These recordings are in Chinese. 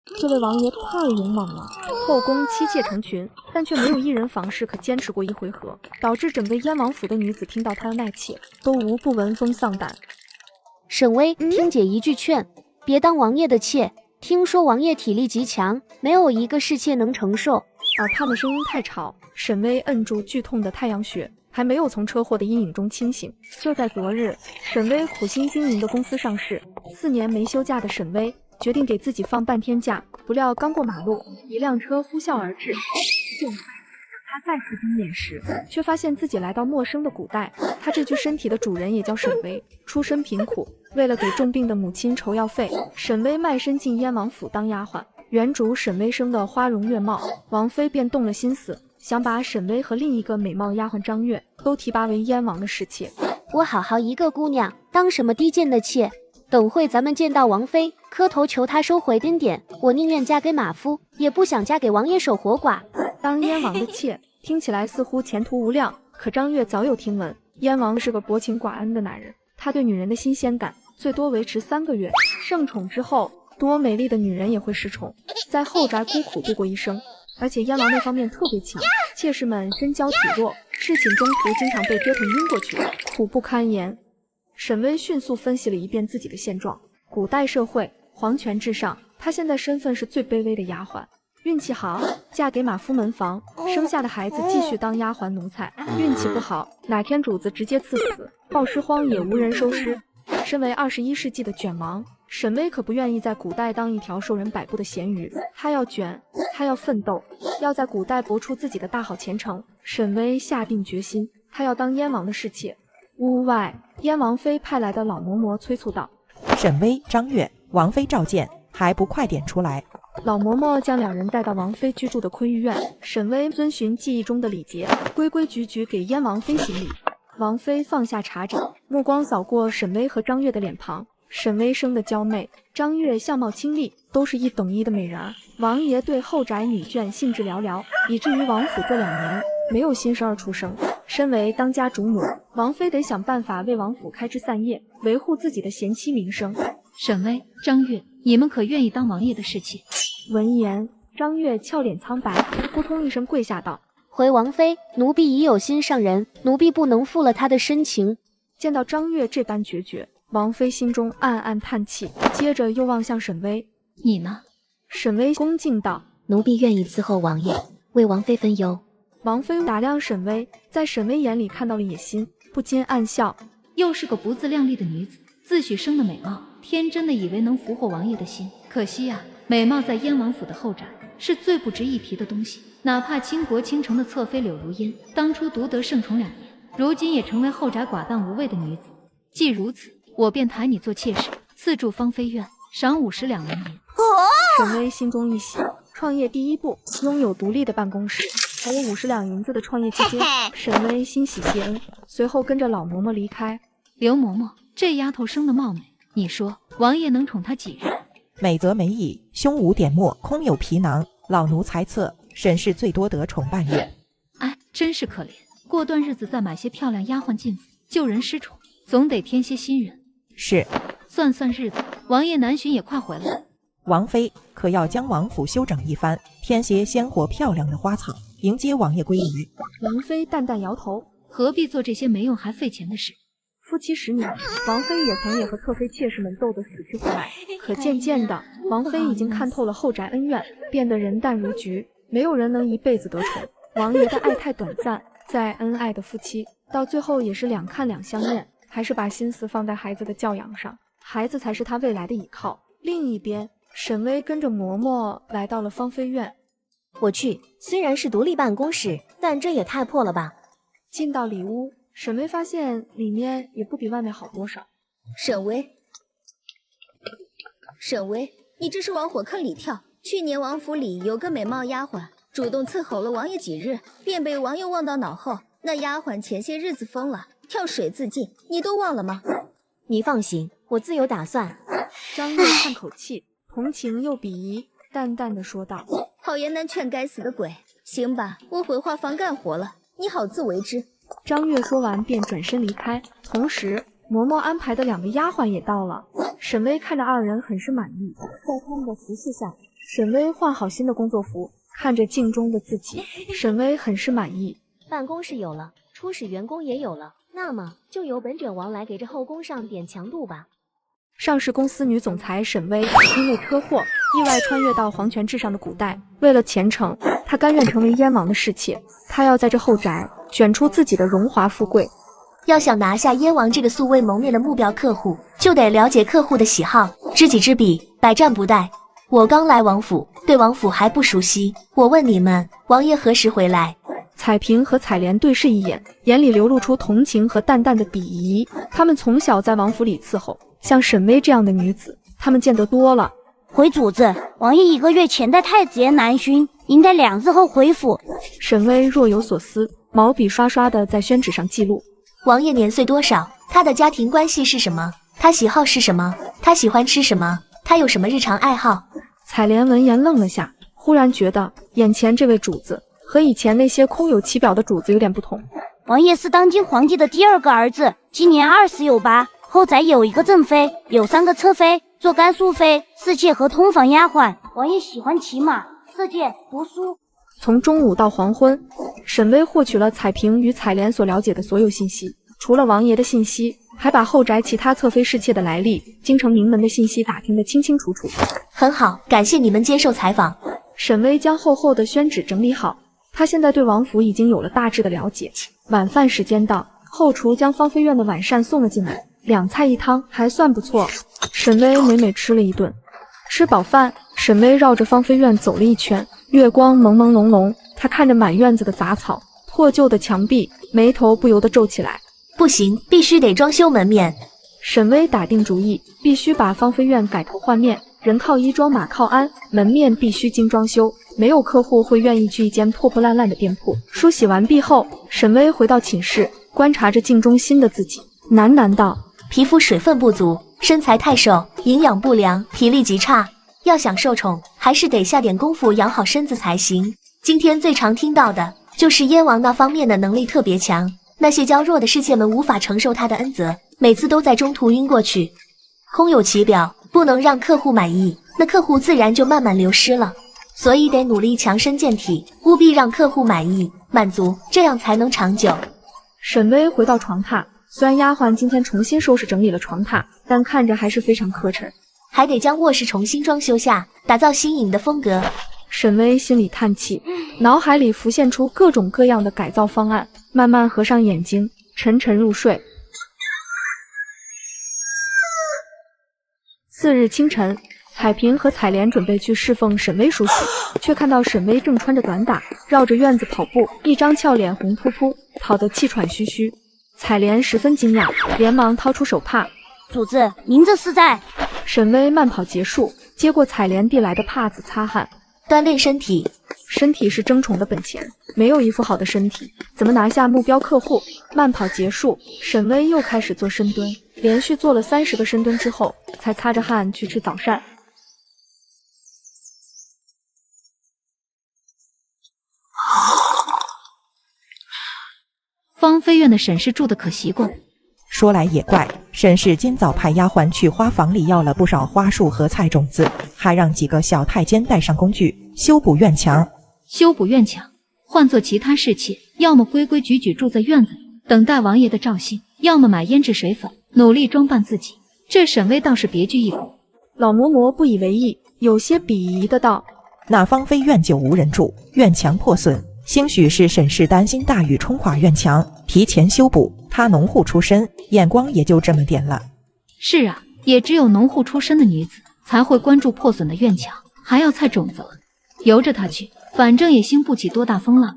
这位王爷太勇猛了，后宫妻妾成群，但却没有一人房事可坚持过一回合，导致整个燕王府的女子听到他要纳妾，都无不闻风丧胆。沈巍，听姐一句劝，别当王爷的妾。听说王爷体力极强，没有一个侍妾能承受。耳畔的声音太吵，沈巍摁住剧痛的太阳穴，还没有从车祸的阴影中清醒。就在昨日，沈巍苦心经营的公司上市，4年没休假的沈巍决定给自己放半天假，不料刚过马路，一辆车呼啸而至。就在他再次睁眼时，却发现自己来到陌生的古代。他这具身体的主人也叫沈巍，出身贫苦，为了给重病的母亲筹药费，沈巍卖身进燕王府当丫鬟。原主沈巍生的花容月貌，王妃便动了心思，想把沈巍和另一个美貌丫鬟张月都提拔为燕王的侍妾。我好好一个姑娘，当什么低贱的妾？等会咱们见到王妃，磕头求她收回恩典。我宁愿嫁给马夫，也不想嫁给王爷守活寡。当燕王的妾，听起来似乎前途无量，可张月早有听闻，燕王是个薄情寡恩的男人，他对女人的新鲜感最多维持3个月，盛宠之后，多美丽的女人也会失宠，在后宅孤苦度过一生。而且燕王那方面特别强，妾室们身娇体弱，侍寝中途经常被折腾晕过去，苦不堪言。沈巍迅速分析了一遍自己的现状，古代社会皇权至上，他现在身份是最卑微的丫鬟。运气好，嫁给马夫门房，生下的孩子继续当丫鬟奴才；运气不好，哪天主子直接赐死，暴尸荒野无人收尸。身为21世纪的卷王，沈巍可不愿意在古代当一条受人摆布的咸鱼，他要卷，他要奋斗，要在古代搏出自己的大好前程。沈巍下定决心，他要当燕王的侍妾。屋外，燕王妃派来的老嬷嬷催促道：“沈巍、张月，王妃召见，还不快点出来？”老嬷嬷将2人带到王妃居住的坤玉院，沈巍遵循记忆中的礼节，规规矩矩给燕王妃行礼。王妃放下茶盏，目光扫过沈巍和张月的脸庞。沈巍生的娇媚，张月相貌清丽，都是1等1的美人儿。王爷对后宅女眷兴致寥寥，以至于王府这2年没有新生儿出生。身为当家主母，王妃得想办法为王府开枝散叶，维护自己的贤妻名声。沈巍、张月，你们可愿意当王爷的侍妾？闻言，张月俏脸苍白，扑通一声跪下道：“回王妃，奴婢已有心上人，奴婢不能负了他的深情。”见到张月这般决绝，王妃心中暗暗叹气，接着又望向沈巍：“你呢？”沈巍恭敬道：“奴婢愿意伺候王爷，为王妃分忧。”王妃打量沈巍，在沈巍眼里看到了野心，不禁暗笑：“又是个不自量力的女子，自诩生的美貌，天真的以为能俘获王爷的心。可惜啊，美貌在燕王府的后宅是最不值一提的东西。哪怕倾国倾城的侧妃柳如烟，当初独得圣宠2年，如今也成为后宅寡淡无味的女子。既如此，我便抬你做妾室，赐住芳妃院，赏50两纹银。”沈巍心中一喜，创业第一步，拥有独立的办公室，还有50两银子的创业基金。沈巍欣喜谢恩，随后跟着老嬷嬷离开。刘嬷嬷，这丫头生得貌美，你说王爷能宠她几日？美则美矣，胸无点墨，空有皮囊。老奴猜测，沈氏最多得宠半月。哎，真是可怜。过段日子再买些漂亮丫鬟进府，救人失宠，总得添些新人。是。算算日子，王爷南巡也快回来了。王妃可要将王府修整一番，添些鲜活漂亮的花草，迎接王爷归来。王妃淡淡摇头：“何必做这些没用还费钱的事？”夫妻10年，王妃也曾和侧妃妾室们斗得死去活来。可渐渐的，王妃已经看透了后宅恩怨，变得人淡如菊。没有人能一辈子得宠，王爷的爱太短暂。再恩爱的夫妻，到最后也是两看两相厌，还是把心思放在孩子的教养上，孩子才是他未来的依靠。另一边，沈巍跟着嬷嬷来到了芳妃院。我去，虽然是独立办公室，但这也太破了吧。进到里屋，沈巍发现里面也不比外面好多少。沈巍，你这是往火坑里跳。去年王府里有个美貌丫鬟，主动伺候了王爷几日，便被王爷忘到脑后。那丫鬟前些日子疯了，跳水自尽，你都忘了吗？你放心，我自有打算。张月叹口气，同情又鄙夷，淡淡的说道：“好言难劝该死的鬼。行吧，我回画房干活了，你好自为之。”张月说完便转身离开，同时嬷嬷安排的2个丫鬟也到了。沈巍看着2人很是满意，在他们的服侍下，沈巍换好新的工作服，看着镜中的自己，沈巍很是满意。办公室有了，初始员工也有了，那么就由本卷王来给这后宫上点强度吧。上市公司女总裁沈巍因为车祸意外穿越到皇权至上的古代，为了前程，她甘愿成为燕王的侍妾。她要在这后宅选出自己的荣华富贵。要想拿下燕王这个素未谋面的目标客户，就得了解客户的喜好，知己知彼，百战不殆。我刚来王府，对王府还不熟悉，我问你们，王爷何时回来？彩萍和彩莲对视一眼，眼里流露出同情和淡淡的鄙夷。她们从小在王府里伺候，像沈巍这样的女子，她们见得多了。回主子，王爷1个月前带太子爷南巡，应待2日后回府。沈巍若有所思，毛笔刷刷的在宣纸上记录。王爷年岁多少？他的家庭关系是什么？他喜好是什么？他喜欢吃什么？他有什么日常爱好？彩莲闻言愣了下，忽然觉得眼前这位主子和以前那些空有其表的主子有点不同。王爷是当今皇帝的第2个儿子，今年20有8，后宅有1个正妃，有3个侧妃，做甘肃妃、侍妾和通房丫鬟。王爷喜欢骑马、射箭、读书。从中午到黄昏，沈巍获取了彩萍与彩莲所了解的所有信息，除了王爷的信息，还把后宅其他侧妃侍妾的来历、京城名门的信息打听得清清楚楚。很好，感谢你们接受采访。沈巍将厚厚的宣纸整理好，他现在对王府已经有了大致的了解。晚饭时间到，后厨将芳菲苑的晚膳送了进来，2菜1汤，还算不错。沈巍美美吃了一顿，吃饱饭，沈巍绕着芳菲苑走了一圈，月光朦朦胧胧，他看着满院子的杂草、破旧的墙壁，眉头不由得皱起来。不行，必须得装修门面。沈巍打定主意，必须把芳菲苑改头换面，人靠衣装，马靠鞍，门面必须精装修。没有客户会愿意去一间破破烂烂的店铺。梳洗完毕后，沈巍回到寝室，观察着镜中新的自己，喃喃道：皮肤水分不足，身材太瘦，营养不良，体力极差。要想受宠，还是得下点功夫养好身子才行。今天最常听到的就是燕王那方面的能力特别强，那些娇弱的侍妾们无法承受他的恩泽，每次都在中途晕过去。空有其表，不能让客户满意，那客户自然就慢慢流失了。所以得努力强身健体，务必让客户满意、满足，这样才能长久。沈巍回到床榻，虽然丫鬟今天重新收拾整理了床榻，但看着还是非常磕碜。还得将卧室重新装修下，打造新颖的风格。沈巍心里叹气，脑海里浮现出各种各样的改造方案，慢慢合上眼睛，沉沉入睡。次日清晨，彩萍和彩莲准备去侍奉沈巍梳洗，却看到沈巍正穿着短打，绕着院子跑步，一张俏脸红扑扑，跑得气喘吁吁。彩莲十分惊讶，连忙掏出手帕：主子，您这是在……沈巍慢跑结束，接过彩莲递来的帕子擦汗，锻炼身体。身体是争宠的本钱，没有一副好的身体，怎么拿下目标客户？慢跑结束，沈巍又开始做深蹲，连续做了30个深蹲之后，才擦着汗去吃早膳。芳菲苑的沈氏住的可习惯。说来也怪，沈氏今早派丫鬟去花房里要了不少花束和菜种子，还让几个小太监带上工具修补院墙。修补院墙，换做其他侍妾，要么规规矩矩住在院子里，等待王爷的召信，要么买胭脂水粉，努力装扮自己。这沈巍倒是别具一格。老嬷嬷不以为意，有些鄙夷的道：那芳菲苑就无人住，院墙破损，兴许是沈氏担心大雨冲垮院墙，提前修补。她农户出身，眼光也就这么点了。是啊，也只有农户出身的女子才会关注破损的院墙，还要菜种子了。由着她去，反正也兴不起多大风浪。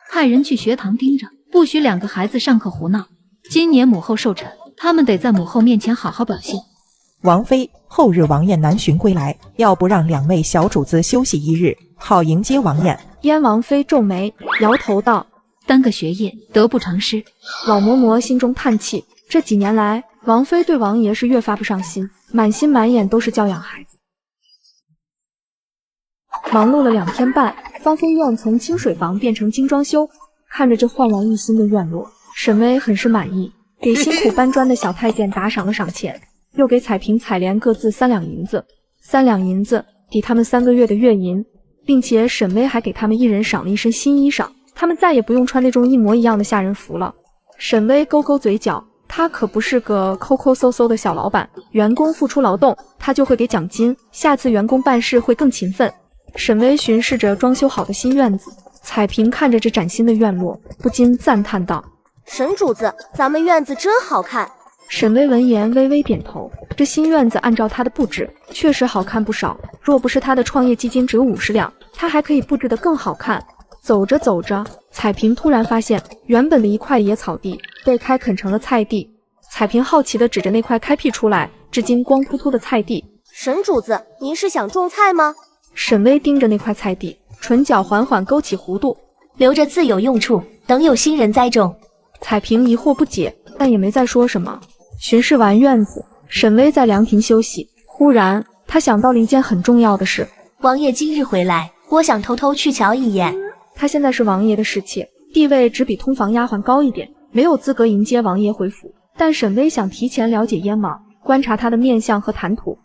派人去学堂盯着，不许2个孩子上课胡闹。今年母后寿辰，他们得在母后面前好好表现。王妃，后日王爷南巡归来，要不让2位小主子休息1日，好迎接王爷。燕王妃皱眉，摇头道：单个学业，得不偿失。老嬷嬷心中叹气，这几年来，王妃对王爷是越发不上心，满心满眼都是教养孩子。忙碌了2天半，芳菲苑从清水房变成精装修，看着这焕然一新的院落，沈巍很是满意，给辛苦搬砖的小太监打赏了赏钱。又给彩萍、彩莲各自3两银子，3两银子抵他们3个月的月银，并且沈巍还给他们1人赏了一身新衣裳，他们再也不用穿那种一模一样的下人服了。沈巍勾勾嘴角，他可不是个抠抠搜搜的小老板，员工付出劳动，他就会给奖金，下次员工办事会更勤奋。沈巍巡视着装修好的新院子，彩萍看着这崭新的院落，不禁赞叹道：“沈主子，咱们院子真好看。”沈巍闻言微微点头，这新院子按照他的布置，确实好看不少。若不是他的创业基金只有50两，他还可以布置得更好看。走着走着，彩萍突然发现，原本的一块野草地被开垦成了菜地。彩萍好奇地指着那块开辟出来，至今光秃秃的菜地：“沈主子，您是想种菜吗？”沈巍盯着那块菜地，唇角缓缓勾起弧度：“留着自有用处，等有新人栽种。”彩萍疑惑不解，但也没再说什么。巡视完院子，沈巍在凉亭休息，忽然他想到了一件很重要的事：王爷今日回来，我想偷偷去瞧一眼。他现在是王爷的侍妾，地位只比通房丫鬟高一点，没有资格迎接王爷回府。但沈巍想提前了解燕王，观察他的面相和谈吐。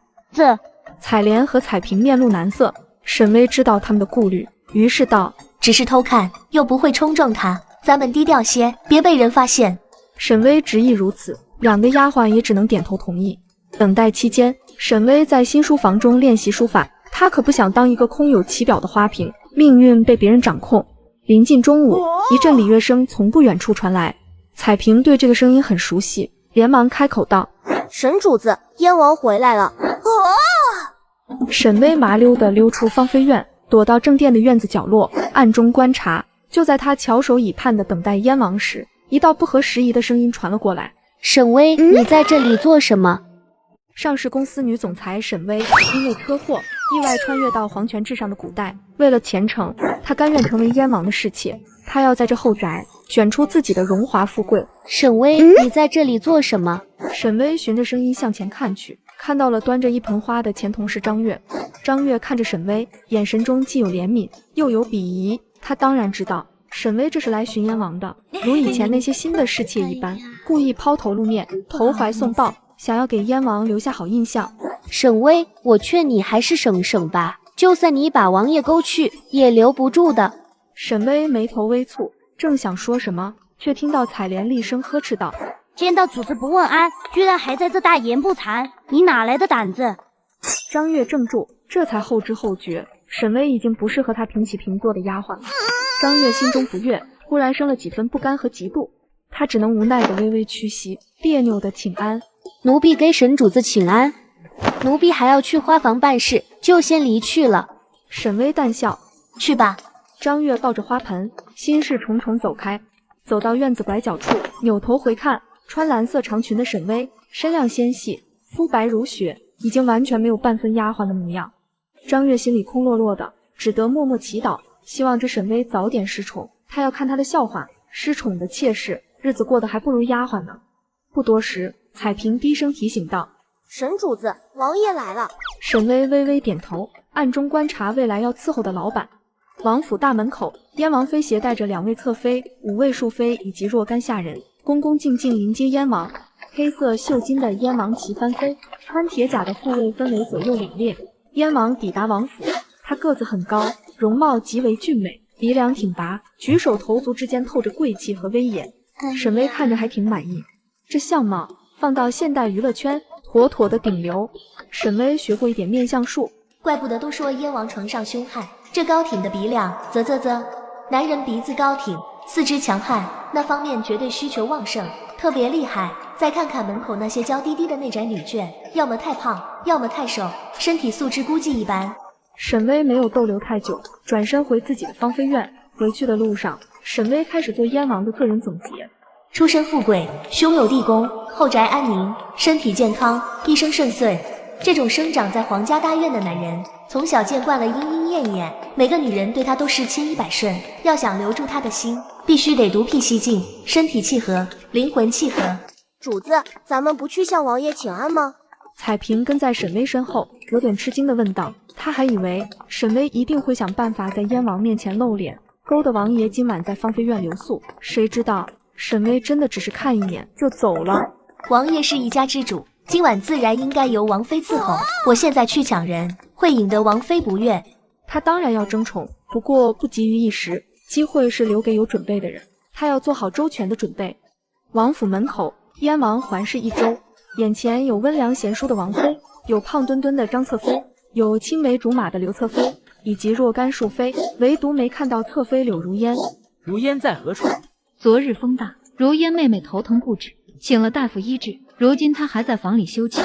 彩莲和彩萍面露难色，沈巍知道他们的顾虑，于是道：“只是偷看，又不会冲撞他，咱们低调些，别被人发现。”沈巍执意如此，2个丫鬟也只能点头同意。等待期间，沈巍在新书房中练习书法，他可不想当一个空有其表的花瓶，命运被别人掌控。临近中午，一阵礼乐声从不远处传来，彩萍对这个声音很熟悉，连忙开口道：“沈主子，燕王回来了。”沈巍麻溜地溜出芳菲院，躲到正殿的院子角落，暗中观察。就在他翘首以盼地等待燕王时，一道不合时宜的声音传了过来：“沈巍，你在这里做什么？”上市公司女总裁沈巍因为车祸意外穿越到皇权至上的古代，为了前程，她甘愿成为燕王的侍妾。她要在这后宅卷出自己的荣华富贵。沈巍，你在这里做什么？沈巍循着声音向前看去，看到了端着一盆花的前同事张月。张月看着沈巍，眼神中既有怜悯又有鄙夷。他当然知道沈巍这是来寻燕王的，如以前那些新的侍妾一般，故意抛头露面，投怀送抱，想要给燕王留下好印象。沈巍，我劝你还是省省吧，就算你把王爷勾去，也留不住的。沈巍眉头微蹙，正想说什么，却听到彩莲厉声呵斥道：“见到主子不问安，居然还在这大言不惭，你哪来的胆子？”张月怔住，这才后知后觉，沈巍已经不是和他平起平坐的丫鬟了。张月心中不悦，忽然生了几分不甘和嫉妒，他只能无奈的微微屈膝，别扭的请安：“奴婢给沈主子请安。”奴婢还要去花房办事，就先离去了。沈巍淡笑：“去吧。”张月抱着花盆，心事重重走开，走到院子拐角处，扭头回看，穿蓝色长裙的沈巍，身量纤细，肤白如雪，已经完全没有半分丫鬟的模样。张月心里空落落的，只得默默祈祷，希望这沈巍早点失宠，他要看他的笑话。失宠的妾室，日子过得还不如丫鬟呢。不多时，彩萍低声提醒道：“沈主子，王爷来了。”沈巍微微点头，暗中观察未来要伺候的老板。王府大门口，燕王妃携带着2位侧妃、5位庶妃以及若干下人，恭恭敬敬迎接燕王。黑色绣金的燕王旗翻飞，穿铁甲的护卫分为左右2列。燕王抵达王府，他个子很高，容貌极为俊美，鼻梁挺拔，举手投足之间透着贵气和威严。沈巍看着还挺满意，这相貌放到现代娱乐圈，妥妥的顶流。沈巍学过一点面相术，怪不得都说燕王崇尚凶悍，这高挺的鼻梁，男人鼻子高挺，四肢强悍，那方面绝对需求旺盛，特别厉害。再看看门口那些娇滴滴的内宅女眷，要么太胖，要么太瘦，身体素质估计一般。沈巍没有逗留太久，转身回自己的芳菲院。回去的路上，沈巍开始做燕王的个人总结：出身富贵，兄友弟恭，后宅安宁，身体健康，一生顺遂。这种生长在皇家大院的男人，从小见惯了莺莺燕燕，每个女人对他都是千依百顺。要想留住他的心，必须得独辟蹊径，身体契合，灵魂契合。主子，咱们不去向王爷请安吗？彩萍跟在沈巍身后，有点吃惊地问道。他还以为沈巍一定会想办法在燕王面前露脸，勾得王爷今晚在芳菲院留宿。谁知道沈巍真的只是看一眼就走了。王爷是一家之主，今晚自然应该由王妃伺候。我现在去抢人，会引得王妃不悦。他当然要争宠，不过不急于一时，机会是留给有准备的人，他要做好周全的准备。王府门口，燕王环视一周，眼前有温良贤淑的王妃，有胖墩墩的张侧妃，有青梅竹马的刘侧妃，以及若干庶妃，唯独没看到侧妃柳如烟。如烟在何处？昨日风大，如烟妹妹头疼不止，请了大夫医治，如今她还在房里休息。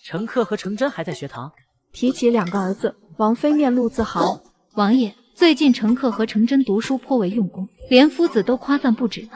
程克和程真还在学堂。提起两个儿子，王妃面露自豪。王爷，最近程克和程真读书颇为用功，连夫子都夸赞不止呢。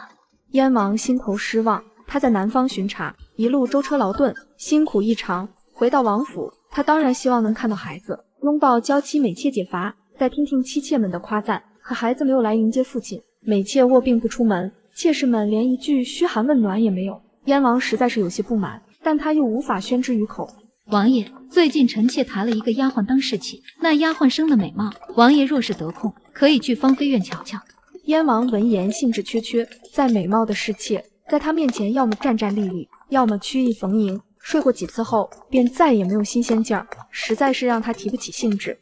燕王心头失望，他在南方巡查，一路舟车劳顿，辛苦异常。回到王府，他当然希望能看到孩子，拥抱娇妻美妾解乏，再听听妻妾们的夸赞。可孩子没有来迎接父亲，美妾卧病不出门，妾室们连一句嘘寒问暖也没有。燕王实在是有些不满，但他又无法宣之于口。王爷，最近臣妾抬了一个丫鬟当侍妾，那丫鬟生得美貌，王爷若是得空，可以去芳菲院瞧瞧。燕王闻言兴致缺缺，在美貌的侍妾在他面前要么战战栗栗，要么曲意逢迎。睡过几次后，便再也没有新鲜劲儿，实在是让他提不起兴致。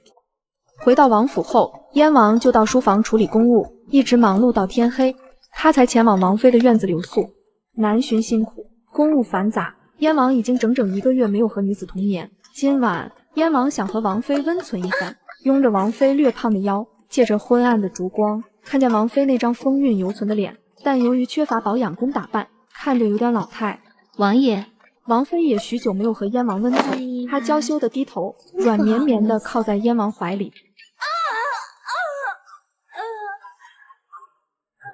回到王府后，燕王就到书房处理公务，一直忙碌到天黑，他才前往王妃的院子留宿。南巡辛苦，公务繁杂，燕王已经整整1个月没有和女子同眠。今晚，燕王想和王妃温存一番，拥着王妃略胖的腰，借着昏暗的烛光，看见王妃那张风韵犹存的脸，但由于缺乏保养跟打扮，看着有点老态。王爷，王妃也许久没有和燕王温存，她娇羞的低头，软绵绵的靠在燕王怀里。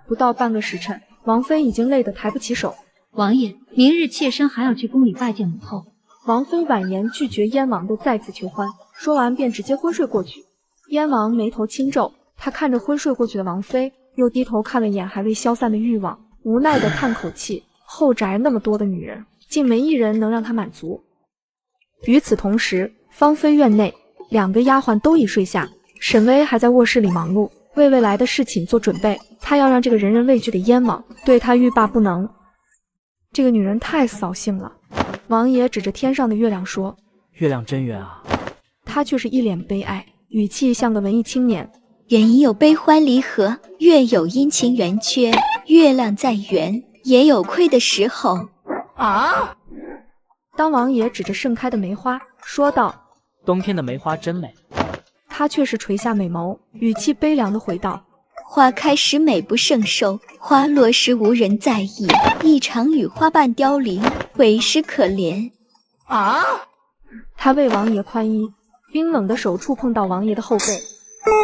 不到半个时辰，王妃已经累得抬不起手。王爷，明日妾身还要去宫里拜见母后。王妃婉言拒绝燕王的再次求欢，说完便直接昏睡过去。燕王眉头轻皱，他看着昏睡过去的王妃，又低头看了眼还未消散的欲望，无奈的叹口气。后宅那么多的女人，竟没一人能让他满足。与此同时，芳妃院内2个丫鬟都已睡下，沈薇还在卧室里忙碌，为未来的事情做准备。她要让这个人人畏惧的燕王对她欲罢不能。这个女人太扫兴了。王爷指着天上的月亮说：“月亮真圆啊。”他却是一脸悲哀，语气像个文艺青年。人有悲欢离合，月有阴晴圆缺，月亮再圆，也有亏的时候。啊！当王爷指着盛开的梅花说道：“冬天的梅花真美。”他却是垂下美眸，语气悲凉地回道：“花开时美不胜收，花落时无人在意。一场雨，花瓣凋零，为时可怜。”啊！他为王爷宽衣，冰冷的手触碰到王爷的后背，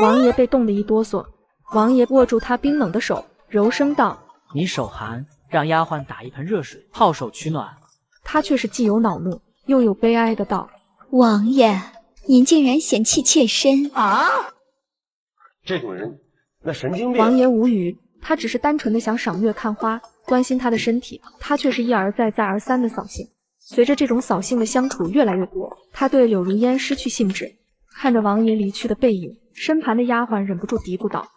王爷被冻得一哆嗦。王爷握住他冰冷的手，柔声道：“你手寒，让丫鬟打一盆热水泡手取暖。”他却是既有恼怒，又有悲哀的道：“王爷，您竟然嫌弃妾身啊！这种人，那神经病！”王爷无语，他只是单纯的想赏月看花，关心她的身体，他却是一而再再而三的扫兴。随着这种扫兴的相处越来越多，他对柳如烟失去兴致。看着王爷离去的背影，身旁的丫鬟忍不住嘀咕道：“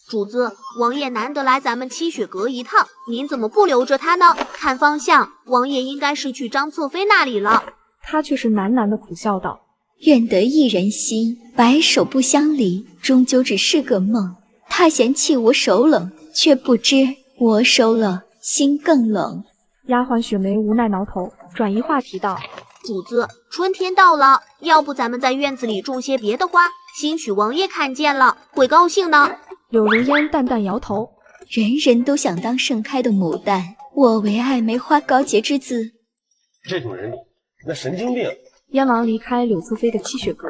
主子，王爷难得来咱们七雪阁一趟，您怎么不留着他呢？看方向，王爷应该是去张侧妃那里了。”他却是喃喃的苦笑道：“愿得一人心，白首不相离，终究只是个梦。他嫌弃我手冷，却不知我手冷，心更冷。”丫鬟雪梅无奈挠头，转移话题道：“主子，春天到了，要不咱们在院子里种些别的花，兴许王爷看见了会高兴呢。”柳如烟淡淡摇头：“人人都想当盛开的牡丹，我为爱梅花高洁之姿。”这种人，那神经病！燕王离开柳侧妃的七雪阁，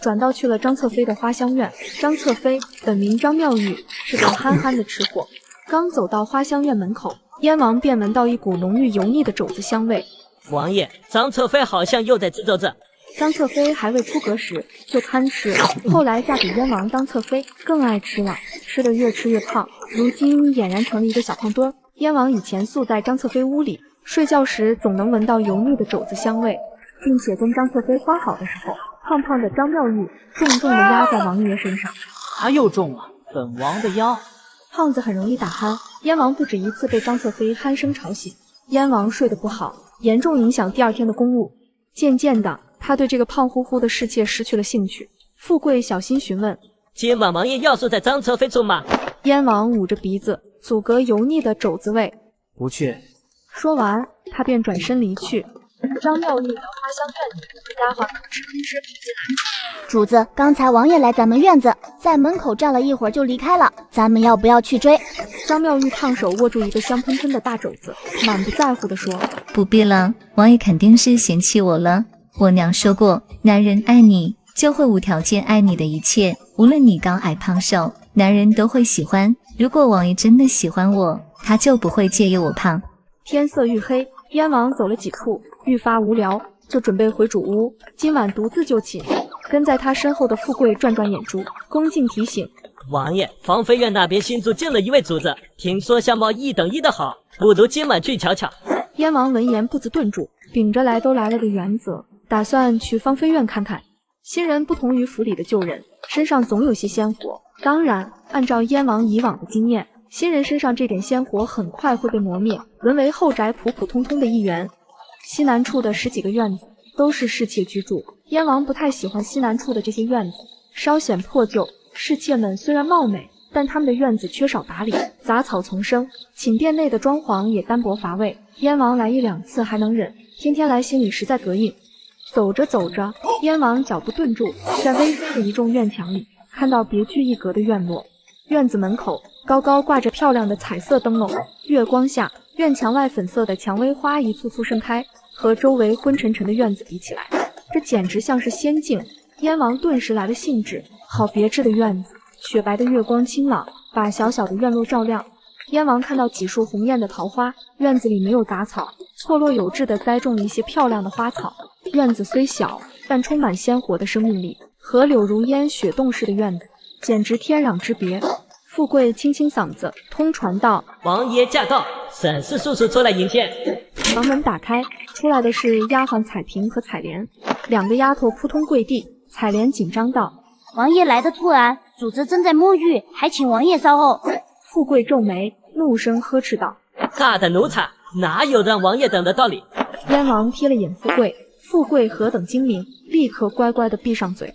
转到去了张侧妃的花香院。张侧妃本名张妙玉，是个憨憨的吃货。刚走到花香院门口，燕王便闻到一股浓郁油腻的肘子香味。王爷，张侧妃好像又在吃肘子。张侧妃还未出阁时就贪吃，后来嫁给燕王当侧妃更爱吃了，吃得越吃越胖，如今俨然成了一个小胖墩儿。燕王以前宿在张侧妃屋里，睡觉时总能闻到油腻的肘子香味，并且跟张侧妃花好的时候，胖胖的张妙玉重重的压在王爷身上。他又中了本王的腰。胖子很容易打鼾，燕王不止一次被张侧妃鼾声吵醒。燕王睡得不好，严重影响第二天的公务。渐渐的，他对这个胖乎乎的侍妾失去了兴趣。富贵小心询问：“今晚王爷要住在张侧妃处吗？”燕王捂着鼻子，阻隔油腻的肘子味。不去。说完，他便转身离去。张妙玉到花香院里，丫鬟吭哧吭哧跑进来。主子，刚才王爷来咱们院子，在门口站了一会儿就离开了，咱们要不要去追？张妙玉烫手握住一个香喷喷的大肘子，满不在乎地说：“不必了，王爷肯定是嫌弃我了。我娘说过，男人爱你就会无条件爱你的一切，无论你高矮胖瘦，男人都会喜欢。如果王爷真的喜欢我，他就不会介意我胖。”天色欲黑，燕王走了几步，愈发无聊，就准备回主屋，今晚独自就寝。跟在他身后的富贵转转眼珠，恭敬提醒：“王爷，芳菲院那边新住进了一位主子，听说相貌1等1的好，不如今晚去瞧瞧。”燕王闻言步子顿住，秉着来都来了的原则，打算去芳菲院看看。新人不同于府里的旧人，身上总有些鲜活。当然，按照燕王以往的经验，新人身上这点鲜活很快会被磨灭，沦为后宅普普通通的一员。西南处的10几个院子都是侍妾居住，燕王不太喜欢西南处的这些院子，稍显破旧。侍妾们虽然貌美，但他们的院子缺少打理，杂草丛生，寝殿内的装潢也单薄乏味。燕王来1、2次还能忍，天天来心里实在膈应。走着走着，燕王脚步顿住，在微缩的一众院墙里，看到别具一格的院落。院子门口高高挂着漂亮的彩色灯笼，月光下，院墙外粉色的蔷薇花一簇簇盛开，和周围昏沉沉的院子比起来，这简直像是仙境。燕王顿时来了兴致，好别致的院子，雪白的月光清朗，把小小的院落照亮。燕王看到几束红艳的桃花，院子里没有杂草，错落有致地栽种了一些漂亮的花草。院子虽小，但充满鲜活的生命力，和柳如烟、雪洞似的院子简直天壤之别。富贵清清嗓子，通传道：“王爷驾到，沈氏叔叔出来迎接。”房门打开，出来的是丫鬟彩萍和彩莲，2个丫头扑通跪地。彩莲紧张道：“王爷来的突然，主子正在沐浴，还请王爷稍后。”富贵皱眉，怒声呵斥道：“大的奴才，哪有让王爷等的道理？”燕王瞥了眼富贵，富贵何等精明，立刻乖乖地闭上嘴。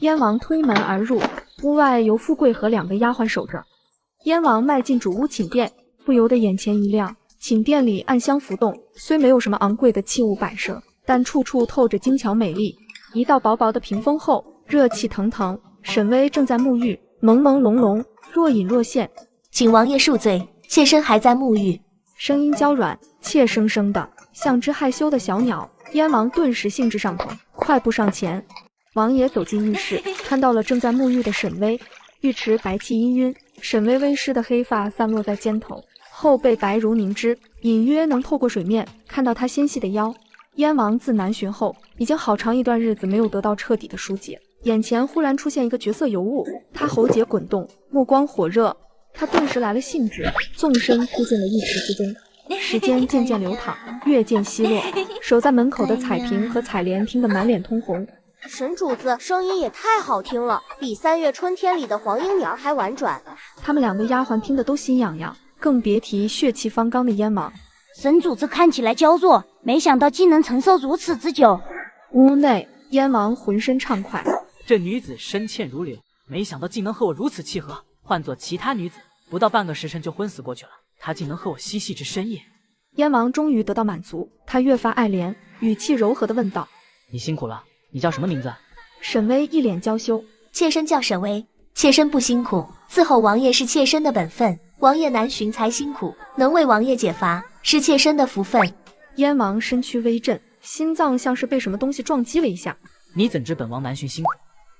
燕王推门而入，屋外由富贵和2个丫鬟守着。燕王迈进主屋寝殿，不由得眼前一亮。寝殿里暗香浮动，虽没有什么昂贵的器物摆设，但处处透着精巧美丽。一道薄薄的屏风后，热气腾腾，沈巍正在沐浴，朦朦胧胧，若隐若现。请王爷恕罪，妾身还在沐浴。声音娇软，怯生生的，像只害羞的小鸟。燕王顿时兴致上头，快步上前。王爷走进浴室，看到了正在沐浴的沈巍，浴池白气氤氲，沈巍微湿的黑发散落在肩头，后背白如凝脂，隐约能透过水面看到他纤细的腰。燕王自南巡后，已经好长一段日子没有得到彻底的疏解，眼前忽然出现一个绝色尤物，他喉结滚动，目光火热，他顿时来了兴致，纵身扑进了浴池之中。时间渐渐流淌，月渐西落，守在门口的彩萍和彩莲听得满脸通红。沈主子声音也太好听了，比3月春天里的黄莺鸟还婉转。他们2个丫鬟听得都心痒痒，更别提血气方刚的燕王。沈主子看起来娇弱，没想到竟能承受如此之久。屋内，燕王浑身畅快，这女子深倩如流，没想到竟能和我如此契合。换做其他女子，不到半个时辰就昏死过去了，她竟能和我嬉戏至深夜。燕王终于得到满足，他越发爱怜，语气柔和地问道：“你辛苦了，你叫什么名字？”沈巍一脸娇羞：“妾身叫沈巍，妾身不辛苦，伺候王爷是妾身的本分。王爷南巡才辛苦，能为王爷解乏，是妾身的福分。”燕王身躯微震，心脏像是被什么东西撞击了一下。你怎知本王南巡辛苦？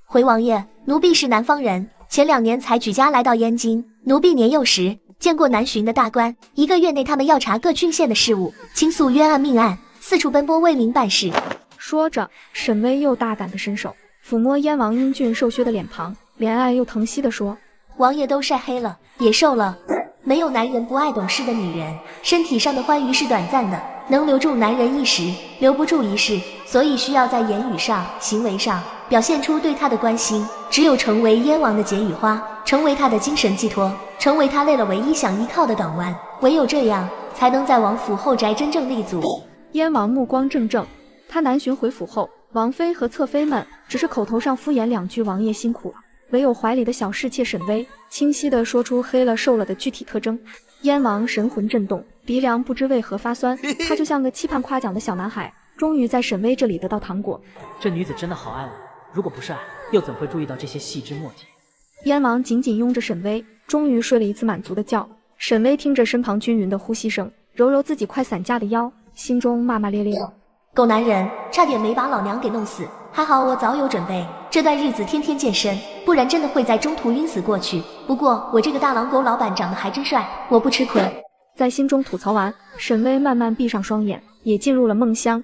回王爷，奴婢是南方人，前2年才举家来到燕京。奴婢年幼时见过南巡的大官，1个月内他们要查各郡县的事务，倾诉冤案命案，四处奔波为民办事。说着，沈巍又大胆地伸手抚摸燕王英俊瘦削的脸庞，怜爱又疼惜地说：“王爷都晒黑了，也瘦了。没有男人不爱懂事的女人，身体上的欢愉是短暂的，能留住男人一时，留不住一世，所以需要在言语上、行为上表现出对他的关心。只有成为燕王的解语花，成为他的精神寄托，成为他累了唯一想依靠的港湾，唯有这样，才能在王府后宅真正立足。”燕王目光怔怔，他南巡回府后，王妃和侧妃们只是口头上敷衍2句王爷辛苦了，唯有怀里的小侍妾沈薇清晰地说出黑了瘦了的具体特征。燕王神魂震动，鼻梁不知为何发酸，他就像个期盼夸奖的小男孩，终于在沈薇这里得到糖果。这女子真的好爱我，如果不是爱，又怎会注意到这些细枝末节？燕王紧紧拥着沈薇，终于睡了一次满足的觉。沈薇听着身旁均匀的呼吸声，揉揉自己快散架的腰，心中骂骂咧咧的：狗男人，差点没把老娘给弄死，还好我早有准备，这段日子天天健身，不然真的会在中途晕死过去。不过我这个大狼狗老板长得还真帅，我不吃亏。在心中吐槽完，沈薇慢慢闭上双眼，也进入了梦乡。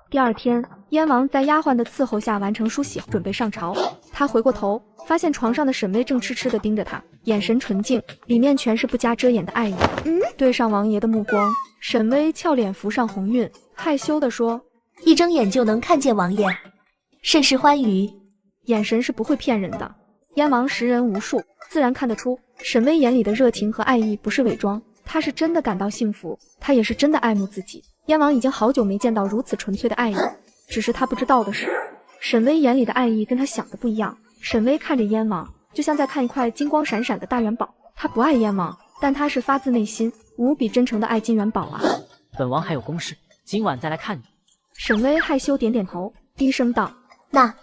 第二天，燕王在丫鬟的伺候下完成梳洗，准备上朝。他回过头，发现床上的沈薇正痴痴地盯着他，眼神纯净，里面全是不加遮掩的爱意。对上王爷的目光，沈薇俏脸浮上红晕，害羞地说：“一睁眼就能看见王爷，甚是欢愉。”眼神是不会骗人的。燕王识人无数，自然看得出沈薇眼里的热情和爱意不是伪装，她是真的感到幸福，她也是真的爱慕自己。燕王已经好久没见到如此纯粹的爱意，只是他不知道的是，沈薇眼里的爱意跟他想的不一样。沈薇看着燕王，就像在看一块金光闪闪的大元宝。他不爱燕王，但他是发自内心、无比真诚的爱金元宝啊。本王还有公事，今晚再来看你。沈薇害羞点点头，低声道：“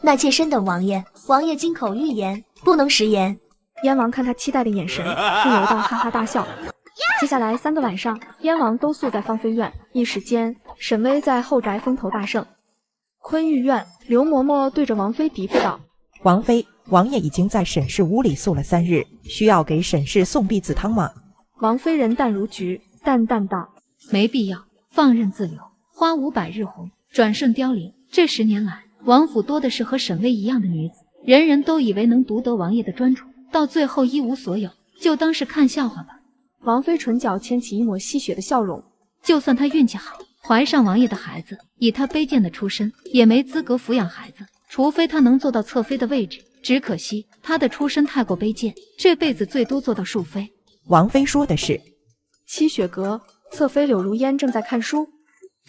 那妾身等王爷。王爷金口玉言，不能食言。”燕王看他期待的眼神，不由得哈哈大笑。接下来3个晚上，燕王都宿在芳菲院，一时间沈薇在后宅风头大盛。坤玉院，刘嬷嬷对着王妃嘀咕道：“王妃，王爷已经在沈氏屋里宿了3日，需要给沈氏送婢子汤吗？”王妃人淡如菊，淡淡道：“没必要，放任自流，花无百日红，转瞬凋零。这10年来，王府多的是和沈薇一样的女子，人人都以为能独得王爷的专宠，到最后一无所有，就当是看笑话吧。”王妃唇角牵起一抹戏谑的笑容，就算她运气好，怀上王爷的孩子，以她卑贱的出身，也没资格抚养孩子，除非她能做到侧妃的位置。只可惜她的出身太过卑贱，这辈子最多做到庶妃。王妃说的是。七雪阁，侧妃柳如烟正在看书。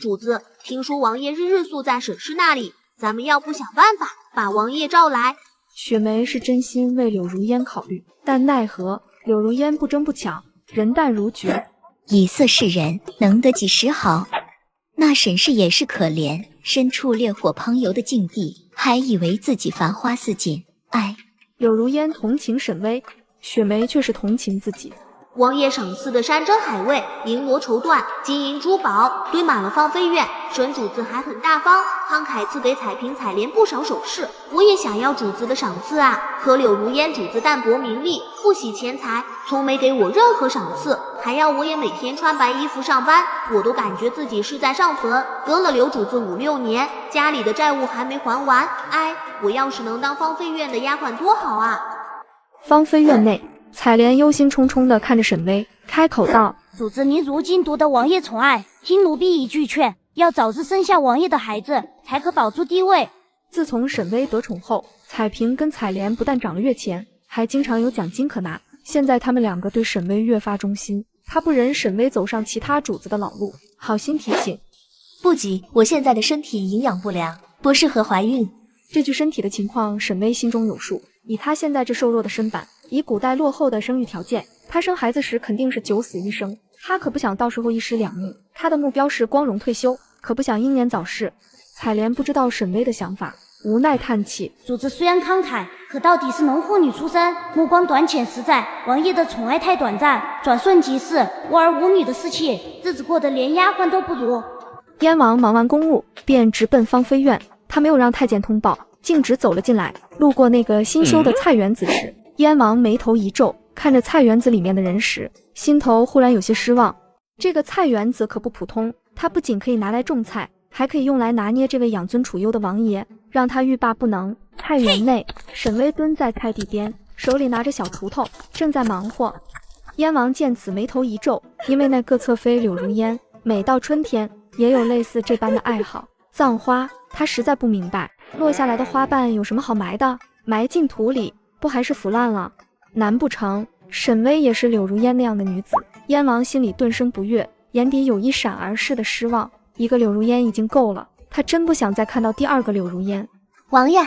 主子，听说王爷日日宿在沈氏那里，咱们要不想办法把王爷召来？雪梅是真心为柳如烟考虑，但奈何柳如烟不争不抢，人淡如菊。以色侍人，能得几时好？那沈氏也是可怜，身处烈火旁游的境地，还以为自己繁花似锦。唉，柳如烟同情沈薇，雪梅却是同情自己。王爷赏赐的山珍海味、绫罗绸缎、金银珠宝堆满了芳菲院，沈主子还很大方，慷慨赐给彩萍、彩莲不少首饰。我也想要主子的赏赐啊！可柳如烟主子淡泊名利，不喜钱财，从没给我任何赏赐，还要我也每天穿白衣服上班，我都感觉自己是在上坟。跟了柳主子5、6年，家里的债务还没还完，哎，我要是能当芳菲院的丫鬟多好啊！芳菲院内，彩莲忧心忡忡地看着沈薇，开口道：“主子，您如今夺得王爷宠爱，听奴婢一句劝，要早日生下王爷的孩子，才可保住地位。”自从沈薇得宠后，彩萍跟彩莲不但涨了月钱，还经常有奖金可拿。现在他们2个对沈薇越发忠心，他不忍沈薇走上其他主子的老路，好心提醒：“不急，我现在的身体营养不良，不适合怀孕。”这具身体的情况，沈薇心中有数。以她现在这瘦弱的身板，以古代落后的生育条件，她生孩子时肯定是9死1生。她可不想到时候1尸2命，她的目标是光荣退休，可不想英年早逝。彩莲不知道沈薇的想法，无奈叹气：“主子虽然慷慨，可到底是农妇女出身，目光短浅实在。王爷的宠爱太短暂，转瞬即逝，无儿无女的侍妾，日子过得连丫鬟都不如。”燕王忙完公务，便直奔芳菲院。他没有让太监通报，径直走了进来。路过那个新修的菜园子时，燕王眉头一皱，看着菜园子里面的人时，心头忽然有些失望。这个菜园子可不普通，它不仅可以拿来种菜，还可以用来拿捏这位养尊处优的王爷，让他欲罢不能。菜园内，沈薇蹲在菜地边，手里拿着小锄头，正在忙活。燕王见此，眉头一皱，因为那个侧妃柳如烟，每到春天也有类似这般的爱好。葬花，他实在不明白，落下来的花瓣有什么好埋的？埋进土里，不还是腐烂了？难不成沈薇也是柳如烟那样的女子？燕王心里顿生不悦，眼底有一闪而逝的失望。一个柳如烟已经够了，他真不想再看到第二个柳如烟。王爷，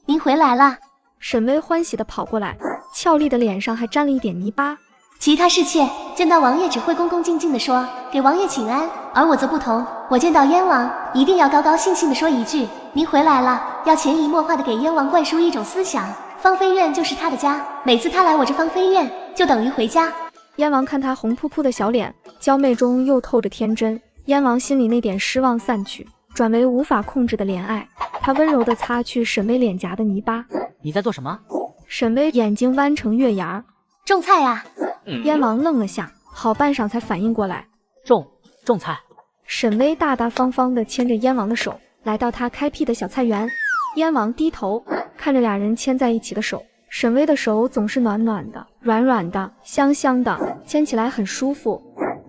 您回来了。沈巍欢喜地跑过来，俏丽的脸上还沾了一点泥巴。其他侍妾见到王爷只会恭恭敬敬地说给王爷请安，而我则不同，我见到燕王一定要高高兴兴地说一句您回来了，要潜移默化地给燕王灌输一种思想，芳菲院就是他的家，每次他来我这芳菲院就等于回家。燕王看他红扑扑的小脸，娇媚中又透着天真，燕王心里那点失望散去，转为无法控制的怜爱。他温柔地擦去沈巍脸颊的泥巴。你在做什么？沈巍眼睛弯成月牙。种菜啊。燕王愣了下，好半晌才反应过来。种菜。沈巍大大方方地牵着燕王的手，来到他开辟的小菜园。燕王低头看着俩人牵在一起的手，沈巍的手总是暖暖的、软软的、香香的，牵起来很舒服。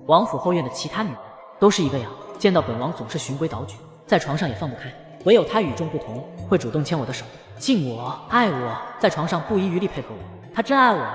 王府后院的其他女人都是一个样，见到本王总是循规蹈矩，在床上也放不开，唯有她与众不同，会主动牵我的手，敬我、爱我，在床上不遗余力配合我，她真爱我啊！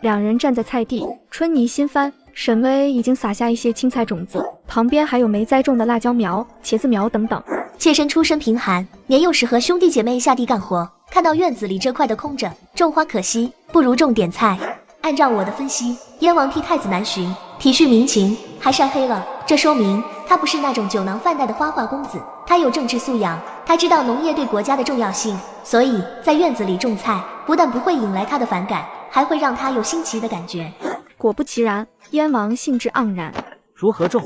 两人站在菜地，春泥新翻，沈巍已经撒下一些青菜种子，旁边还有没栽种的辣椒苗、茄子苗等等。妾身出身贫寒，年幼时和兄弟姐妹下地干活，看到院子里这块的空着，种花可惜，不如种点菜。按照我的分析，燕王替太子南巡，体恤民情，还晒黑了，这说明他不是那种酒囊饭袋的花花公子，他有政治素养，他知道农业对国家的重要性，所以在院子里种菜，不但不会引来他的反感，还会让他有新奇的感觉。果不其然，燕王兴致盎然。如何种？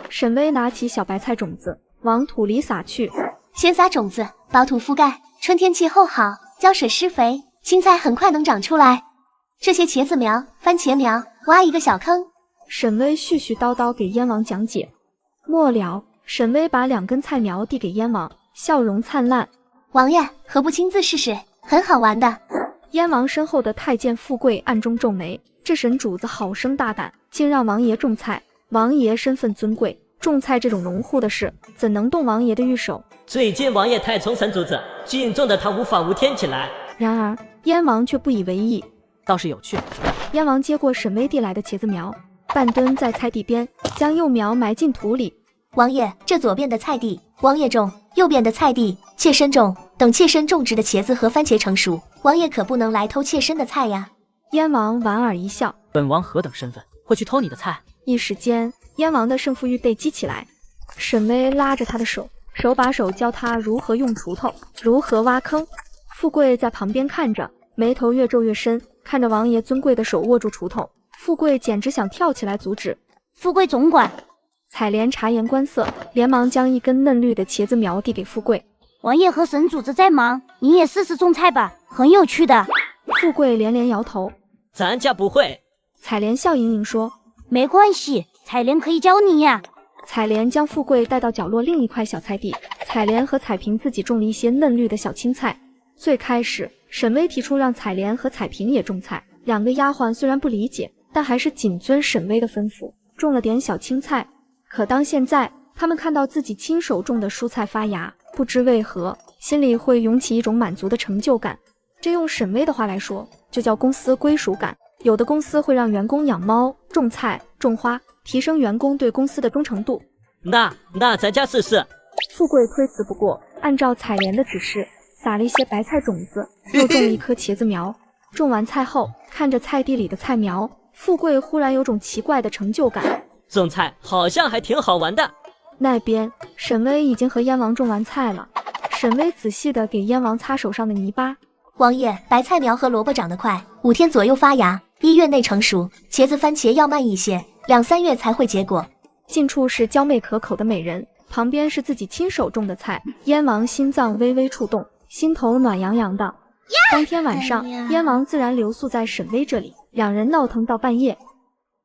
沈巍拿起小白菜种子往土里撒去，先撒种子，薄土覆盖，春天气候好，浇水施肥，青菜很快能长出来。这些茄子苗、番茄苗，挖一个小坑。沈巍絮絮叨叨给燕王讲解。末了，沈巍把2根菜苗递给燕王，笑容灿烂。王爷何不亲自试试，很好玩的。燕王身后的太监富贵暗中皱眉，这沈主子好生大胆，竟让王爷种菜。王爷身份尊贵，种菜这种农户的事，怎能动王爷的御手？最近王爷太宠沈主子，竟种得他无法无天起来。然而燕王却不以为意，倒是有趣。燕王接过沈巍递来的茄子苗，半蹲在菜地边，将幼苗埋进土里。王爷，这左边的菜地王爷种，右边的菜地妾身种，等妾身种植的茄子和番茄成熟，王爷可不能来偷妾身的菜呀。燕王莞尔一笑，本王何等身份，会去偷你的菜？一时间，燕王的胜负欲被激起来。沈巍拉着他的手，手把手教他如何用锄头，如何挖坑。富贵在旁边看着，眉头越皱越深，看着王爷尊贵的手握住锄头，富贵简直想跳起来阻止。富贵总管。采莲察言观色，连忙将一根嫩绿的茄子苗递给富贵。王爷和沈主子在忙，你也试试种菜吧，很有趣的。富贵连连摇头，咱家不会。采莲笑盈盈说，没关系，采莲可以教你呀。采莲将富贵带到角落另一块小菜地，采莲和彩萍自己种了一些嫩绿的小青菜。最开始，沈巍提出让采莲和彩萍也种菜，2个丫鬟虽然不理解，但还是谨遵沈巍的吩咐，种了点小青菜。可当现在他们看到自己亲手种的蔬菜发芽，不知为何，心里会涌起一种满足的成就感。这用沈巍的话来说，就叫公司归属感。有的公司会让员工养猫、种菜、种花，提升员工对公司的忠诚度。那咱家试试。富贵推辞不过，按照采莲的指示，撒了一些白菜种子，又种了一棵茄子苗。种完菜后，看着菜地里的菜苗，富贵忽然有种奇怪的成就感。种菜好像还挺好玩的。那边沈巍已经和燕王种完菜了，沈巍仔细地给燕王擦手上的泥巴。王爷，白菜苗和萝卜长得快，5天左右发芽，1月内成熟。茄子、番茄要慢一些，2、3月才会结果。近处是娇媚可口的美人，旁边是自己亲手种的菜，燕王心脏微微触动，心头暖洋洋的。当天晚上，燕王自然留宿在沈巍这里，2人闹腾到半夜。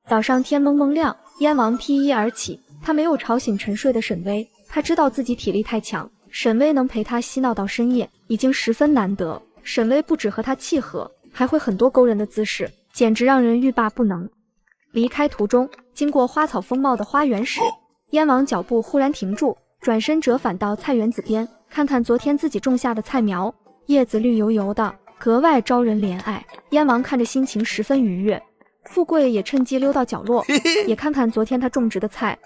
早上天蒙蒙亮，燕王披衣而起，他没有吵醒沉睡的沈巍，他知道自己体力太强，沈巍能陪他嬉闹到深夜，已经十分难得。沈巍不只和他契合，还会很多勾人的姿势，简直让人欲罢不能。离开途中，经过花草丰茂的花园时，燕王脚步忽然停住，转身折返到菜园子边，看看昨天自己种下的菜苗，叶子绿油油的，格外招人怜爱。燕王看着心情十分愉悦。富贵也趁机溜到角落，也看看昨天他种植的菜。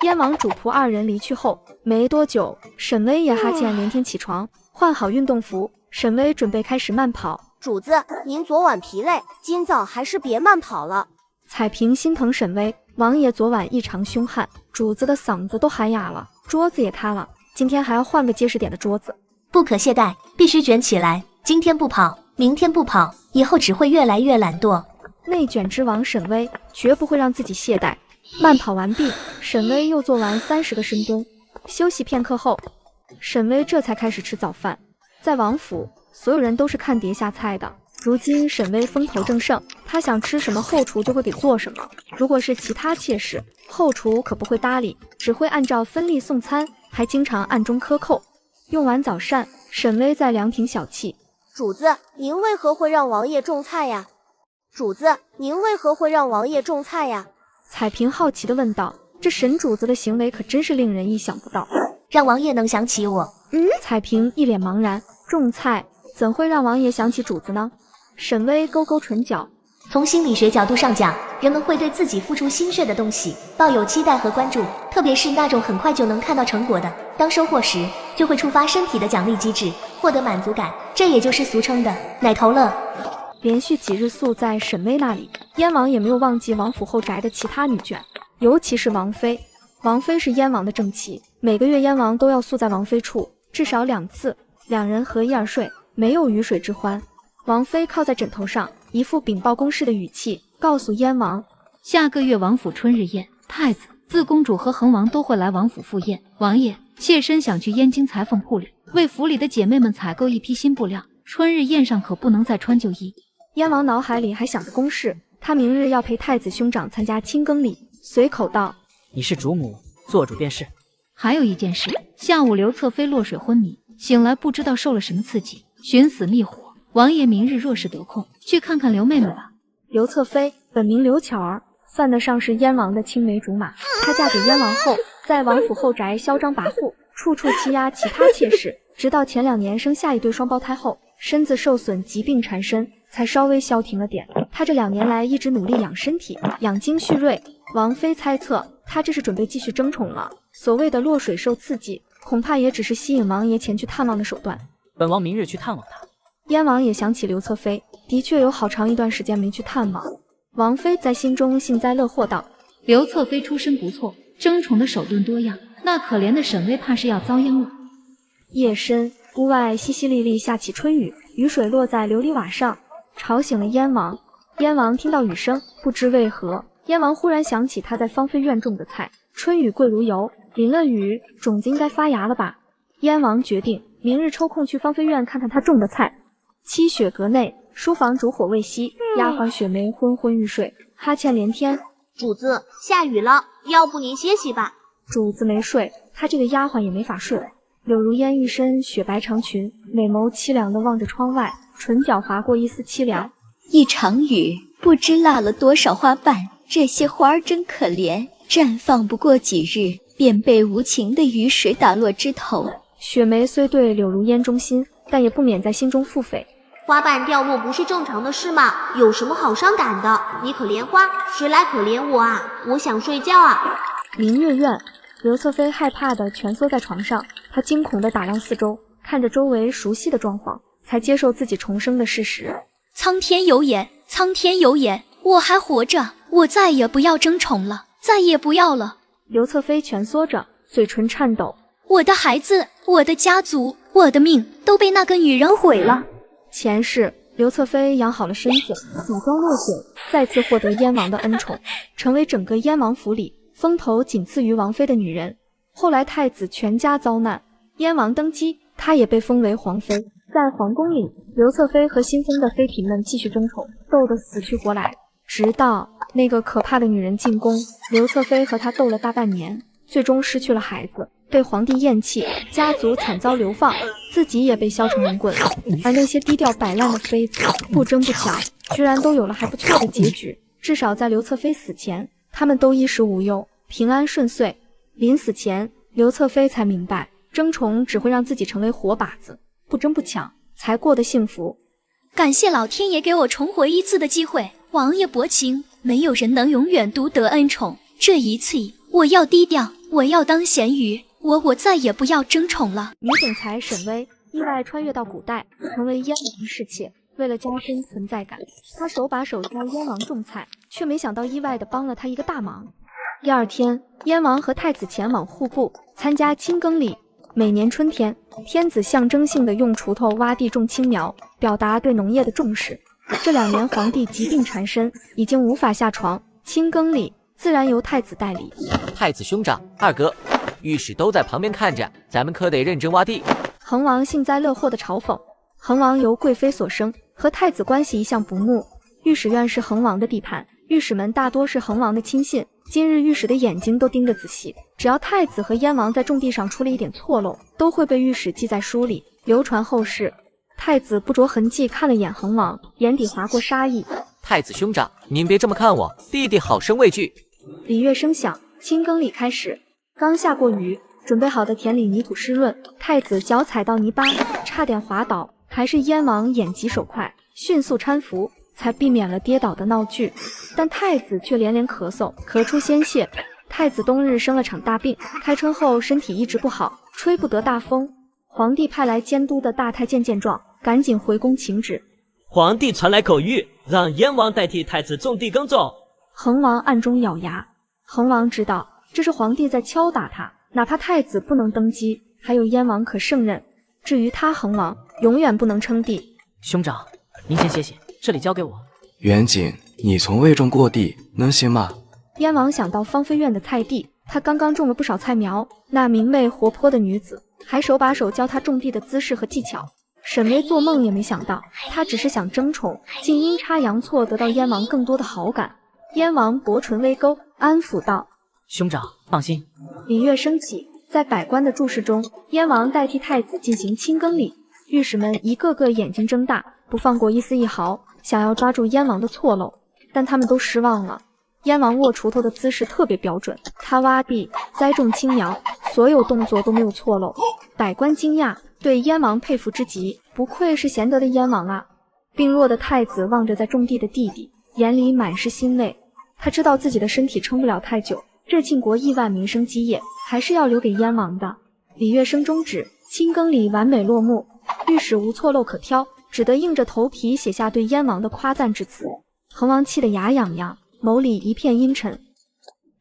燕王主仆二人离去后没多久，沈巍也哈欠连天起床，换好运动服，沈巍准备开始慢跑。主子，您昨晚疲累，今早还是别慢跑了。彩萍心疼沈巍，王爷昨晚异常凶悍，主子的嗓子都喊哑了，桌子也塌了，今天还要换个结实点的桌子。不可懈怠，必须卷起来。今天不跑，明天不跑，以后只会越来越懒惰。内卷之王沈巍绝不会让自己懈怠。慢跑完毕，沈巍又做完30个深蹲。休息片刻后，沈巍这才开始吃早饭。在王府，所有人都是看碟下菜的。如今沈巍风头正盛，他想吃什么，后厨就会给做什么。如果是其他妾室，后厨可不会搭理，只会按照分例送餐，还经常暗中克扣。用完早膳，沈巍在凉亭小憩。主子，您为何会让王爷种菜呀？主子，您为何会让王爷种菜呀？彩萍好奇地问道。这沈主子的行为可真是令人意想不到，让王爷能想起我。彩萍一脸茫然，种菜怎会让王爷想起主子呢？沈巍勾勾唇角。从心理学角度上讲，人们会对自己付出心血的东西抱有期待和关注，特别是那种很快就能看到成果的，当收获时就会触发身体的奖励机制，获得满足感，这也就是俗称的奶头乐。连续几日宿在沈巍那里，燕王也没有忘记王府后宅的其他女眷，尤其是王妃。王妃是燕王的正妻，每个月燕王都要宿在王妃处，至少2次，两人合衣而睡，没有鱼水之欢。王妃靠在枕头上，一副禀报公事的语气，告诉燕王，下个月王府春日宴，太子、自公主和恒王都会来王府赴宴。王爷，妾身想去燕京裁缝铺里，为府里的姐妹们采购一批新布料，春日宴上可不能再穿旧衣。燕王脑海里还想着公事，他明日要陪太子兄长参加亲耕礼，随口道：你是主母，做主便是。还有一件事，下午刘侧妃落水昏迷，醒来不知道受了什么刺激，寻死觅活。王爷明日若是得空，去看看刘妹妹吧。刘侧妃本名刘巧儿，算得上是燕王的青梅竹马。她嫁给燕王后，在王府后宅嚣张跋扈，处处欺压其他妾室，直到前2年生下一对双胞胎后，身子受损，疾病缠身，才稍微消停了点。她这2年来一直努力养身体，养精蓄锐。王妃猜测，她这是准备继续争宠了。所谓的落水受刺激，恐怕也只是吸引王爷前去探望的手段。本王明日去探望他。燕王也想起刘侧妃，的确有好长一段时间没去探望。王妃在心中幸灾乐祸道：刘侧妃出身不错，争宠的手段多样，那可怜的沈巍怕是要遭殃了。夜深，屋外淅淅沥沥下起春雨，雨水落在琉璃瓦上，吵醒了燕王。燕王听到雨声，不知为何，燕王忽然想起他在芳菲院种的菜，春雨贵如油，淋了雨，种子应该发芽了吧？燕王决定明日抽空去芳菲院看看他种的菜。七雪阁内，书房烛火未熄，丫鬟雪梅昏昏欲睡，哈欠连天。主子，下雨了，要不您歇息吧。主子没睡，他这个丫鬟也没法睡。柳如烟一身雪白长裙，美眸凄凉地望着窗外，唇角划过一丝凄凉。一场雨，不知落了多少花瓣，这些花儿真可怜，绽放不过几日，便被无情的雨水打落枝头。雪梅虽对柳如烟忠心，但也不免在心中腹诽。花瓣掉落不是正常的事吗？有什么好伤感的？你可怜花，谁来可怜我啊？我想睡觉啊。明月院，刘侧妃害怕地蜷缩在床上，她惊恐地打量四周，看着周围熟悉的状况，才接受自己重生的事实。苍天有眼，苍天有眼，我还活着，我再也不要争宠了，再也不要了。刘侧妃蜷缩着，嘴唇颤抖。我的孩子，我的家族，我的命都被那个女人毁了。前世，刘侧妃养好了身子，假装落水，再次获得燕王的恩宠，成为整个燕王府里风头仅次于王妃的女人。后来太子全家遭难，燕王登基，她也被封为皇妃。在皇宫里，刘侧妃和新封的妃嫔们继续争宠，斗得死去活来，直到那个可怕的女人进宫，刘侧妃和她斗了大半年，最终失去了孩子，被皇帝厌弃，家族惨遭流放，自己也被削成人棍。而那些低调摆烂的妃子，不争不抢，居然都有了还不错的结局。至少在刘侧妃死前，他们都衣食无忧，平安顺遂。临死前，刘侧妃才明白，争宠只会让自己成为活靶子，不争不抢，才过得幸福。感谢老天爷给我重活一次的机会，王爷薄情，没有人能永远独得恩宠。这一次我要低调，我要当咸鱼，我再也不要争宠了。女总裁沈薇意外穿越到古代，成为燕王侍妾。为了加深存在感，她手把手教燕王种菜，却没想到意外地帮了他一个大忙。第二天，燕王和太子前往户部参加青耕礼。每年春天，天子象征性地用锄头挖地种青苗，表达对农业的重视。这2年皇帝疾病缠身，已经无法下床，青耕礼自然由太子代理。太子兄长、二哥，御史都在旁边看着，咱们可得认真挖地。恒王幸灾乐祸地嘲讽。恒王由贵妃所生，和太子关系一向不睦。御史院是恒王的地盘，御史们大多是恒王的亲信。今日御史的眼睛都盯着仔细，只要太子和燕王在种地上出了一点错漏，都会被御史记在书里，流传后世。太子不着痕迹看了眼恒王，眼底划过杀意。太子兄长，您别这么看我，弟弟好生畏惧。礼乐声响，青耕礼开始。刚下过雨，准备好的田里泥土湿润，太子脚踩到泥巴，差点滑倒，还是燕王眼疾手快，迅速搀扶，才避免了跌倒的闹剧。但太子却连连咳嗽，咳出鲜血。太子冬日生了场大病，开春后身体一直不好，吹不得大风。皇帝派来监督的大太监见状，赶紧回宫请旨。皇帝传来口谕，让燕王代替太子种地耕种。恒王暗中咬牙。恒王知道这是皇帝在敲打他，哪怕太子不能登基，还有燕王可胜任。至于他恒王，永远不能称帝。兄长，您先歇歇，这里交给我。远景，你从未种过地，能行吗？燕王想到芳菲院的菜地，他刚刚种了不少菜苗，那明媚活泼的女子还手把手教他种地的姿势和技巧。沈巍做梦也没想到，他只是想争宠，竟阴差阳错得到燕王更多的好感。燕王薄唇微勾，安抚道：兄长放心。礼乐升起，在百官的注视中，燕王代替太子进行青耕礼。御史们一个个眼睛睁大，不放过一丝一毫，想要抓住燕王的错漏，但他们都失望了。燕王握锄头的姿势特别标准，他挖地、栽种青苗，所有动作都没有错漏。百官惊讶，对燕王佩服之极，不愧是贤德的燕王啊！病弱的太子望着在种地的弟弟，眼里满是欣慰。他知道自己的身体撑不了太久，这晋国亿万民生基业还是要留给燕王的。礼乐声终止，青耕礼完美落幕。御史无错漏可挑，只得硬着头皮写下对燕王的夸赞之词。恒王气得牙痒痒，眸里一片阴沉。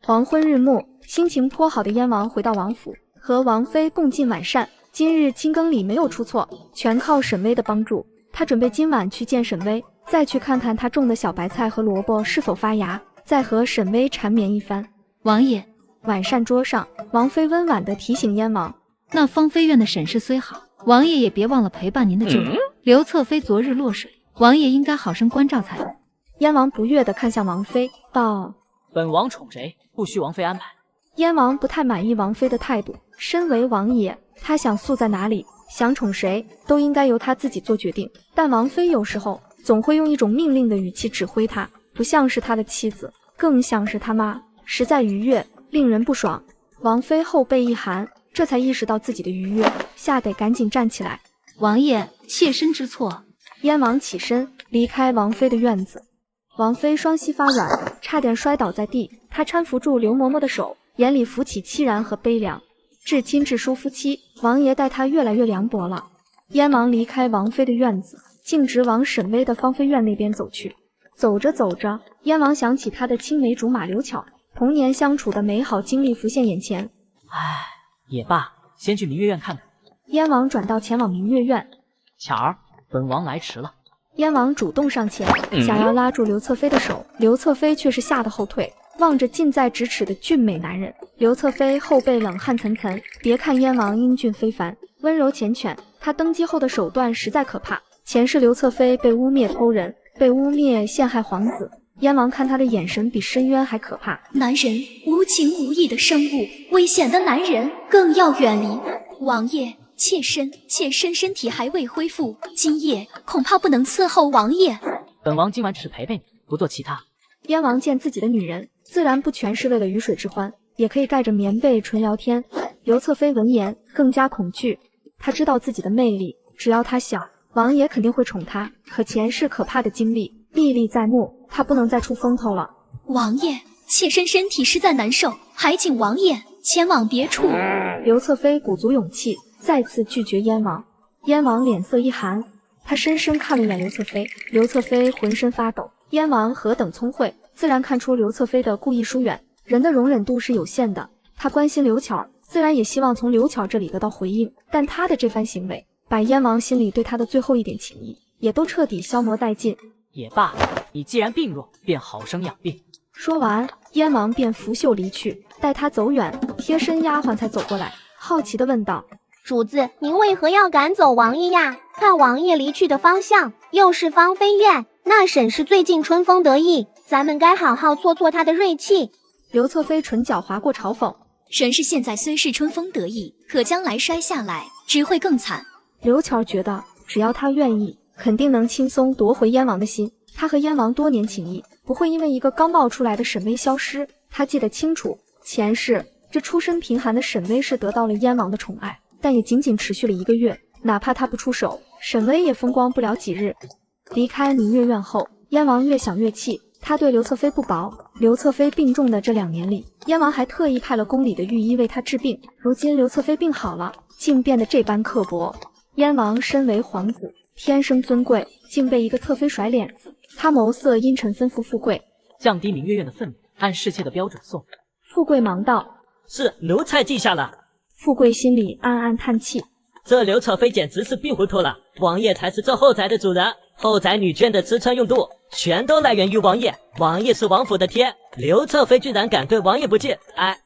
黄昏日暮，心情颇好的燕王回到王府，和王妃共进晚膳。今日青耕礼没有出错，全靠沈巍的帮助。他准备今晚去见沈巍，再去看看他种的小白菜和萝卜是否发芽，再和沈巍缠绵一番。王爷，晚膳桌上，王妃温婉地提醒燕王，那芳菲院的审视虽好，王爷也别忘了陪伴您的舅舅刘侧妃昨日落水，王爷应该好生关照才对。燕王不悦地看向王妃，道：本王宠谁，不需王妃安排。燕王不太满意王妃的态度，身为王爷，他想宿在哪里，想宠谁，都应该由他自己做决定。但王妃有时候总会用一种命令的语气指挥他，不像是他的妻子，更像是他妈，实在愉悦，令人不爽。王妃后背一寒，这才意识到自己的愉悦，吓得赶紧站起来。王爷，妾身知错。燕王起身离开王妃的院子。王妃双膝发软，差点摔倒在地。她搀扶住刘嬷嬷的手，眼里浮起凄然和悲凉。至亲至疏夫妻，王爷待她越来越凉薄了。燕王离开王妃的院子，径直往沈巍的芳菲院那边走去。走着走着，燕王想起他的青梅竹马刘巧，童年相处的美好经历浮现眼前。唉，也罢，先去明月院看看。燕王转道前往明月院。巧儿，本王来迟了。燕王主动上前，想要拉住刘侧妃的手，刘侧妃却是吓得后退。望着近在咫尺的俊美男人，刘侧妃后背冷汗涔涔。别看燕王英俊非凡，温柔缱绻，他登基后的手段实在可怕。前世刘侧妃被污蔑偷人，被污蔑陷害皇子，燕王看他的眼神比深渊还可怕。男人无情无义的生物，危险的男人更要远离。王爷，妾身身体还未恢复，今夜恐怕不能伺候王爷。本王今晚只陪陪你，不做其他。燕王见自己的女人，自然不全是为了鱼水之欢，也可以盖着棉被纯聊天。刘侧妃闻言更加恐惧，她知道自己的魅力，只要她想，王爷肯定会宠她。可前世可怕的经历历历在目，她不能再出风头了。王爷，妾身身体实在难受，还请王爷前往别处。刘侧妃鼓足勇气，再次拒绝燕王。燕王脸色一寒，他深深看了一眼刘侧妃，刘侧妃浑身发抖。燕王何等聪慧，自然看出刘侧妃的故意疏远。人的容忍度是有限的，他关心刘巧，自然也希望从刘巧这里得到回应。但他的这番行为，把燕王心里对他的最后一点情谊也都彻底消磨殆尽。也罢，你既然病弱，便好生养病。说完，燕王便拂袖离去。待他走远，贴身丫鬟才走过来，好奇地问道：“主子，您为何要赶走王爷呀？看王爷离去的方向，又是芳菲院，那沈氏最近春风得意，咱们该好好挫挫他的锐气。”刘侧妃唇角划过嘲讽：“沈氏现在虽是春风得意，可将来摔下来，只会更惨。”刘巧觉得，只要他愿意，肯定能轻松夺回燕王的心。他和燕王多年情谊，不会因为一个刚冒出来的沈巍消失。他记得清楚，前世这出身贫寒的沈巍是得到了燕王的宠爱，但也仅仅持续了1个月。哪怕他不出手，沈巍也风光不了几日。离开明月院后，燕王越想越气，他对刘侧妃不薄。刘侧妃病重的这2年里，燕王还特意派了宫里的御医为她治病。如今刘侧妃病好了，竟变得这般刻薄。燕王身为皇子，天生尊贵，竟被一个侧妃甩脸子。他眸色阴沉，吩咐富贵降低明月院的分量，按侍妾的标准送。富贵忙道：“是奴才记下了。”富贵心里暗暗叹气，这刘侧妃简直是病糊涂了。王爷才是这后宅的主人，后宅女眷的吃穿用度全都来源于王爷，王爷是王府的天，刘侧妃居然敢对王爷不敬，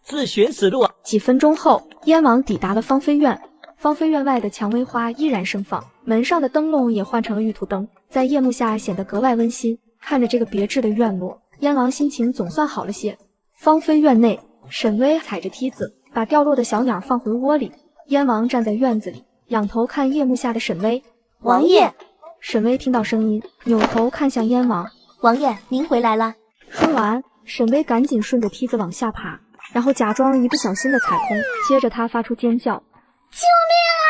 自寻死路。几分钟后，燕王抵达了芳菲院。芳菲院外的蔷薇花依然盛放，门上的灯笼也换成了玉兔灯，在夜幕下显得格外温馨。看着这个别致的院落，燕王心情总算好了些。芳菲院内，沈巍踩着梯子，把掉落的小鸟放回窝里。燕王站在院子里，仰头看夜幕下的沈巍。王爷！沈巍听到声音，扭头看向燕王。王爷，您回来了。说完，沈巍赶紧顺着梯子往下爬，然后假装一不小心的踩空，接着他发出尖叫。救命啊！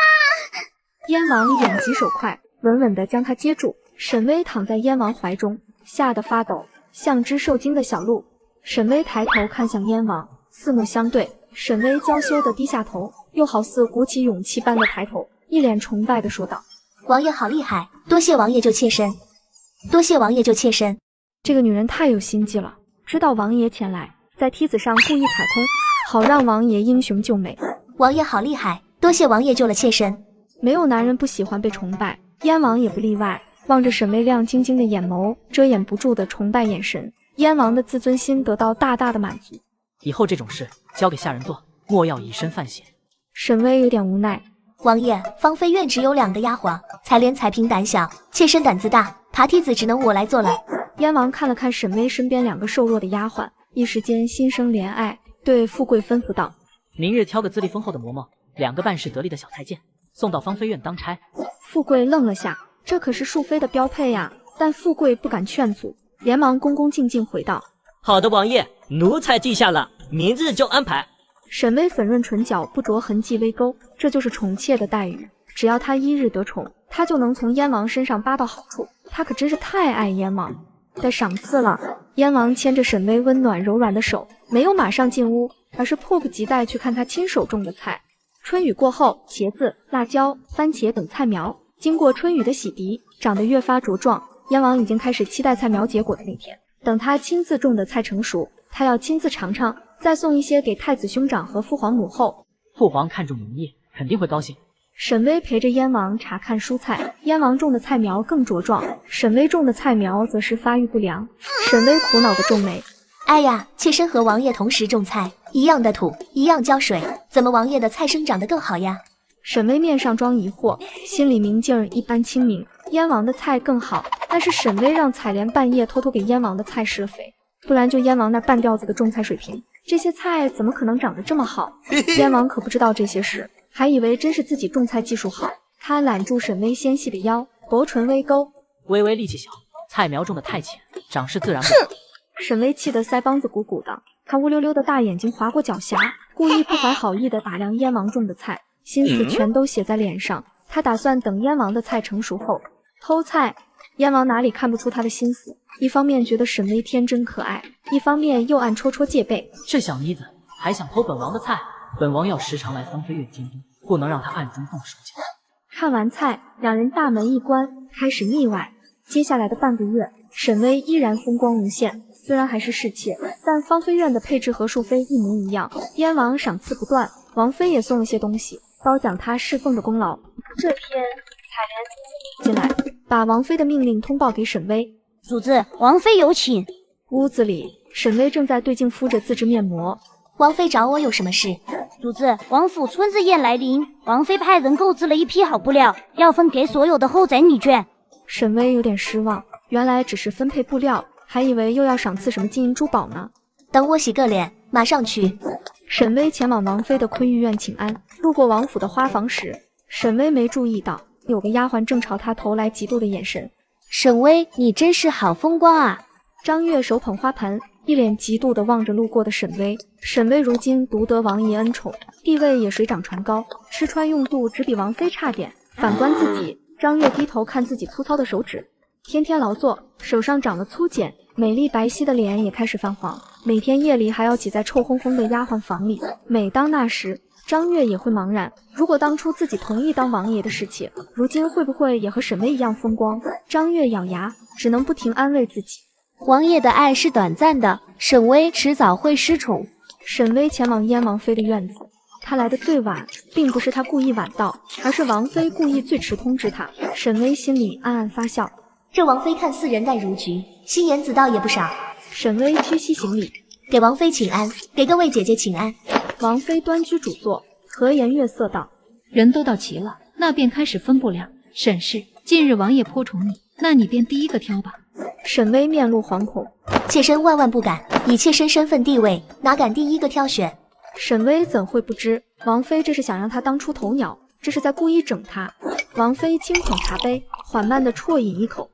燕王眼疾手快，稳稳地将他接住。沈巍躺在燕王怀中，吓得发抖，像只受惊的小鹿。沈巍抬头看向燕王，四目相对。沈巍娇羞地低下头，又好似鼓起勇气般的抬头，一脸崇拜地说道：“王爷好厉害，多谢王爷救妾身，多谢王爷救妾身。”这个女人太有心计了，知道王爷前来，在梯子上故意踩空，好让王爷英雄救美。王爷好厉害，多谢王爷救了妾身。没有男人不喜欢被崇拜，燕王也不例外。望着沈巍亮晶晶的眼眸，遮掩不住的崇拜眼神，燕王的自尊心得到大大的满足。以后这种事交给下人做，莫要以身犯险。沈巍有点无奈。王爷，芳菲院只有2个丫鬟，采莲、彩萍胆小，妾身胆子大，爬梯子只能我来做了。燕王看了看沈巍身边2个瘦弱的丫鬟，一时间心生怜爱，对富贵吩咐道：“明日挑个资历丰厚的嬷嬷，2个办事得力的小太监，送到芳菲院当差。”富贵愣了下，这可是淑妃的标配呀，但富贵不敢劝阻，连忙恭恭敬敬回道：“好的，王爷，奴才记下了，明日就安排。”沈巍粉润唇角不着痕迹微勾，这就是宠妾的待遇。只要他1日得宠，他就能从燕王身上扒到好处。他可真是太爱燕王，该赏赐了。燕王牵着沈巍温暖柔软的手，没有马上进屋，而是迫不及待去看他亲手种的菜。春雨过后，茄子、辣椒、番茄等菜苗经过春雨的洗涤，长得越发茁壮。燕王已经开始期待菜苗结果的那天。等他亲自种的菜成熟，他要亲自尝尝，再送一些给太子兄长和父皇母后。父皇看中农业，肯定会高兴。沈巍陪着燕王查看蔬菜，燕王种的菜苗更茁壮，沈巍种的菜苗则是发育不良。沈巍苦恼地皱眉：“哎呀，妾身和王爷同时种菜，一样的土，一样浇水，怎么王爷的菜生长得更好呀？”沈巍面上装疑惑，心里明镜一般清明。燕王的菜更好，但是沈巍让采莲半夜偷偷给燕王的菜施了肥，不然就燕王那半吊子的种菜水平，这些菜怎么可能长得这么好？燕王可不知道这些事，还以为真是自己种菜技术好。他揽住沈巍纤细的腰，薄唇微勾：“微微力气小，菜苗种得太浅，长势自然不好。”沈巍气得腮帮子鼓鼓的，他乌溜溜的大眼睛划过狡黠，故意不怀好意地打量燕王种的菜，心思全都写在脸上。他打算等燕王的菜成熟后偷菜。燕王哪里看不出他的心思，一方面觉得沈巍天真可爱，一方面又暗戳戳戒备。这小妮子还想偷本王的菜，本王要时常来芳菲院监督，不能让她暗中动手脚。看完菜，两人大门一关，开始腻歪。接下来的半个月，沈巍依然风光无限，虽然还是侍妾，但芳菲院的配置和淑妃一模一样。燕王赏赐不断，王妃也送了些东西，褒奖她侍奉的功劳。这天，采莲进来，把王妃的命令通报给沈巍。主子，王妃有请。屋子里，沈巍正在对镜敷着自制面膜。王妃找我有什么事？主子，王府春日宴来临，王妃派人购置了一批好布料，要分给所有的后宅女眷。沈巍有点失望，原来只是分配布料，还以为又要赏赐什么金银珠宝呢。等我洗个脸，马上去。沈巍前往王妃的昆玉院请安，路过王府的花房时，沈巍没注意到有个丫鬟正朝他投来嫉妒的眼神。沈巍，你真是好风光啊！张月手捧花盆，一脸嫉妒地望着路过的沈巍。沈巍如今独得王爷恩宠，地位也水涨船高，吃穿用度只比王妃差点。反观自己，张月低头看自己粗糙的手指，天天劳作，手上长了粗茧，美丽白皙的脸也开始泛黄。每天夜里还要挤在臭烘烘的丫鬟房里。每当那时，张月也会茫然，如果当初自己同意当王爷的侍妾，如今会不会也和沈巍一样风光？张月咬牙，只能不停安慰自己。王爷的爱是短暂的，沈巍迟早会失宠。沈巍前往燕王妃的院子，他来的最晚，并不是他故意晚到，而是王妃故意最迟通知他。沈巍心里暗暗发笑，这王妃看似人淡如菊，心眼子倒也不少。沈巍屈膝行礼，给王妃请安，给各位姐姐请安。王妃端居主座，和颜悦色道：“人都到齐了，那便开始分布料。沈氏，近日王爷颇宠你，那你便第一个挑吧。”沈巍面露惶恐，妾身万万不敢，以妾身身份地位，哪敢第一个挑选？沈巍怎会不知，王妃这是想让他当出头鸟，这是在故意整他。王妃轻捧茶杯，缓慢地啜饮一口。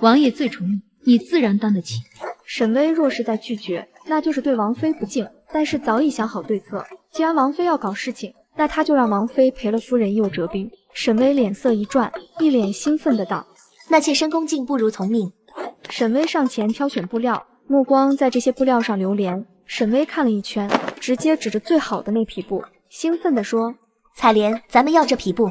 王爷最宠你，你自然担得起。沈巍若是再拒绝，那就是对王妃不敬，但是早已想好对策。既然王妃要搞事情，那他就让王妃赔了夫人又折兵。沈巍脸色一转，一脸兴奋的道：“那妾身恭敬不如从命。”沈巍上前挑选布料，目光在这些布料上流连。沈巍看了一圈，直接指着最好的那匹布，兴奋地说：“采莲，咱们要这匹布。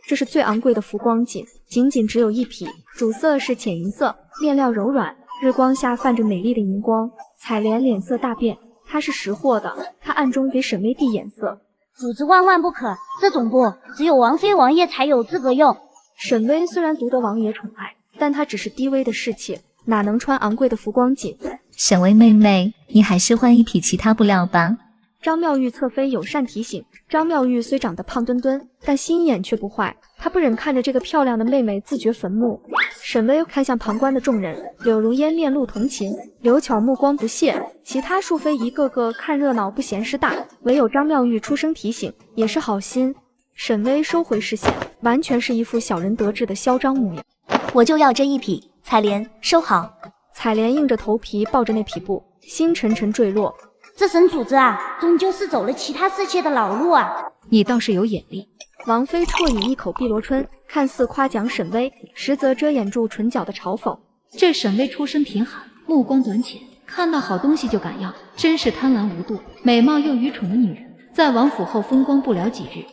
这是最昂贵的浮光锦，仅仅只有一匹，主色是浅银色，面料柔软，日光下泛着美丽的银光。”采莲脸色大变，她是识货的，她暗中给沈巍递眼色：“主子万万不可，这种布只有王妃王爷才有资格用。”沈巍虽然独得王爷宠爱，但他只是低微的侍妾，哪能穿昂贵的浮光锦？沈巍妹妹，你还是换一匹其他布料吧。张妙玉侧妃友善提醒。张妙玉虽长得胖墩墩，但心眼却不坏，她不忍看着这个漂亮的妹妹自掘坟墓。沈巍看向旁观的众人，柳如烟面露同情，刘巧目光不屑，其他淑妃一个个看热闹不嫌事大，唯有张妙玉出声提醒，也是好心。沈巍收回视线，完全是一副小人得志的嚣张模样。我就要这一匹，采莲收好。采莲硬着头皮抱着那匹布，心沉沉坠落。这沈主子啊，终究是走了其他侍妾的老路啊！你倒是有眼力。王妃啜饮一口碧螺春，看似夸奖沈巍，实则遮掩住唇角的嘲讽。这沈巍出身贫寒，目光短浅，看到好东西就敢要，真是贪婪无度、美貌又愚蠢的女人，在王府后风光不了几日。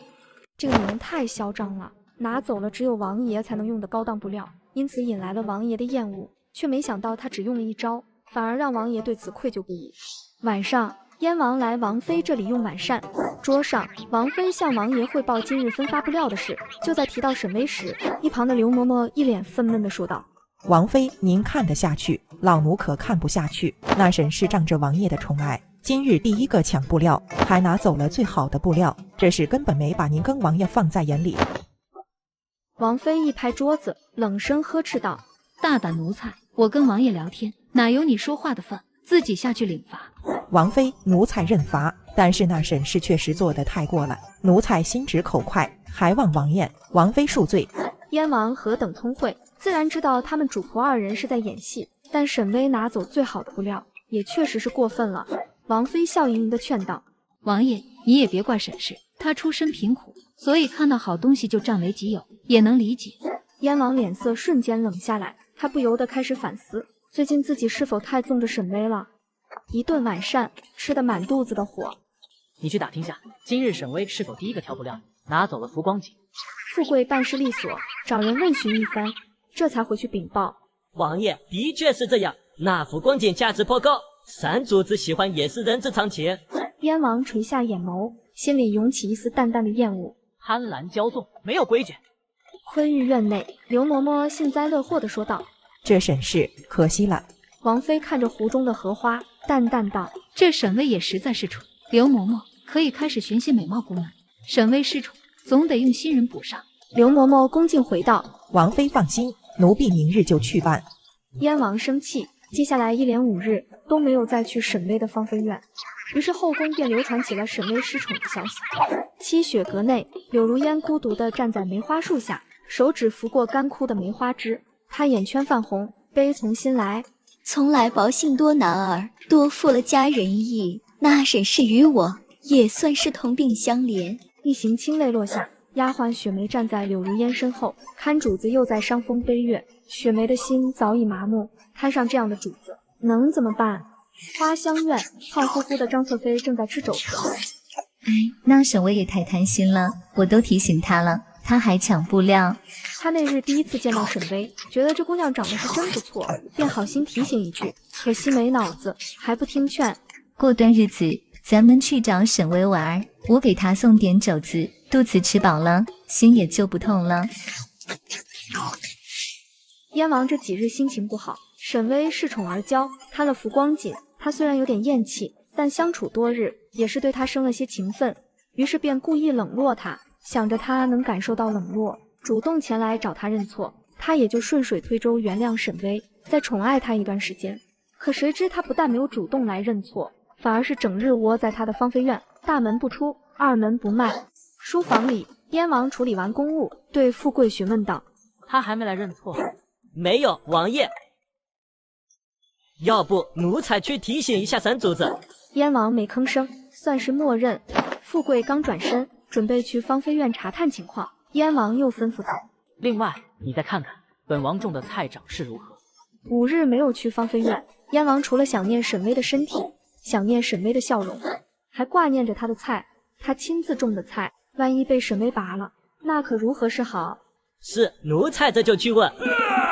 这个女人太嚣张了，拿走了只有王爷才能用的高档布料，因此引来了王爷的厌恶，却没想到她只用了一招，反而让王爷对此愧疚不已。晚上，燕王来王妃这里用晚膳，桌上王妃向王爷汇报今日分发布料的事。就在提到沈巍时，一旁的刘嬷嬷一脸愤懑地说道：“王妃，您看得下去，老奴可看不下去。那沈氏仗着王爷的宠爱，今日第一个抢布料，还拿走了最好的布料，这事根本没把您跟王爷放在眼里。”王妃一拍桌子，冷声呵斥道：“大胆奴才！我跟王爷聊天，哪有你说话的份？自己下去领罚。”王妃，奴才认罚，但是那沈氏确实做得太过了，奴才心直口快，还望王爷、王妃恕罪。燕王何等聪慧，自然知道他们主仆二人是在演戏，但沈巍拿走最好的布料，也确实是过分了。王妃笑盈盈地劝道：“王爷，你也别怪沈氏，她出身贫苦，所以看到好东西就占为己有，也能理解。”燕王脸色瞬间冷下来，他不由得开始反思，最近自己是否太纵着沈巍了？一顿晚膳吃得满肚子的火。你去打听下，今日沈巍是否第一个挑布料拿走了浮光锦？富贵办事利索，找人问询一番，这才回去禀报。王爷的确是这样，那浮光锦价值颇高，三主子喜欢也是人之常情。燕王垂下眼眸，心里涌起一丝淡淡的厌恶。贪婪骄纵，没有规矩。坤玉院内，刘嬷嬷幸灾乐祸地说道：“这沈氏可惜了。”王妃看着湖中的荷花，淡淡道：“这沈巍也实在是蠢。刘嬷嬷可以开始寻些美貌姑娘，沈巍失宠，总得用新人补上。”刘嬷嬷恭敬回道：“王妃放心，奴婢明日就去办。”燕王生气，接下来1连5日都没有再去沈巍的芳菲院，于是后宫便流传起了沈巍失宠的消息。七雪阁内，柳如烟孤独地站在梅花树下，手指拂过干枯的梅花枝，她眼圈泛红，悲从心来。从来薄幸多男儿，多负了佳人意。那沈氏与我也算是同病相怜。一行清泪落下，丫鬟雪梅站在柳如烟身后，看主子又在伤风悲月。雪梅的心早已麻木，摊上这样的主子，能怎么办？花香院，胖乎乎的张侧妃正在吃肘子。哎，那沈巍也太贪心了，我都提醒他了，他还抢布料。他那日第一次见到沈巍，觉得这姑娘长得是真不错，便好心提醒一句，可惜没脑子，还不听劝。过段日子咱们去找沈巍玩，我给他送点肘子，肚子吃饱了，心也就不痛了。燕王这几日心情不好，沈巍恃宠而骄，贪了浮光锦。他虽然有点厌弃，但相处多日，也是对他生了些情分，于是便故意冷落他，想着他能感受到冷落，主动前来找他认错，他也就顺水推舟原谅沈巍，再宠爱他一段时间。可谁知他不但没有主动来认错，反而是整日窝在他的芳菲院，大门不出，二门不迈。书房里，燕王处理完公务，对富贵询问道：“他还没来认错？”“没有，王爷。”“要不奴才去提醒一下三主子。”燕王没吭声，算是默认。富贵刚转身，准备去芳菲院查探情况，燕王又吩咐他：“另外，你再看看本王种的菜长势如何。”5日没有去芳菲院，燕王除了想念沈巍的身体，想念沈巍的笑容，还挂念着他的菜。他亲自种的菜，万一被沈巍拔了，那可如何是好？是，奴才这就去问。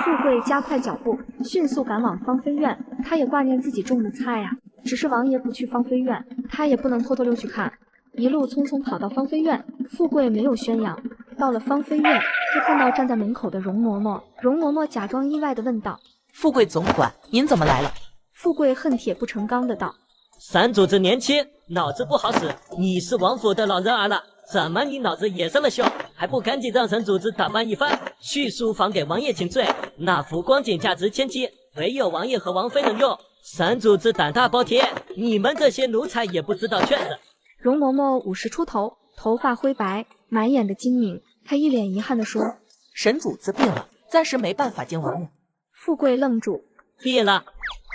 富贵加快脚步，迅速赶往芳菲院。他也挂念自己种的菜呀，只是王爷不去芳菲院，他也不能偷偷溜去看。一路匆匆跑到芳菲院，富贵没有宣扬。到了芳菲院，就看到站在门口的容嬷嬷。容嬷嬷假装意外地问道：“富贵总管，您怎么来了？”富贵恨铁不成钢的道：“三主子年轻，脑子不好使。你是王府的老人儿了，怎么你脑子也这么秀？还不赶紧让三主子打扮一番，去书房给王爷请罪。那浮光锦价值千金，唯有王爷和王妃能用。三主子胆大包天，你们这些奴才也不知道劝着。”容嬷嬷50出头，头发灰白，满眼的精明。她一脸遗憾地说：“沈主子病了，暂时没办法见王爷。”富贵愣住，病了。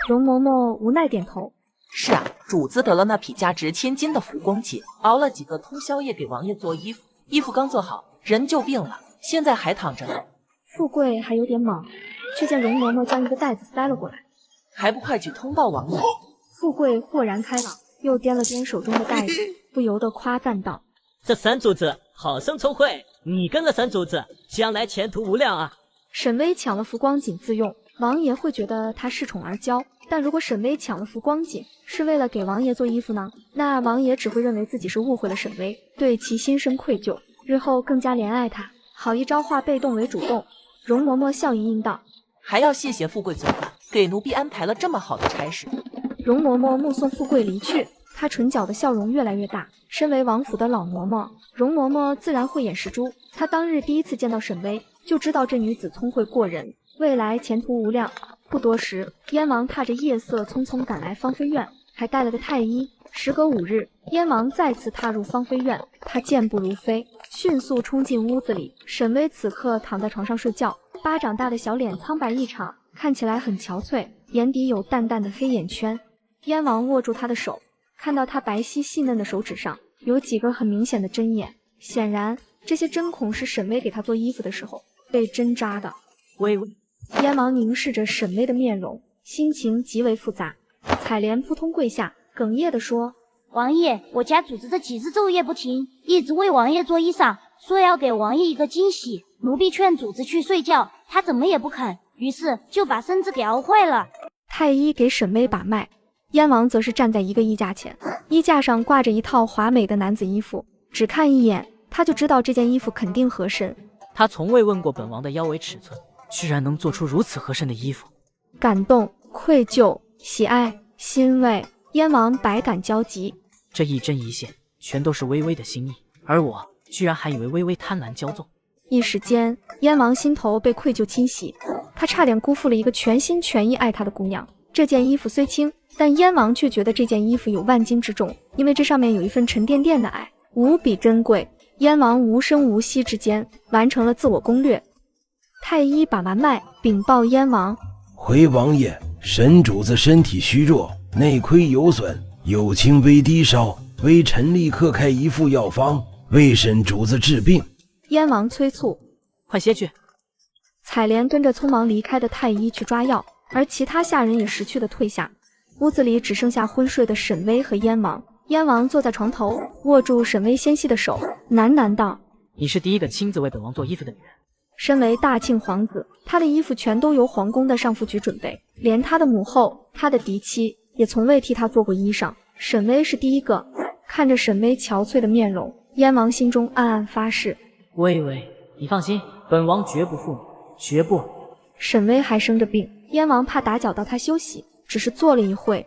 容嬷嬷无奈点头：“是啊，主子得了那匹价值千金的浮光锦，熬了几个通宵夜给王爷做衣服，衣服刚做好，人就病了，现在还躺着呢。”富贵还有点懵，却见容嬷嬷将一个袋子塞了过来，还不快去通报王爷？富贵豁然开朗，又掂了掂手中的袋子，不由得夸赞道：“这三主子好生聪慧，你跟了三主子，将来前途无量啊！”沈巍抢了浮光锦自用，王爷会觉得他恃宠而骄；但如果沈巍抢了浮光锦是为了给王爷做衣服呢，那王爷只会认为自己是误会了沈巍，对其心生愧疚，日后更加怜爱他，好一招化被动为主动。容嬷嬷笑盈盈道：“还要谢谢富贵总管，给奴婢安排了这么好的差事。”容嬷嬷目送富贵离去，她唇角的笑容越来越大。身为王府的老嬷嬷，容嬷嬷自然慧眼识珠。她当日第一次见到沈巍，就知道这女子聪慧过人，未来前途无量。不多时，燕王踏着夜色匆匆赶来芳菲院，还带了个太医。时隔5日，燕王再次踏入芳菲院，他健步如飞，迅速冲进屋子里。沈巍此刻躺在床上睡觉，巴掌大的小脸苍白异常，看起来很憔悴，眼底有淡淡的黑眼圈。燕王握住他的手，看到他白皙细嫩的手指上有几个很明显的针眼，显然这些针孔是沈巍给他做衣服的时候被针扎的。微微，燕王凝视着沈巍的面容，心情极为复杂。采莲扑通跪下，哽咽地说：“王爷，我家主子这几日昼夜不停，一直为王爷做衣裳，说要给王爷一个惊喜。奴婢劝主子去睡觉，他怎么也不肯，于是就把身子给熬坏了。”太医给沈巍把脉，燕王则是站在一个衣架前，衣架上挂着一套华美的男子衣服，只看一眼他就知道这件衣服肯定合身。他从未问过本王的腰围尺寸，居然能做出如此合身的衣服。感动、愧疚、喜爱、欣慰，燕王百感交集。这一针一线全都是微微的心意，而我居然还以为微微贪婪骄纵。一时间，燕王心头被愧疚侵袭，他差点辜负了一个全心全意爱他的姑娘。这件衣服虽轻，但燕王却觉得这件衣服有万斤之重，因为这上面有一份沉甸甸的爱，无比珍贵。燕王无声无息之间完成了自我攻略。太医把完脉，禀报燕王：“回王爷，沈主子身体虚弱，内亏有损，有轻微低烧，微臣立刻开一副药方，为沈主子治病。”燕王催促：“快歇去。”采莲跟着匆忙离开的太医去抓药，而其他下人也识趣的退下。屋子里只剩下昏睡的沈巍和燕王。燕王坐在床头，握住沈巍纤细的手，喃喃道：“你是第一个亲自为本王做衣服的女人。”身为大庆皇子，他的衣服全都由皇宫的上服局准备，连他的母后、他的嫡妻也从未替他做过衣裳。沈巍是第一个。看着沈巍憔悴的面容，燕王心中暗暗发誓：“微微，你放心，本王绝不负你，绝不。”沈巍还生着病，燕王怕打搅到他休息，只是坐了一会，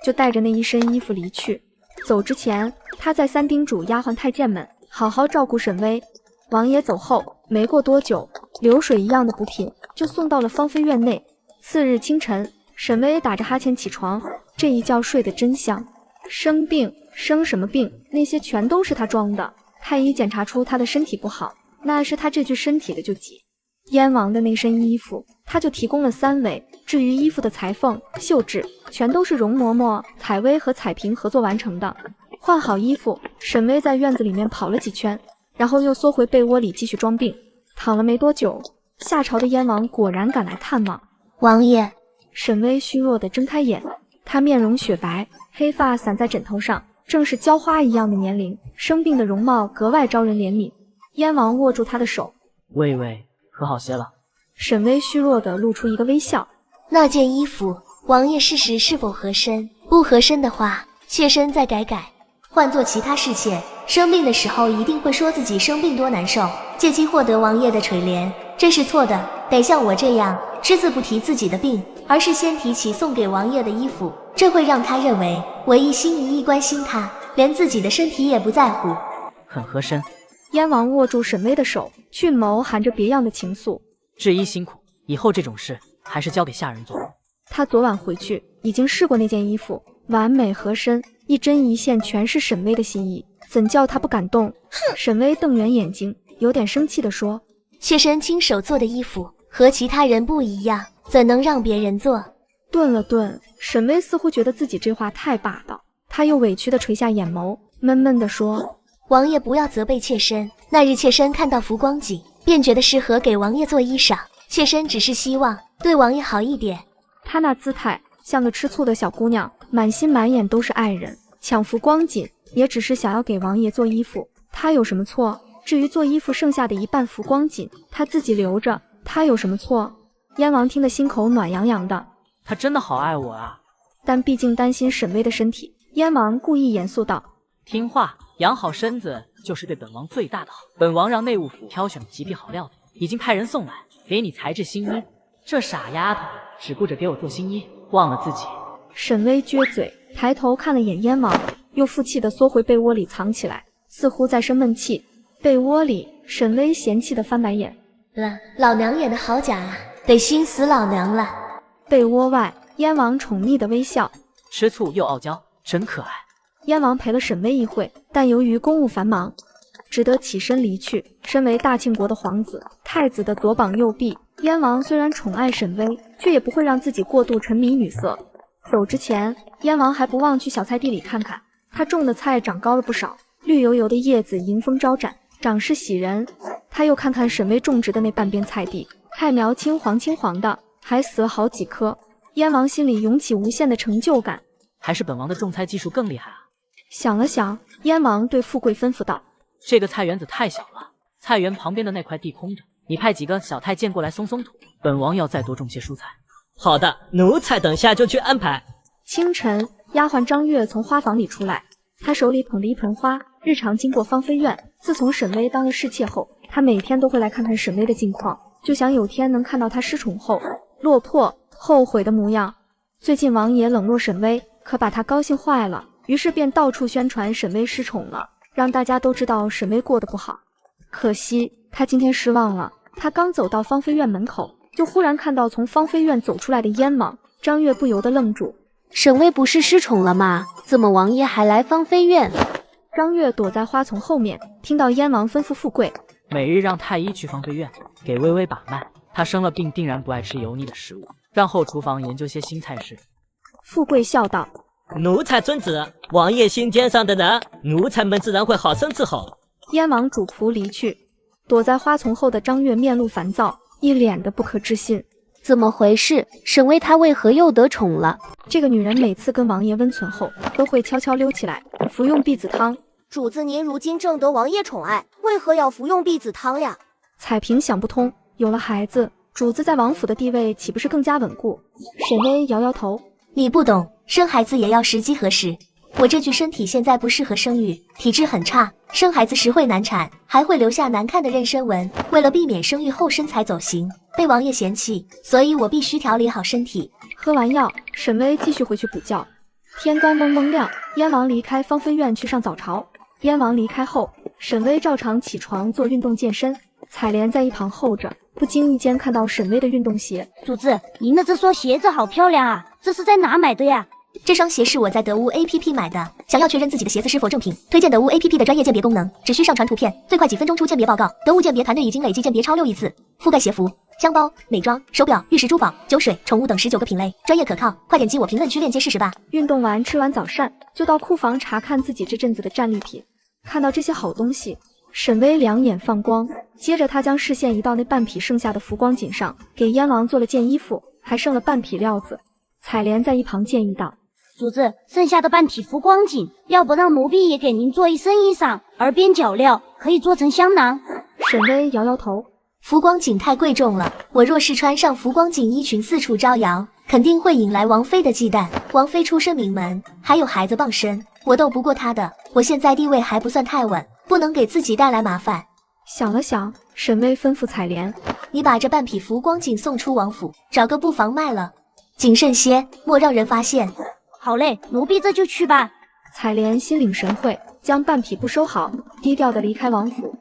就带着那一身衣服离去。走之前，他再三叮嘱丫鬟太监们好好照顾沈巍。王爷走后，没过多久，流水一样的补品就送到了芳菲院内。次日清晨，沈巍打着哈欠起床，这一觉睡得真香。生病，生什么病？那些全都是他装的。太医检查出他的身体不好，那是他这具身体的救急。燕王的那身衣服，他就提供了3尾。至于衣服的裁缝、绣制，全都是容嬷嬷、采薇和彩萍合作完成的。换好衣服，沈巍在院子里面跑了几圈，然后又缩回被窝里继续装病。躺了没多久，下朝的燕王果然赶来探望。王爷，沈巍虚弱地睁开眼，他面容雪白，黑发散在枕头上，正是娇花一样的年龄，生病的容貌格外招人怜悯。燕王握住他的手：“微微，可好些了？”沈巍虚弱地露出一个微笑：“那件衣服，王爷试试是否合身，不合身的话，妾身再改改。换做其他侍妾，生病的时候一定会说自己生病多难受，借机获得王爷的垂怜，这是错的。得像我这样，只字不提自己的病，而是先提起送给王爷的衣服，这会让他认为我一心一意关心他，连自己的身体也不在乎。”很合身。燕王握住沈巍的手，俊眸含着别样的情愫：“制衣辛苦，以后这种事还是交给下人做。”他昨晚回去已经试过那件衣服，完美合身，一针一线全是沈巍的心意，怎叫他不感动？沈巍瞪圆眼睛，有点生气地说：“妾身亲手做的衣服和其他人不一样，怎能让别人做？”顿了顿，沈巍似乎觉得自己这话太霸道，他又委屈地垂下眼眸，闷闷地说：“王爷不要责备妾身，那日妾身看到浮光景，便觉得适合给王爷做衣裳，妾身只是希望对王爷好一点。”他那姿态像个吃醋的小姑娘，满心满眼都是爱人，抢浮光锦也只是想要给王爷做衣服，他有什么错？至于做衣服剩下的一半浮光锦，他自己留着，他有什么错？燕王听得心口暖洋洋的，他真的好爱我啊！但毕竟担心沈巍的身体，燕王故意严肃道：“听话，养好身子就是对本王最大的好。本王让内务府挑选了几匹好料子，已经派人送来，给你裁制新衣。这傻丫头只顾着给我做新衣，忘了自己。”沈巍撅嘴，抬头看了眼燕王，又负气地缩回被窝里藏起来，似乎在生闷气。被窝里，沈巍嫌弃地翻白眼：“老娘演的好假啊，得熏死老娘了。”被窝外，燕王宠溺的微笑，吃醋又傲娇，真可爱。燕王陪了沈巍一会，但由于公务繁忙，只得起身离去。身为大庆国的皇子，太子的左膀右臂，燕王虽然宠爱沈巍，却也不会让自己过度沉迷女色。走之前，燕王还不忘去小菜地里看看，他种的菜长高了不少，绿油油的叶子迎风招展，长势喜人。他又看看沈巍种植的那半边菜地，菜苗青黄青黄的，还死了好几棵。燕王心里涌起无限的成就感。还是本王的种菜技术更厉害啊！想了想，燕王对富贵吩咐道：“这个菜园子太小了，菜园旁边的那块地空着，你派几个小太监过来松松土，本王要再多种些蔬菜。”好的，奴才等下就去安排。清晨，丫鬟张月从花房里出来，她手里捧着一盆花，日常经过芳菲院。自从沈巍当了侍妾后，她每天都会来看看沈巍的近况，就想有天能看到他失宠后落魄后悔的模样。最近王爷冷落沈巍，可把他高兴坏了，于是便到处宣传沈巍失宠了，让大家都知道沈巍过得不好。可惜他今天失望了，他刚走到芳菲院门口，就忽然看到从芳菲院走出来的燕王。张月不由得愣住，沈巍不是失宠了吗？怎么王爷还来芳菲院？张月躲在花丛后面，听到燕王吩咐富贵，每日让太医去芳菲院给微微把脉，她生了病定然不爱吃油腻的食物，让后厨房研究些新菜式。富贵笑道：“奴才遵旨，王爷心尖上的人，奴才们自然会好生伺候。”燕王主仆离去，躲在花丛后的张月面露烦躁，一脸的不可置信。怎么回事？沈巍他为何又得宠了？这个女人每次跟王爷温存后，都会悄悄溜起来服用婢子汤。主子您如今正得王爷宠爱，为何要服用婢子汤呀？彩萍想不通，有了孩子，主子在王府的地位岂不是更加稳固？沈巍摇摇头，你不懂，生孩子也要时机合适。我这具身体现在不适合生育，体质很差，生孩子时会难产，还会留下难看的妊娠纹。为了避免生育后身材走形，被王爷嫌弃，所以我必须调理好身体。喝完药，沈巍继续回去补觉。天刚蒙蒙亮，燕王离开芳菲院去上早朝。燕王离开后，沈巍照常起床做运动健身。采莲在一旁候着，不经意间看到沈巍的运动鞋。主子，您的这双鞋子好漂亮啊，这是在哪买的呀？这双鞋是我在得物 APP 买的，想要确认自己的鞋子是否正品，推荐得物 APP 的专业鉴别功能，只需上传图片，最快几分钟出鉴别报告。得物鉴别团队已经累计鉴别超6亿次，覆盖鞋服、箱包、美妆、手表、玉石珠宝、酒水、宠物等19个品类，专业可靠。快点击我评论区链接试试吧。运动完吃完早膳，就到库房查看自己这阵子的战利品。看到这些好东西，沈巍两眼放光，接着他将视线移到那半匹剩下的浮光锦上，给燕王做了件衣服，还剩了半匹料子。采莲在一旁建议道：“主子，剩下的半体浮光锦，要不让奴婢也给您做一身衣裳，耳边脚料可以做成香囊。”沈巍摇摇头，浮光锦太贵重了，我若是穿上浮光锦衣裙四处招摇，肯定会引来王妃的忌惮。王妃出身名门，还有孩子傍身，我斗不过她的。我现在地位还不算太稳，不能给自己带来麻烦。想了想，沈巍吩咐采莲：“你把这半匹浮光锦送出王府，找个布房卖了，谨慎些，莫让人发现。”好嘞，奴婢这就去吧。采莲心领神会，将半匹布收好，低调地离开王府。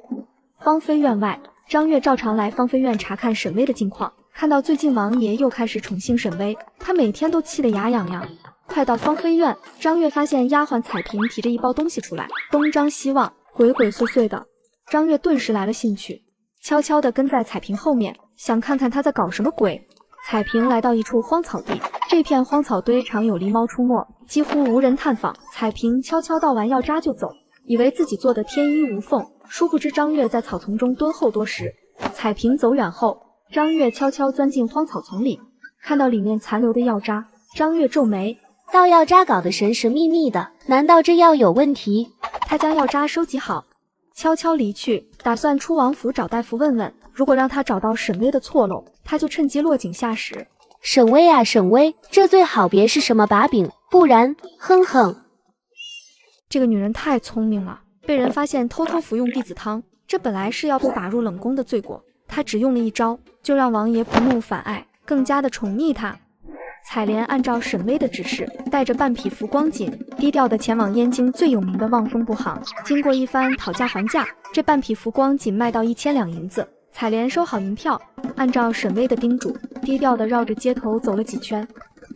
芳菲院外，张月照常来芳菲院查看沈巍的近况，看到最近王爷又开始宠幸沈巍，他每天都气得牙痒痒。快到芳菲院，张月发现丫鬟彩萍提着一包东西出来，东张西望，鬼鬼祟祟的。张月顿时来了兴趣，悄悄地跟在彩萍后面，想看看她在搞什么鬼。彩萍来到一处荒草地，这片荒草堆常有狸猫出没，几乎无人探访。彩萍悄悄倒完药渣就走，以为自己做的天衣无缝，殊不知张月在草丛中蹲候多时。彩萍走远后，张月悄悄钻进荒草丛里，看到里面残留的药渣，张月皱眉，倒药渣搞得神神秘秘的，难道这药有问题？他将药渣收集好，悄悄离去，打算出王府找大夫问问，如果让他找到沈巍的错漏，他就趁机落井下石。沈巍啊沈巍，这最好别是什么把柄，不然，哼哼。这个女人太聪明了，被人发现偷偷服用婢子汤，这本来是要被打入冷宫的罪过，她只用了一招，就让王爷不怒反爱，更加的宠溺她。采莲按照沈巍的指示，带着半匹浮光锦，低调地前往燕京最有名的望风布行。经过一番讨价还价，这半匹浮光锦卖到1000两银子。采莲收好银票，按照沈巍的叮嘱，低调地绕着街头走了几圈，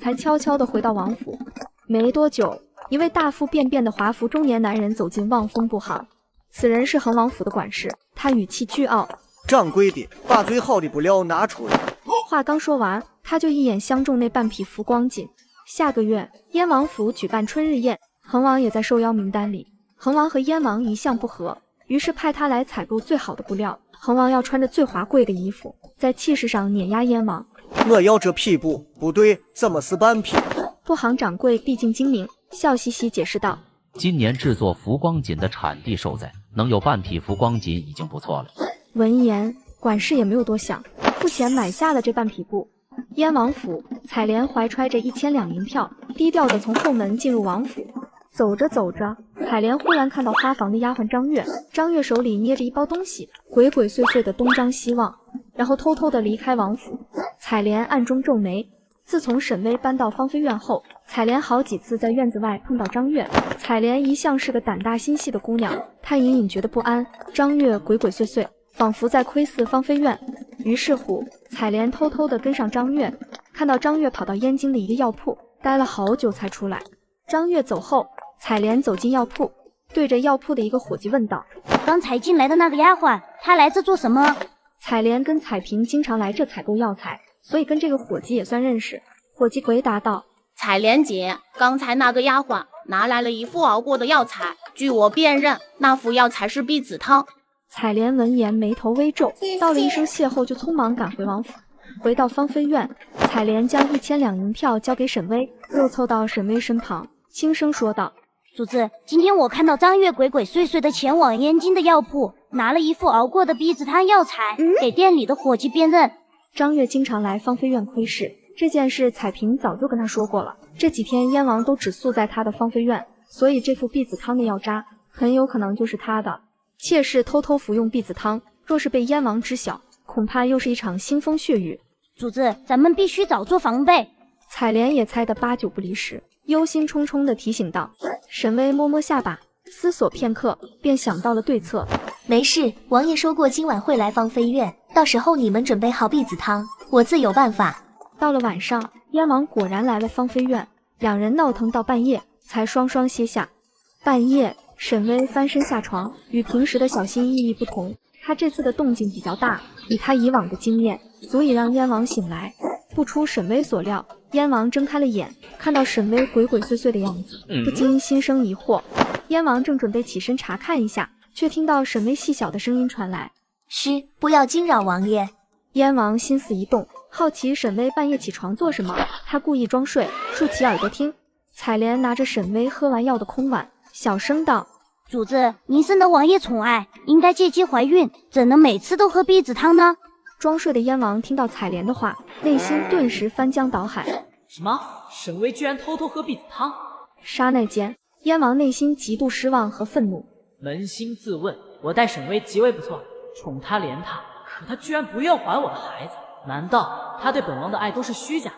才悄悄地回到王府。没多久，一位大腹便便的华服中年男人走进望风布行。此人是恒王府的管事，他语气倨傲：“掌柜的，把最好的布料拿出来。”话刚说完，他就一眼相中那半匹浮光锦。下个月，燕王府举办春日宴，恒王也在受邀名单里。恒王和燕王一向不和，于是派他来采购最好的布料。恒王要穿着最华贵的衣服，在气势上碾压燕王。我要这匹布，不对，怎么是半匹？布行掌柜毕竟精明，笑嘻嘻解释道：“今年制作浮光锦的产地受灾，能有半匹浮光锦已经不错了。”闻言，管事也没有多想，付钱买下了这半匹布。燕王府，采莲怀揣着1000两银票，低调地从后门进入王府。走着走着，采莲忽然看到花房的丫鬟张月，张月手里捏着一包东西，鬼鬼祟祟地东张西望，然后偷偷地离开王府。采莲暗中皱眉。自从沈巍搬到芳菲院后，采莲好几次在院子外碰到张月。采莲一向是个胆大心细的姑娘，她隐隐觉得不安。张月鬼鬼祟祟，仿佛在窥伺芳菲院。于是乎，采莲偷偷地跟上张月，看到张月跑到燕京的一个药铺，待了好久才出来。张月走后，采莲走进药铺，对着药铺的一个伙计问道：“刚才进来的那个丫鬟，她来这做什么？”采莲跟彩萍经常来这采购药材，所以跟这个伙计也算认识。伙计回答道：“采莲姐，刚才那个丫鬟拿来了一副熬过的药材，据我辨认，那副药材是避子汤。”采莲闻言眉头微皱，道了一声谢后就匆忙赶回王府。回到芳菲院，采莲将1000两银票交给沈巍，又凑到沈巍身旁，轻声说道：“主子，今天我看到张月鬼鬼祟祟的前往燕京的药铺，拿了一副熬过的避子汤药材，给店里的伙计辨认。”张月经常来芳菲院窥视，这件事彩萍早就跟他说过了。这几天燕王都只宿在他的芳菲院，所以这副避子汤的药渣很有可能就是他的。妾室偷偷服用避子汤，若是被燕王知晓，恐怕又是一场腥风血雨。主子，咱们必须早做防备。采莲也猜得8九不离10，忧心忡忡地提醒道。沈巍摸摸下巴，思索片刻，便想到了对策。没事，王爷说过今晚会来芳菲院，到时候你们准备好避子汤，我自有办法。到了晚上，燕王果然来了芳菲院，两人闹腾到半夜，才双双歇下。半夜，沈巍翻身下床，与平时的小心翼翼不同，他这次的动静比较大，以他以往的经验，足以让燕王醒来。不出沈巍所料，燕王睁开了眼，看到沈巍鬼鬼祟祟的样子，不禁心生疑惑。燕王正准备起身查看一下，却听到沈巍细小的声音传来：“嘘，不要惊扰王爷。”燕王心思一动，好奇沈巍半夜起床做什么，他故意装睡，竖起耳朵听。采莲拿着沈巍喝完药的空碗，小声道：“主子，您深得王爷宠爱，应该借机怀孕，怎能每次都喝避子汤呢？”装睡的燕王听到采莲的话，内心顿时翻江倒海。什么？沈巍居然偷偷喝避子汤？刹那间，燕王内心极度失望和愤怒。扪心自问，我待沈巍极为不错，宠他怜他，可他居然不愿还我的孩子，难道他对本王的爱都是虚假的？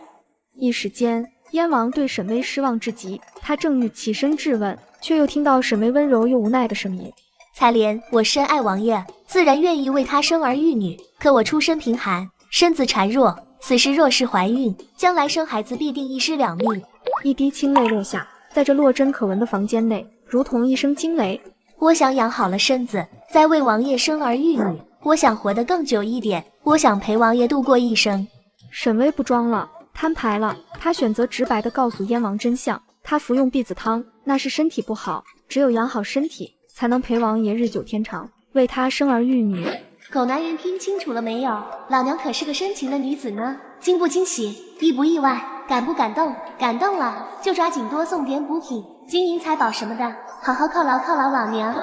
一时间，燕王对沈巍失望至极，他正欲起身质问，却又听到沈巍温柔又无奈的声音：“采莲，我深爱王爷，自然愿意为他生儿育女。可我出身贫寒，身子孱弱，此时若是怀孕，将来生孩子必定一尸两命。”一滴清泪落下，在这落针可闻的房间内，如同一声惊雷。我想养好了身子，再为王爷生儿育女。我想活得更久一点，我想陪王爷度过一生。沈巍不装了，摊牌了，他选择直白地告诉燕王真相。他服用避子汤，那是身体不好，只有养好身体，才能陪王爷日久天长，为他生儿育女。狗男人听清楚了没有？老娘可是个深情的女子呢，惊不惊喜，意不意外，感不感动？感动了就抓紧多送点补品，金银财宝什么的，好好犒劳犒劳老娘。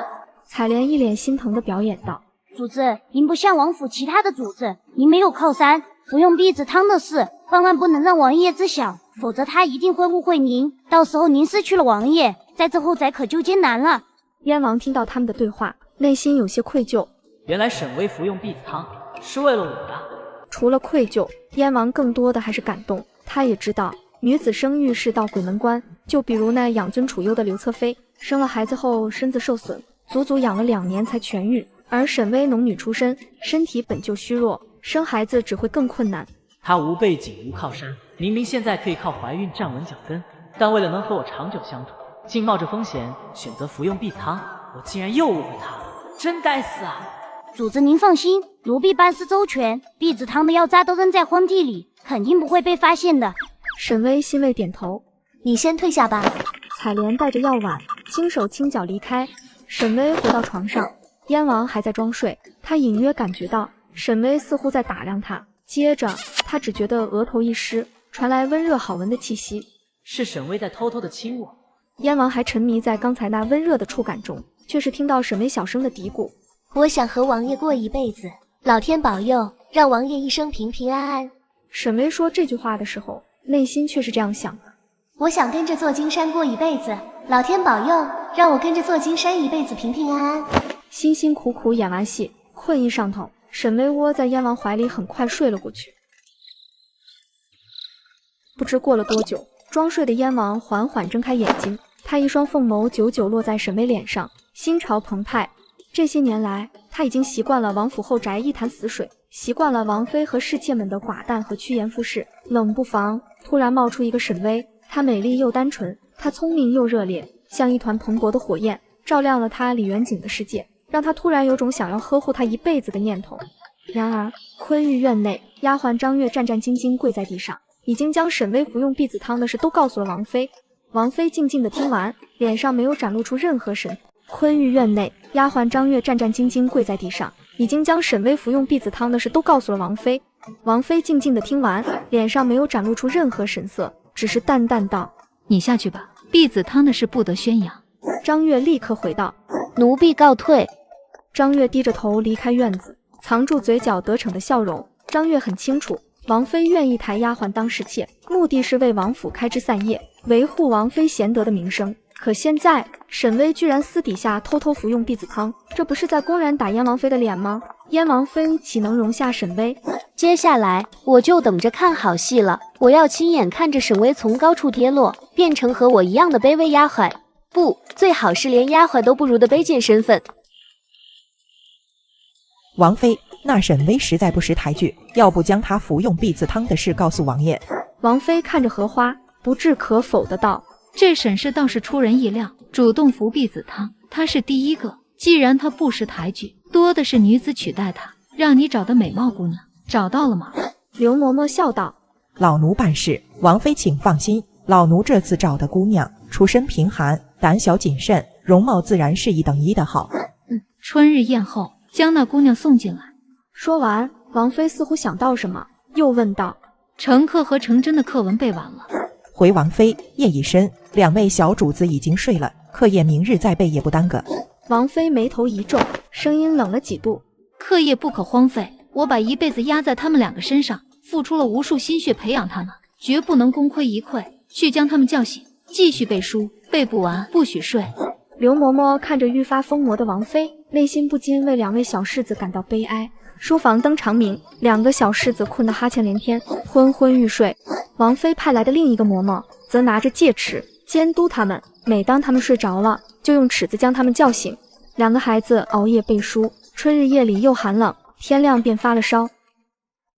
采莲一脸心疼地表演道：“主子，您不像王府其他的主子，您没有靠山，服用避子汤的事，万万不能让王爷知晓，否则他一定会误会您，到时候您失去了王爷，在这后宅可就艰难了。”燕王听到他们的对话，内心有些愧疚。原来沈巍服用避子汤是为了我呀！除了愧疚，燕王更多的还是感动。他也知道女子生育是道鬼门关，就比如那养尊处优的刘侧妃，生了孩子后身子受损，足足养了2年才痊愈。而沈巍农女出身，身体本就虚弱，生孩子只会更困难。她无背景无靠山，明明现在可以靠怀孕站稳脚跟，但为了能和我长久相处，竟冒着风险选择服用避子汤，我竟然又误会她了，真该死啊！主子您放心，奴婢办事周全，避子汤的药渣都扔在荒地里，肯定不会被发现的。沈巍欣慰点头，你先退下吧。采莲带着药碗，轻手轻脚离开。沈巍回到床上，燕王还在装睡，他隐约感觉到沈巍似乎在打量他。接着，她只觉得额头一湿，传来温热好闻的气息。是沈巍在偷偷的亲我。燕王还沉迷在刚才那温热的触感中，却是听到沈巍小声的嘀咕：“我想和王爷过一辈子，老天保佑，让王爷一生平平安安。”沈巍说这句话的时候，内心却是这样想的：我想跟着坐金山过一辈子，老天保佑，让我跟着坐金山一辈子平平安安。辛辛苦苦演完戏，困意上头，沈巍窝在燕王怀里，很快睡了过去。不知过了多久，装睡的燕王缓缓睁开眼睛，他一双凤眸久久落在沈巍脸上，心潮澎湃。这些年来，他已经习惯了王府后宅一潭死水，习惯了王妃和侍妾们的寡淡和趋炎附势。冷不防，突然冒出一个沈巍，她美丽又单纯，她聪明又热烈，像一团蓬勃的火焰，照亮了他李元景的世界，让他突然有种想要呵护他一辈子的念头。然而，坤玉院内，丫鬟张月战战兢兢跪在地上，已经将沈巍服用婢子汤的事都告诉了王妃。王妃静静地听完，脸上没有展露出任何神。坤玉院内，丫鬟张月战战兢兢跪在地上，已经将沈巍服用婢子汤的事都告诉了王妃。王妃静静地听完，脸上没有展露出任何神色，只是淡淡道：“你下去吧，婢子汤的事不得宣扬。”张月立刻回道：“奴婢告退。”张月低着头离开院子，藏住嘴角得逞的笑容。张月很清楚，王妃愿意抬丫鬟当侍妾，目的是为王府开枝散叶，维护王妃贤德的名声。可现在，沈巍居然私底下偷偷服用婢子汤，这不是在公然打燕王妃的脸吗？燕王妃岂能容下沈巍？接下来我就等着看好戏了，我要亲眼看着沈巍从高处跌落，变成和我一样的卑微丫鬟，不，最好是连丫鬟都不如的卑贱身份。王妃，那沈巍实在不识抬举，要不将他服用婢子汤的事告诉王爷？王妃看着荷花，不置可否的道：“这沈氏倒是出人意料，主动服婢子汤，他是第一个。既然他不识抬举，多的是女子取代他，让你找的美貌姑娘，找到了吗？”刘嬷嬷笑道：“老奴办事，王妃请放心，老奴这次找的姑娘，出身贫寒，胆小谨慎，容貌自然是一等一的好。”春日宴后，将那姑娘送进来。说完，王妃似乎想到什么，又问道：“程克和程真的课文背完了？”回王妃，夜已深，两位小主子已经睡了，课业明日再背也不耽搁。王妃眉头一皱，声音冷了几度：“课业不可荒废，我把一辈子压在他们两个身上，付出了无数心血培养他们，绝不能功亏一篑。去将他们叫醒，继续背书，背不完不许睡。”刘嬷嬷看着愈发疯魔的王妃，内心不禁为两位小世子感到悲哀。书房灯长明，两个小世子困得哈欠连天，昏昏欲睡。王妃派来的另一个嬷嬷则拿着戒尺监督他们，每当他们睡着了，就用尺子将他们叫醒。两个孩子熬夜背书，春日夜里又寒冷，天亮便发了烧。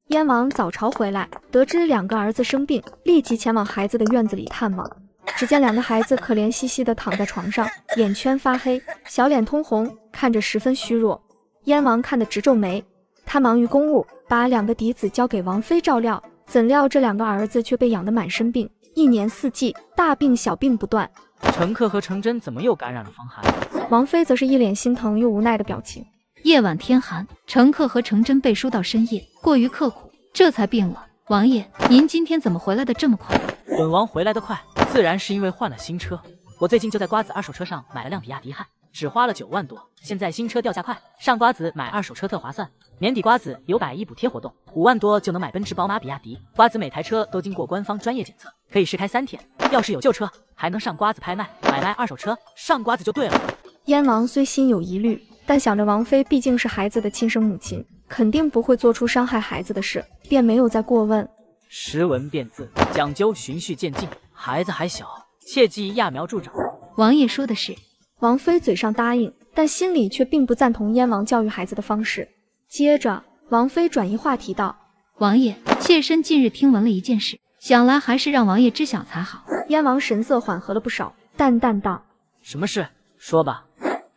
燕王早朝回来，得知两个儿子生病，立即前往孩子的院子里探望。只见两个孩子可怜兮兮地躺在床上，眼圈发黑，小脸通红，看着十分虚弱。燕王看得直皱眉，他忙于公务，把两个嫡子交给王妃照料，怎料这两个儿子却被养得满身病，一年四季大病小病不断。程克和程真怎么又感染了风寒？王妃则是一脸心疼又无奈的表情。夜晚天寒，程克和程真背书到深夜，过于刻苦，这才病了。王爷，您今天怎么回来的这么快？本王回来的快，自然是因为换了新车。我最近就在瓜子二手车上买了辆比亚迪汉，只花了9万多。现在新车掉价快，上瓜子买二手车特划算。年底瓜子有100亿补贴活动，5万多就能买奔驰、宝马、比亚迪。瓜子每台车都经过官方专业检测，可以试开3天。要是有旧车，还能上瓜子拍卖，买卖二手车，上瓜子就对了。燕王虽心有疑虑，但想着王妃毕竟是孩子的亲生母亲，肯定不会做出伤害孩子的事，便没有再过问。识文辨字，讲究循序渐进，孩子还小，切忌揠苗助长。王爷说的是。王妃嘴上答应，但心里却并不赞同燕王教育孩子的方式。接着，王妃转移话题道：“王爷，妾身近日听闻了一件事，想来还是让王爷知晓才好。”燕王神色缓和了不少，淡淡道：“什么事？说吧。”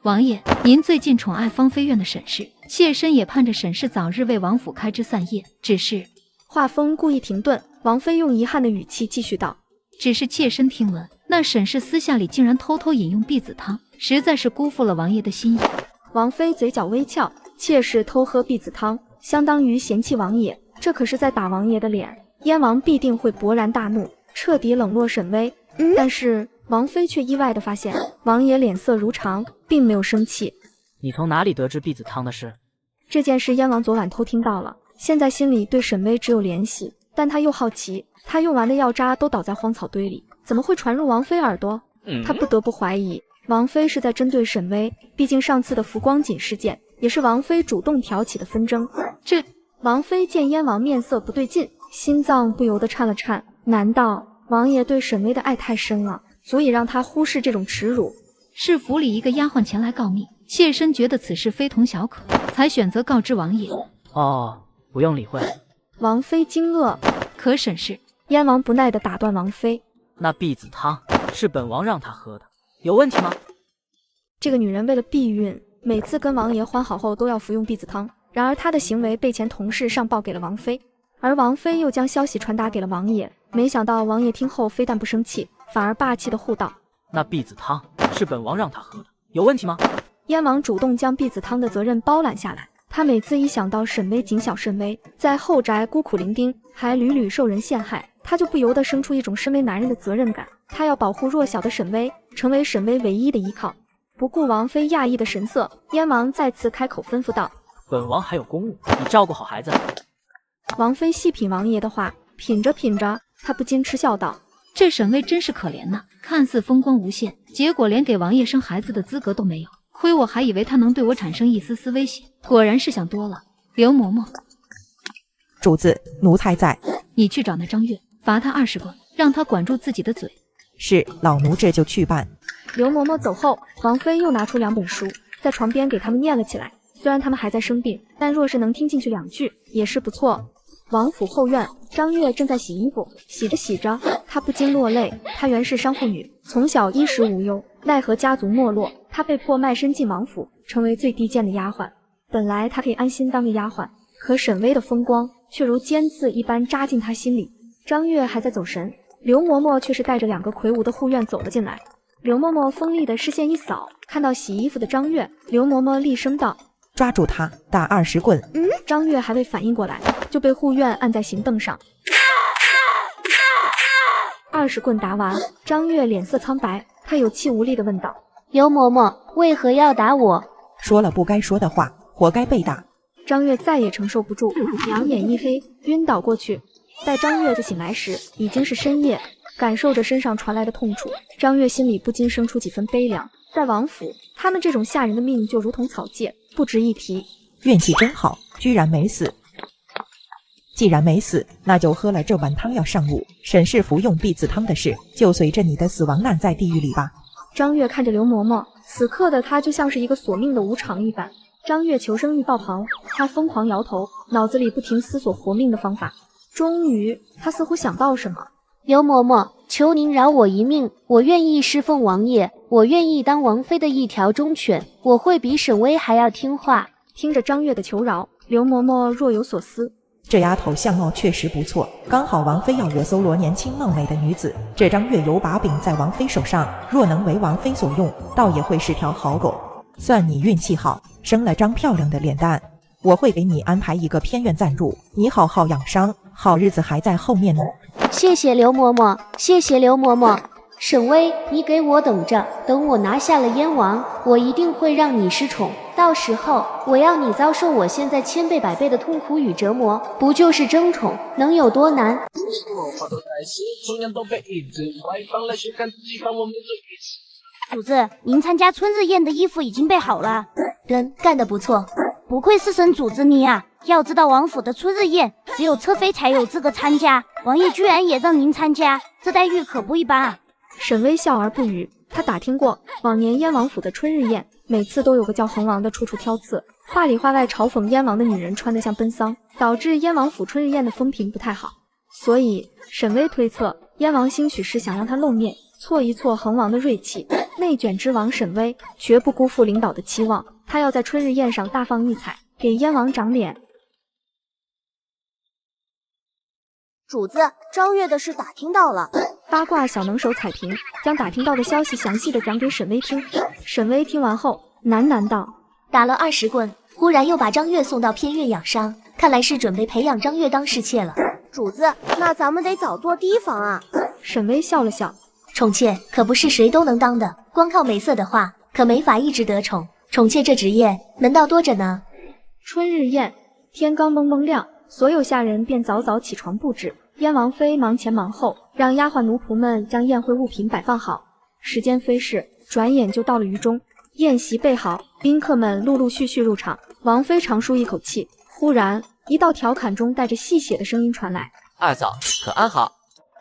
王爷，您最近宠爱芳菲院的沈氏，妾身也盼着沈氏早日为王府开枝散叶。只是……话锋故意停顿，王妃用遗憾的语气继续道：“只是妾身听闻，那沈氏私下里竟然偷偷饮用婢子汤，实在是辜负了王爷的心意。”王妃嘴角微翘，妾室偷喝婢子汤，相当于嫌弃王爷，这可是在打王爷的脸，燕王必定会勃然大怒，彻底冷落沈巍。但是王妃却意外地发现，王爷脸色如常，并没有生气。你从哪里得知婢子汤的事？这件事燕王昨晚偷听到了，现在心里对沈巍只有怜惜，但他又好奇，他用完的药渣都倒在荒草堆里，怎么会传入王妃耳朵？他不得不怀疑王妃是在针对沈巍，毕竟上次的浮光锦事件也是王妃主动挑起的纷争。王妃见燕王面色不对劲，心脏不由得颤了颤。难道王爷对沈巍的爱太深了，足以让他忽视这种耻辱？是府里一个丫鬟前来告密，妾身觉得此事非同小可，才选择告知王爷。哦，不用理会。王妃惊愕，可沈氏。燕王不耐地打断王妃：那婢子汤是本王让她喝的，有问题吗？这个女人为了避孕，每次跟王爷欢好后都要服用婢子汤。然而她的行为被前同事上报给了王妃，而王妃又将消息传达给了王爷。没想到王爷听后非但不生气，反而霸气地护道：那婢子汤是本王让她喝的，有问题吗？燕王主动将婢子汤的责任包揽下来。他每次一想到沈巍谨小慎微，在后宅孤苦伶仃，还屡屡受人陷害，他就不由得生出一种身为男人的责任感。他要保护弱小的沈巍，成为沈巍唯一的依靠。不顾王妃讶异的神色，燕王再次开口吩咐道：本王还有公务，你照顾好孩子。王妃细品王爷的话，品着品着，她不禁嗤笑道：这沈巍真是可怜呐，看似风光无限，结果连给王爷生孩子的资格都没有。亏我还以为他能对我产生一丝丝威胁，果然是想多了。刘嬷嬷，主子，奴才在。你去找那张月，罚他20棍，让他管住自己的嘴。是，老奴这就去办。刘嬷嬷走后，王妃又拿出2本书，在床边给他们念了起来。虽然他们还在生病，但若是能听进去2句，也是不错。王府后院，张月正在洗衣服，洗着洗着，她不禁落泪。她原是商户女，从小衣食无忧，奈何家族没落，她被迫卖身进王府，成为最低贱的丫鬟。本来她可以安心当个丫鬟，可沈巍的风光却如尖刺一般扎进她心里。张月还在走神，刘嬷嬷却是带着2个魁梧的护院走了进来。刘嬷嬷锋利的视线一扫，看到洗衣服的张月，刘嬷嬷厉声道：抓住他，打20棍。张月还未反应过来，就被护院按在行凳上。20棍打完，张月脸色苍白，她有气无力地问道：刘嬷嬷，为何要打我？说了不该说的话，活该被打。张月再也承受不住，两眼一黑，晕倒过去。待张月子醒来时，已经是深夜。感受着身上传来的痛楚，张月心里不禁生出几分悲凉。在王府，他们这种下人的命就如同草芥，不值一提。运气真好，居然没死。既然没死，那就喝了这碗汤药上午。沈氏服用婢子汤的事，就随着你的死亡烂在地狱里吧。张月看着刘嬷嬷，此刻的她就像是一个索命的无常一般。张月求生欲爆棚，她疯狂摇头，脑子里不停思索活命的方法。终于，她似乎想到什么。刘嬷嬷，求您饶我一命，我愿意侍奉王爷，我愿意当王妃的一条忠犬，我会比沈巍还要听话。听着张月的求饶，刘嬷嬷若有所思。这丫头相貌确实不错，刚好王妃要惹搜罗年轻貌美的女子，这张月有把柄在王妃手上，若能为王妃所用，倒也会是条好狗。算你运气好，生了张漂亮的脸蛋。我会给你安排一个偏院暂住，你好好养伤，好日子还在后面呢。谢谢刘嬷嬷，谢谢刘嬷嬷。沈巍，你给我等着，等我拿下了燕王，我一定会让你失宠。到时候，我要你遭受我现在1000倍100倍的痛苦与折磨，不就是争宠，能有多难？主子，您参加春日宴的衣服已经备好了。干得不错，不愧是沈主子你啊！要知道王府的春日宴只有侧妃才有资格参加，王爷居然也让您参加，这待遇可不一般啊！沈巍笑而不语，他打听过往年燕王府的春日宴，每次都有个叫恒王的处处挑刺，话里话外嘲讽燕王的女人穿得像奔丧，导致燕王府春日宴的风评不太好。所以沈巍推测，燕王兴许是想让他露面，挫一挫恒王的锐气。内卷之王沈巍绝不辜负领导的期望，他要在春日宴上大放异彩，给燕王长脸。主子，张月的事打听到了。八卦小能手彩屏将打听到的消息详细的讲给沈巍听。沈巍听完后喃喃道：打了20棍，忽然又把张月送到偏院养伤，看来是准备培养张月当侍妾了。主子，那咱们得早做提防啊。沈巍笑了笑，宠妾可不是谁都能当的，光靠美色的话，可没法一直得宠。宠妾这职业门道多着呢。春日宴，天刚蒙蒙亮，所有下人便早早起床布置。燕王妃忙前忙后，让丫鬟奴仆们将宴会物品摆放好。时间飞逝，转眼就到了余中。宴席备好，宾客们陆陆续续入场。王妃长舒一口气，忽然一道调侃中带着戏谑的声音传来：“二嫂可安好？”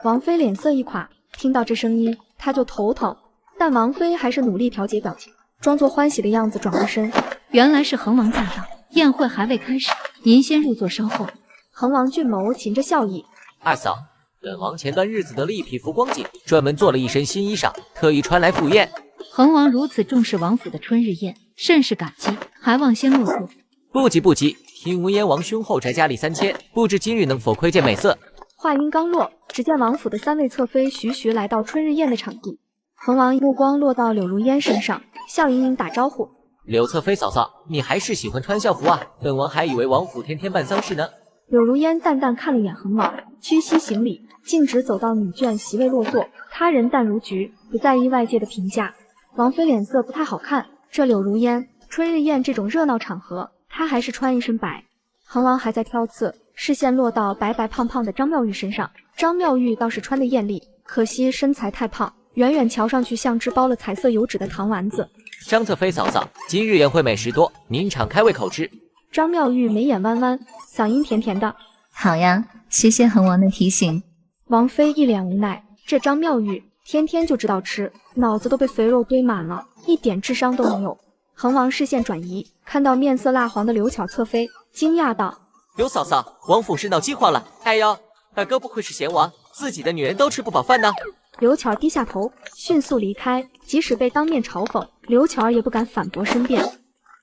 王妃脸色一垮，听到这声音，她就头疼。但王妃还是努力调节表情，装作欢喜的样子，转过身：“原来是恒王驾到，宴会还未开始，您先入座稍后。”恒王俊眸噙着笑意：“二嫂，本王前段日子得了一匹浮光锦，专门做了一身新衣裳，特意穿来赴宴。”恒王如此重视王府的春日宴，甚是感激，还望先落座。不急不急，听闻燕王兄后宅佳丽3000，不知今日能否窥见美色？话音刚落，只见王府的3位侧妃徐徐来到春日宴的场地。恒王目光落到柳如烟身上，笑盈盈打招呼：“柳侧妃嫂嫂，你还是喜欢穿校服啊？本王还以为王府天天办丧事呢。”柳如烟淡淡看了眼恒王，屈膝行礼，径直走到女眷席位落座。他人淡如菊，不在意外界的评价。王妃脸色不太好看，这柳如烟，春日宴这种热闹场合，她还是穿一身白。恒王还在挑刺，视线落到白白胖胖的张妙玉身上。张妙玉倒是穿得艳丽，可惜身材太胖，远远瞧上去像只包了彩色油纸的糖丸子。张侧妃嫂嫂，今日宴会美食多，您敞开胃口吃。张妙玉眉眼弯弯，嗓音甜甜的：“好呀，谢谢恒王的提醒。”王妃一脸无奈，这张妙玉天天就知道吃，脑子都被肥肉堆满了，一点智商都没有。恒王视线转移，看到面色蜡黄的刘巧侧妃，惊讶道：“刘嫂嫂，王府是闹饥荒了。哎呦，二哥不愧是贤王，自己的女人都吃不饱饭呢。”刘巧低下头，迅速离开，即使被当面嘲讽，刘巧儿也不敢反驳申辩。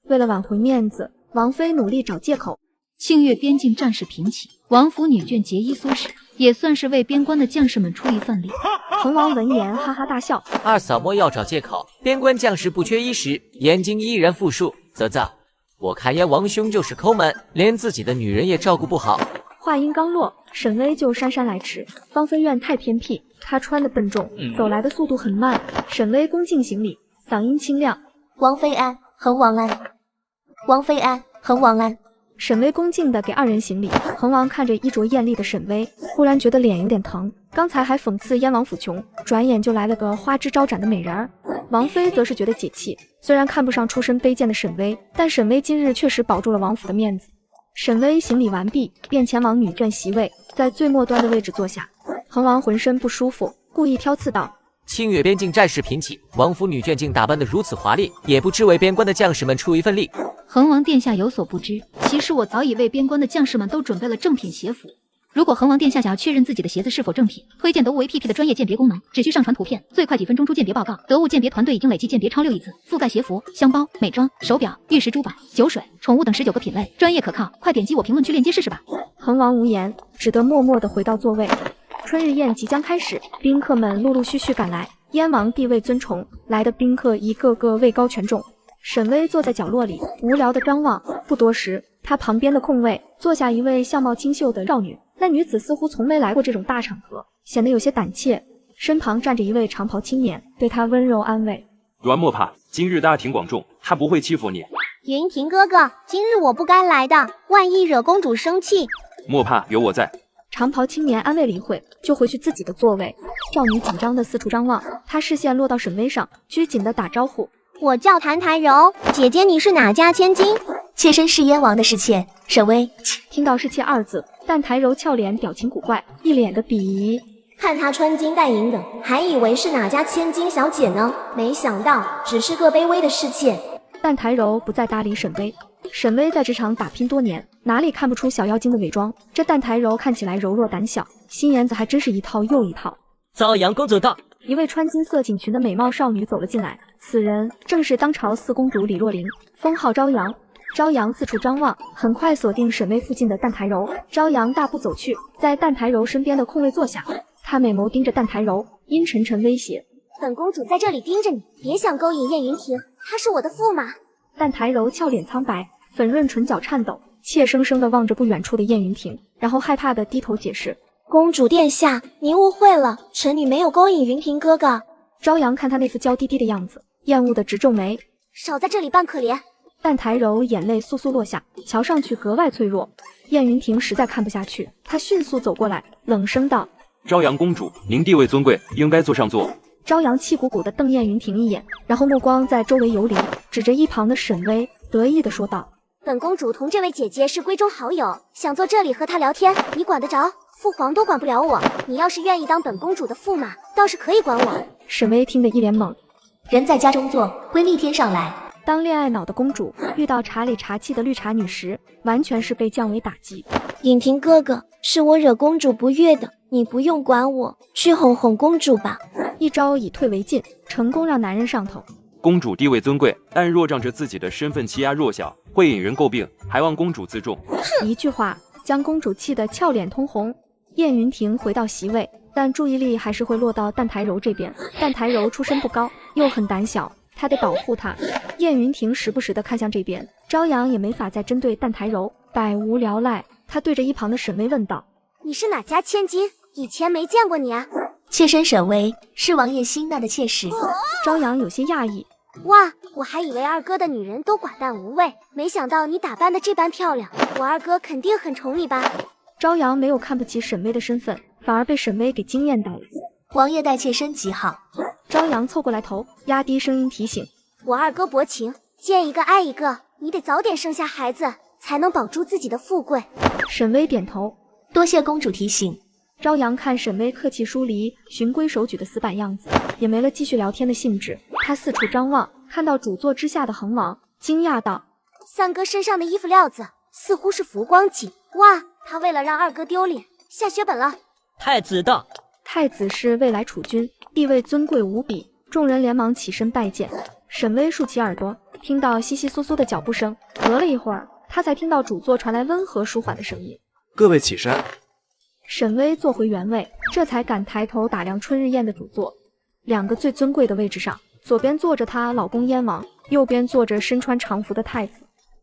为了挽回面子，王妃努力找借口。庆月边境战事平起，王府女眷节衣缩食，也算是为边关的将士们出一份力。恒王闻言哈哈大笑：“二嫂莫要找借口，边关将士不缺衣食，燕京依然富庶。啧啧，我看燕王兄就是抠门，连自己的女人也照顾不好。”话音刚落，沈巍就姗姗来迟。芳菲院太偏僻，她穿的笨重，走来的速度很慢。沈巍恭敬行礼，嗓音清亮：“王妃安，恒王安。王妃安，恒王安。”沈巍恭敬地给二人行礼。恒王看着衣着艳丽的沈巍，忽然觉得脸有点疼。刚才还讽刺燕王府穷，转眼就来了个花枝招展的美人儿。王妃则是觉得解气，虽然看不上出身卑贱的沈巍，但沈巍今日确实保住了王府的面子。沈巍行礼完毕，便前往女眷席位，在最末端的位置坐下。恒王浑身不舒服，故意挑刺道：“庆月边境战事频起，王府女眷竟打扮得如此华丽，也不知为边关的将士们出一份力。”恒王殿下有所不知，其实我早已为边关的将士们都准备了正品鞋服。如果恒王殿下想要确认自己的鞋子是否正品，推荐得物为 PP 的专业鉴别功能，只需上传图片，最快几分钟出鉴别报告。得物鉴别团队已经累计鉴别超6亿次，覆盖鞋服、箱包、美妆、手表、玉石珠宝、酒水、宠物等19个品类，专业可靠。快点击我评论区链接试试吧。恒王无言，只得默默地回到座位。春日宴即将开始，宾客们陆陆续续赶来。燕王地位尊崇，来的宾客一个个位高权重。沈巍坐在角落里，无聊地张望。不多时，他旁边的空位坐下一位相貌清秀的少女。那女子似乎从没来过这种大场合，显得有些胆怯。身旁站着一位长袍青年，对他温柔安慰：“阮莫怕，今日大庭广众，他不会欺负你。云婷哥哥，今日我不该来的，万一惹公主生气。莫怕，有我在。”长袍青年安慰了一会，就回去自己的座位。少女紧张地四处张望，她视线落到沈巍上，拘谨地打招呼：“我叫谭台柔，姐姐你是哪家千金？”妾身是燕王的侍妾，沈巍。听到侍妾2字，但台柔俏脸表情古怪，一脸的鄙夷。看她穿金戴银的，还以为是哪家千金小姐呢，没想到只是个卑微的侍妾。但台柔不再搭理沈巍。沈巍在职场打拼多年，哪里看不出小妖精的伪装？这淡台柔看起来柔弱胆小，心眼子还真是一套又一套。遭阳公主到。一位穿金色锦裙的美貌少女走了进来，此人正是当朝4公主李若琳，封号朝阳。朝阳四处张望，很快锁定沈巍附近的淡台柔。朝阳大步走去，在淡台柔身边的空位坐下。他美眸盯着淡台柔，阴沉沉威胁：“本公主在这里盯着你，别想勾引燕云婷，她是我的驸马。”淡台柔俏脸苍白，粉润唇角颤抖，怯生生地望着不远处的燕云婷，然后害怕地低头解释：“公主殿下，您误会了，臣女没有勾引云婷哥哥。”朝阳看他那副娇滴滴的样子，厌恶地直皱眉：“少在这里扮可怜。”淡台柔眼泪簌簌落下，瞧上去格外脆弱。燕云婷实在看不下去，她迅速走过来，冷声道：“朝阳公主，您地位尊贵，应该坐上座。”朝阳气鼓鼓地瞪燕云婷一眼，然后目光在周围游离，指着一旁的沈巍，得意地说道：“本公主同这位姐姐是闺中好友，想坐这里和她聊天，你管得着？父皇都管不了我，你要是愿意当本公主的驸马，倒是可以管我。”沈巍听得一脸懵，人在家中坐，闺蜜天上来。当恋爱脑的公主遇到茶里茶气的绿茶女时，完全是被降维打击。尹婷哥哥，是我惹公主不悦的，你不用管我，去哄哄公主吧。一招以退为进，成功让男人上头。公主地位尊贵，但若仗着自己的身份欺压弱小，会引人诟病，还望公主自重。一句话将公主气得俏脸通红。燕云婷回到席位，但注意力还是会落到淡台柔这边。淡台柔出身不高，又很胆小，她得保护她。燕云婷时不时地看向这边，朝阳也没法再针对淡台柔，百无聊赖。他对着一旁的沈巍问道：“你是哪家千金？以前没见过你啊。”妾身沈巍是王爷心纳的妾室。朝阳有些讶异：“哇，我还以为二哥的女人都寡淡无味，没想到你打扮的这般漂亮，我二哥肯定很宠你吧？”朝阳没有看不起沈巍的身份，反而被沈巍给惊艳到了。王爷待妾身极好。朝阳凑过来头，压低声音提醒：“我二哥薄情，见一个爱一个，你得早点生下孩子，才能保住自己的富贵。”沈巍点头，多谢公主提醒。朝阳看沈巍客气疏离、循规守矩的死板样子，也没了继续聊天的兴致。他四处张望，看到主座之下的恒王，惊讶道：“三哥身上的衣服料子似乎是浮光锦，哇，他为了让二哥丢脸，下血本了。”太子到。太子是未来储君，地位尊贵无比，众人连忙起身拜见。沈巍竖起耳朵，听到窸窸窣窣的脚步声，隔了一会儿，他才听到主座传来温和舒缓的声音：“各位起身。”沈巍坐回原位，这才敢抬头打量春日宴的主座。两个最尊贵的位置上，左边坐着她老公燕王，右边坐着身穿长服的太子。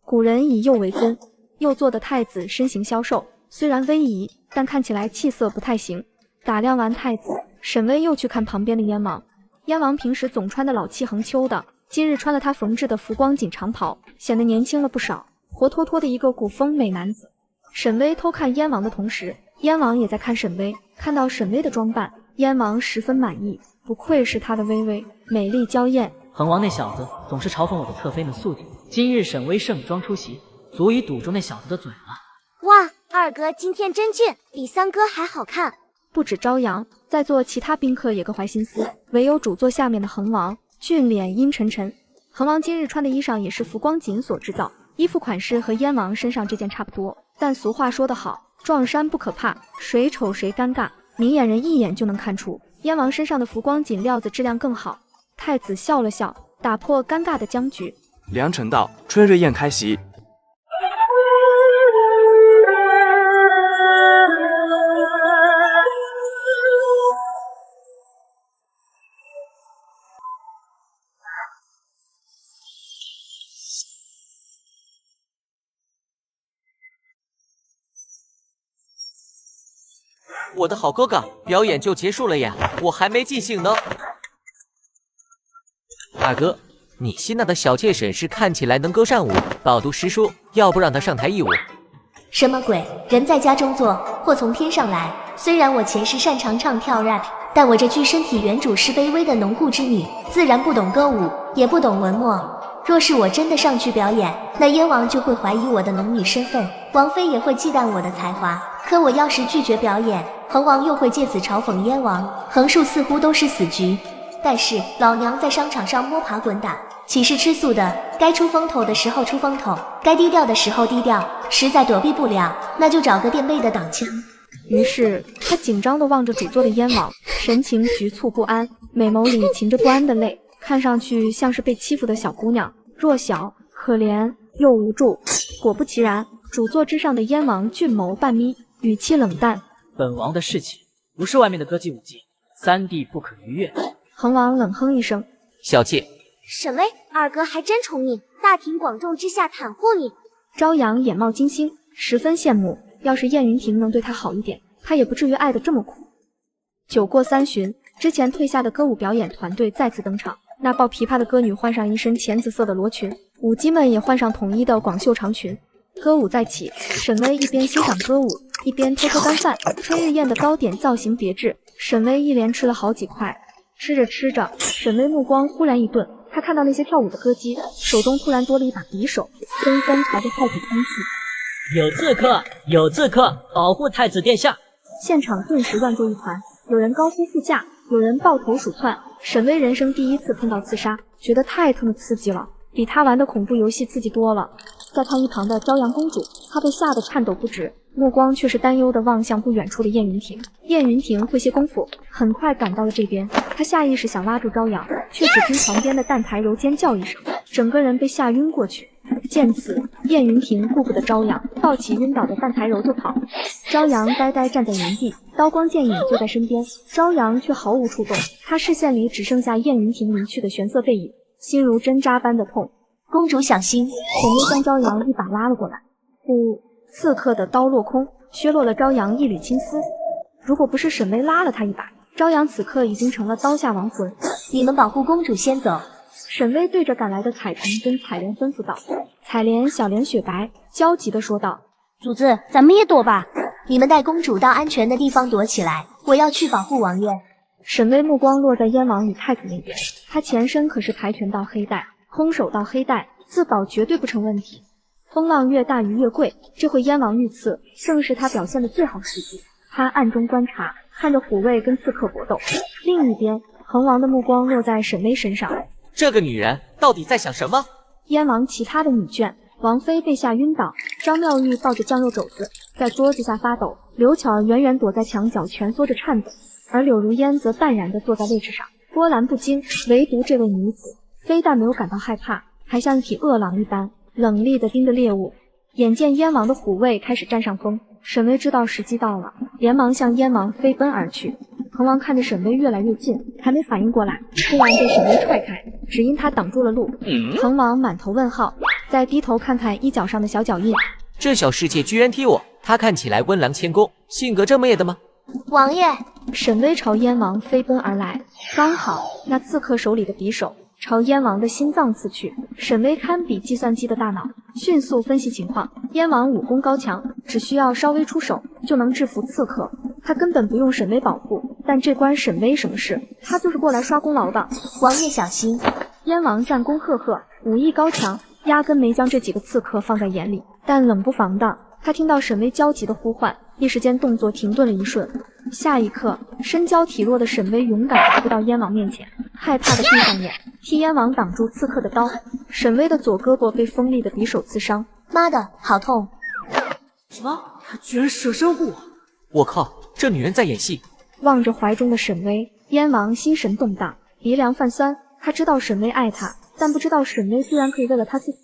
古人以右为尊，右座的太子身形消瘦，虽然威仪，但看起来气色不太行。打量完太子，沈巍又去看旁边的燕王。燕王平时总穿的老气横秋的，今日穿了他缝制的浮光锦长袍，显得年轻了不少，活脱脱的一个古风美男子。沈巍偷看燕王的同时，燕王也在看沈巍，看到沈巍的装扮，燕王十分满意，不愧是他的微微，美丽娇艳。恒王那小子总是嘲讽我的侧妃们素体，今日沈巍盛装出席，足以堵住那小子的嘴了。哇，二哥今天真俊，比三哥还好看。不止朝阳，在座其他宾客也各怀心思，唯有主座下面的恒王俊脸阴沉沉。恒王今日穿的衣裳也是浮光锦所制造，衣服款式和燕王身上这件差不多，但俗话说得好，撞衫不可怕，谁丑谁尴尬，明眼人一眼就能看出燕王身上的浮光锦料子质量更好。太子笑了笑，打破尴尬的僵局。良辰到，春日宴开席。我的好哥哥，表演就结束了呀，我还没尽兴呢。二哥，你新纳的小妾沈氏看起来能歌善舞，饱读诗书，要不让她上台一舞？什么鬼？人在家中坐，祸从天上来。虽然我前世擅长唱跳 rap， 但我这具身体原主是卑微的农户之女，自然不懂歌舞，也不懂文墨。若是我真的上去表演，那燕王就会怀疑我的农女身份，王妃也会忌惮我的才华。可我要是拒绝表演，恒王又会借此嘲讽燕王，横竖似乎都是死局。但是老娘在商场上摸爬滚打，岂是吃素的？该出风头的时候出风头，该低调的时候低调，实在躲避不了，那就找个垫背的挡枪。于是他紧张地望着主座的燕王，神情局促不安，美眸里噙着不安的泪，看上去像是被欺负的小姑娘，弱小、可怜又无助。果不其然，主座之上的燕王俊眸半眯，语气冷淡：“本王的事情不是外面的歌姬舞姬，三弟不可逾越。”恒王冷哼一声：“小妾。”沈巍，二哥还真宠你，大庭广众之下袒护你。朝阳眼冒金星，十分羡慕。要是燕云婷能对他好一点，他也不至于爱得这么苦。酒过3巡，之前退下的歌舞表演团队再次登场。那抱琵琶的歌女换上一身浅紫色的罗裙，舞姬们也换上统一的广袖长裙。歌舞再起，沈巍一边欣赏歌舞，一边偷偷干饭。春日宴的糕点造型别致，沈巍一连吃了好几块。吃着吃着，沈巍目光忽然一顿，他看到那些跳舞的歌姬手中突然多了一把匕首，纷纷朝着太子冲去。有刺客，有刺客，保护太子殿下！现场顿时乱作一团，有人高呼护驾，有人抱头鼠窜。沈巍人生第一次碰到刺杀，觉得太他妈刺激了，比他玩的恐怖游戏刺激多了。再看一旁的朝阳公主，她被吓得颤抖不止，目光却是担忧地望向不远处的燕云婷。燕云婷会些功夫，很快赶到了这边。她下意识想拉住朝阳，却只听旁边的淡台柔尖叫一声，整个人被吓晕过去。见此，燕云婷顾不得朝阳，抱起晕倒的淡台柔就跑。朝阳呆呆站在原地，刀光剑影就在身边，朝阳却毫无触动。他视线里只剩下燕云婷离去的玄色背影，心如针扎般的痛。公主小心！沈巍将朝阳一把拉了过来，呼！刺客的刀落空，削落了朝阳一缕青丝。如果不是沈巍拉了他一把，朝阳此刻已经成了刀下亡魂。你们保护公主先走。沈巍对着赶来的彩萍跟彩莲吩咐道。彩莲小脸雪白，焦急地说道：“主子，咱们也躲吧。你们带公主到安全的地方躲起来，我要去保护王爷。”沈巍目光落在燕王与太子那边，他前身可是跆拳道黑带，空手道黑带，自保绝对不成问题。风浪越大鱼越贵，这回燕王遇刺，正是他表现的最好时机。他暗中观察，看着虎卫跟刺客搏斗。另一边，恒王的目光落在沈巍身上。这个女人到底在想什么？燕王其他的女眷，王妃被吓晕倒，张妙玉抱着酱肉肘子在桌子下发抖，刘巧儿远远躲在墙角蜷缩着颤抖，而柳如烟则淡然地坐在位置上，波澜不惊。唯独这位女子，非但没有感到害怕，还像一匹饿狼一般冷厉地盯着猎物。眼见燕王的虎卫开始占上风，沈巍知道时机到了，连忙向燕王飞奔而去。恒王看着沈巍越来越近，还没反应过来，突然被沈巍踹开，只因他挡住了路。恒王满头问号，再低头看看衣角上的小脚印，这小世界居然踢我！他看起来温良谦恭，性格这么野的吗？王爷，沈巍朝燕王飞奔而来，刚好那刺客手里的匕首朝燕王的心脏刺去。沈巍堪比计算机的大脑，迅速分析情况。燕王武功高强，只需要稍微出手就能制服刺客，他根本不用沈巍保护。但这关沈巍什么事？他就是过来刷功劳的。王爷小心！燕王战功赫赫，武艺高强，压根没将这几个刺客放在眼里。但冷不防的，他听到沈巍焦急的呼唤，一时间动作停顿了一瞬。下一刻，身娇体弱的沈巍勇敢地扑到燕王面前，害怕地闭上眼，替燕王挡住刺客的刀。沈巍的左胳膊被锋利的匕首刺伤，妈的，好痛！什么？他居然舍身护我！我靠，这女人在演戏！望着怀中的沈巍，燕王心神动荡，鼻梁泛酸。他知道沈巍爱他，但不知道沈巍居然可以为了他去死。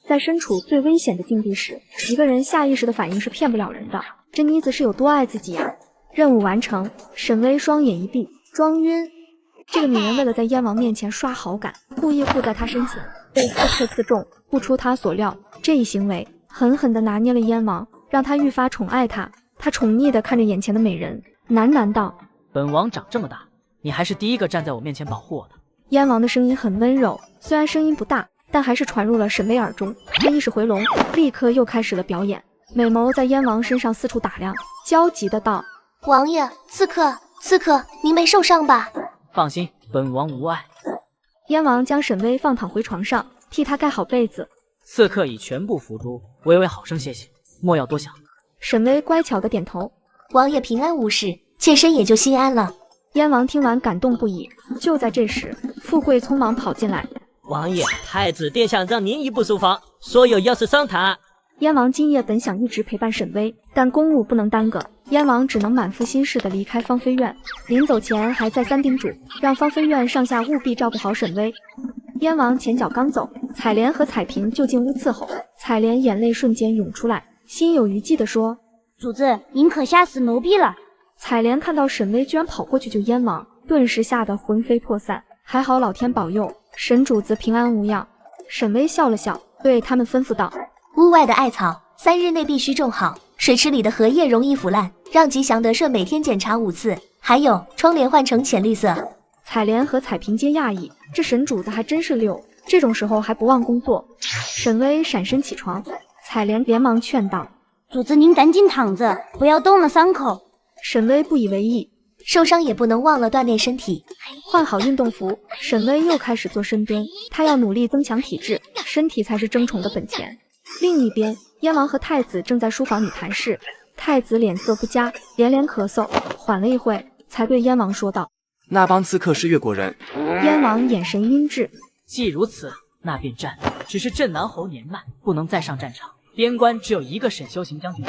在身处最危险的境地时，一个人下意识的反应是骗不了人的。这妮子是有多爱自己呀？任务完成，沈巍双眼一闭，装晕。这个女人为了在燕王面前刷好感，故意护在他身前，被刺客刺中。不出他所料，这一行为狠狠地拿捏了燕王，让他愈发宠爱他。他宠溺地看着眼前的美人，喃喃道：“本王长这么大，你还是第一个站在我面前保护我的。”燕王的声音很温柔，虽然声音不大，但还是传入了沈巍耳中。他意识回笼，立刻又开始了表演，美眸在燕王身上四处打量，焦急的道：“王爷，刺客，您没受伤吧？”放心，本王无碍。燕王将沈巍放躺回床上，替他盖好被子。刺客已全部伏诛，微微好生歇歇，莫要多想。沈巍乖巧的点头。王爷平安无事，妾身也就心安了。燕王听完感动不已。就在这时，富贵匆忙跑进来：“王爷，太子殿下让您移步书房，说有要事商谈。”燕王今夜本想一直陪伴沈巍，但公务不能耽搁，燕王只能满腹心事地离开芳菲院。临走前还再三叮嘱，让芳菲院上下务必照顾好沈巍。燕王前脚刚走，彩莲和彩萍就进屋伺候。彩莲眼泪瞬间涌出来，心有余悸地说：“主子，您可吓死奴婢了。”彩莲看到沈巍居然跑过去救燕王，顿时吓得魂飞魄散。还好老天保佑，沈主子平安无恙。沈巍笑了笑，对他们吩咐道：“屋外的艾草3日内必须种好，水池里的荷叶容易腐烂，让吉祥得顺每天检查5次。还有窗帘换成浅绿色。采莲和彩萍皆讶异，这神主子还真是溜，这种时候还不忘工作。沈巍闪身起床，采莲连忙劝道：“主子您赶紧躺着，不要动了伤口。”沈巍不以为意，受伤也不能忘了锻炼身体。换好运动服，沈巍又开始做深蹲，他要努力增强体质，身体才是争宠的本钱。另一边，燕王和太子正在书房里谈事，太子脸色不佳，连连咳嗽，缓了一会，才对燕王说道：“那帮刺客是越国人。”燕王眼神阴鸷，既如此，那便战。只是镇南侯年迈，不能再上战场。边关只有一个沈修行将军，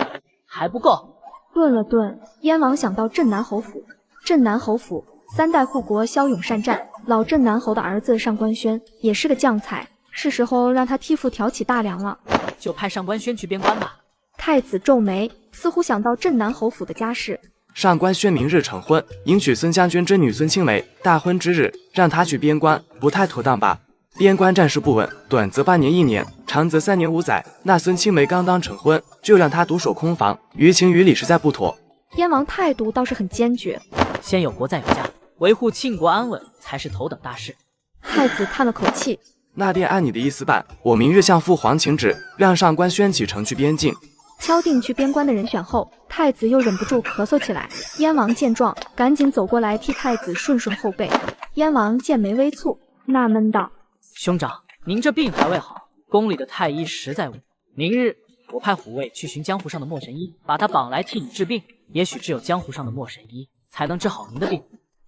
还不够。顿了顿，燕王想到镇南侯府。镇南侯府3代护国骁勇善战，老镇南侯的儿子上官轩也是个将才，是时候让他替父挑起大梁了。就派上官轩去边关吧。太子皱眉，似乎想到镇南侯府的家事。上官轩明日成婚，迎娶孙将军之女孙青梅，大婚之日让他去边关，不太妥当吧？边关战事不稳，短则半年1年，长则3年5载。那孙青梅刚当成婚，就让他独守空房，于情于理实在不妥。燕王态度倒是很坚决，先有国再有家，维护庆国安稳才是头等大事。太子叹了口气，那便按你的意思办，我明日向父皇请旨，让上官轩启程去边境。敲定去边关的人选后，太子又忍不住咳嗽起来。燕王见状，赶紧走过来替太子顺顺后背。燕王剑眉微蹙，纳闷道：“兄长，您这病还未好，宫里的太医实在无。明日我派虎卫去寻江湖上的莫神医，把他绑来替你治病。也许只有江湖上的莫神医才能治好您的病。”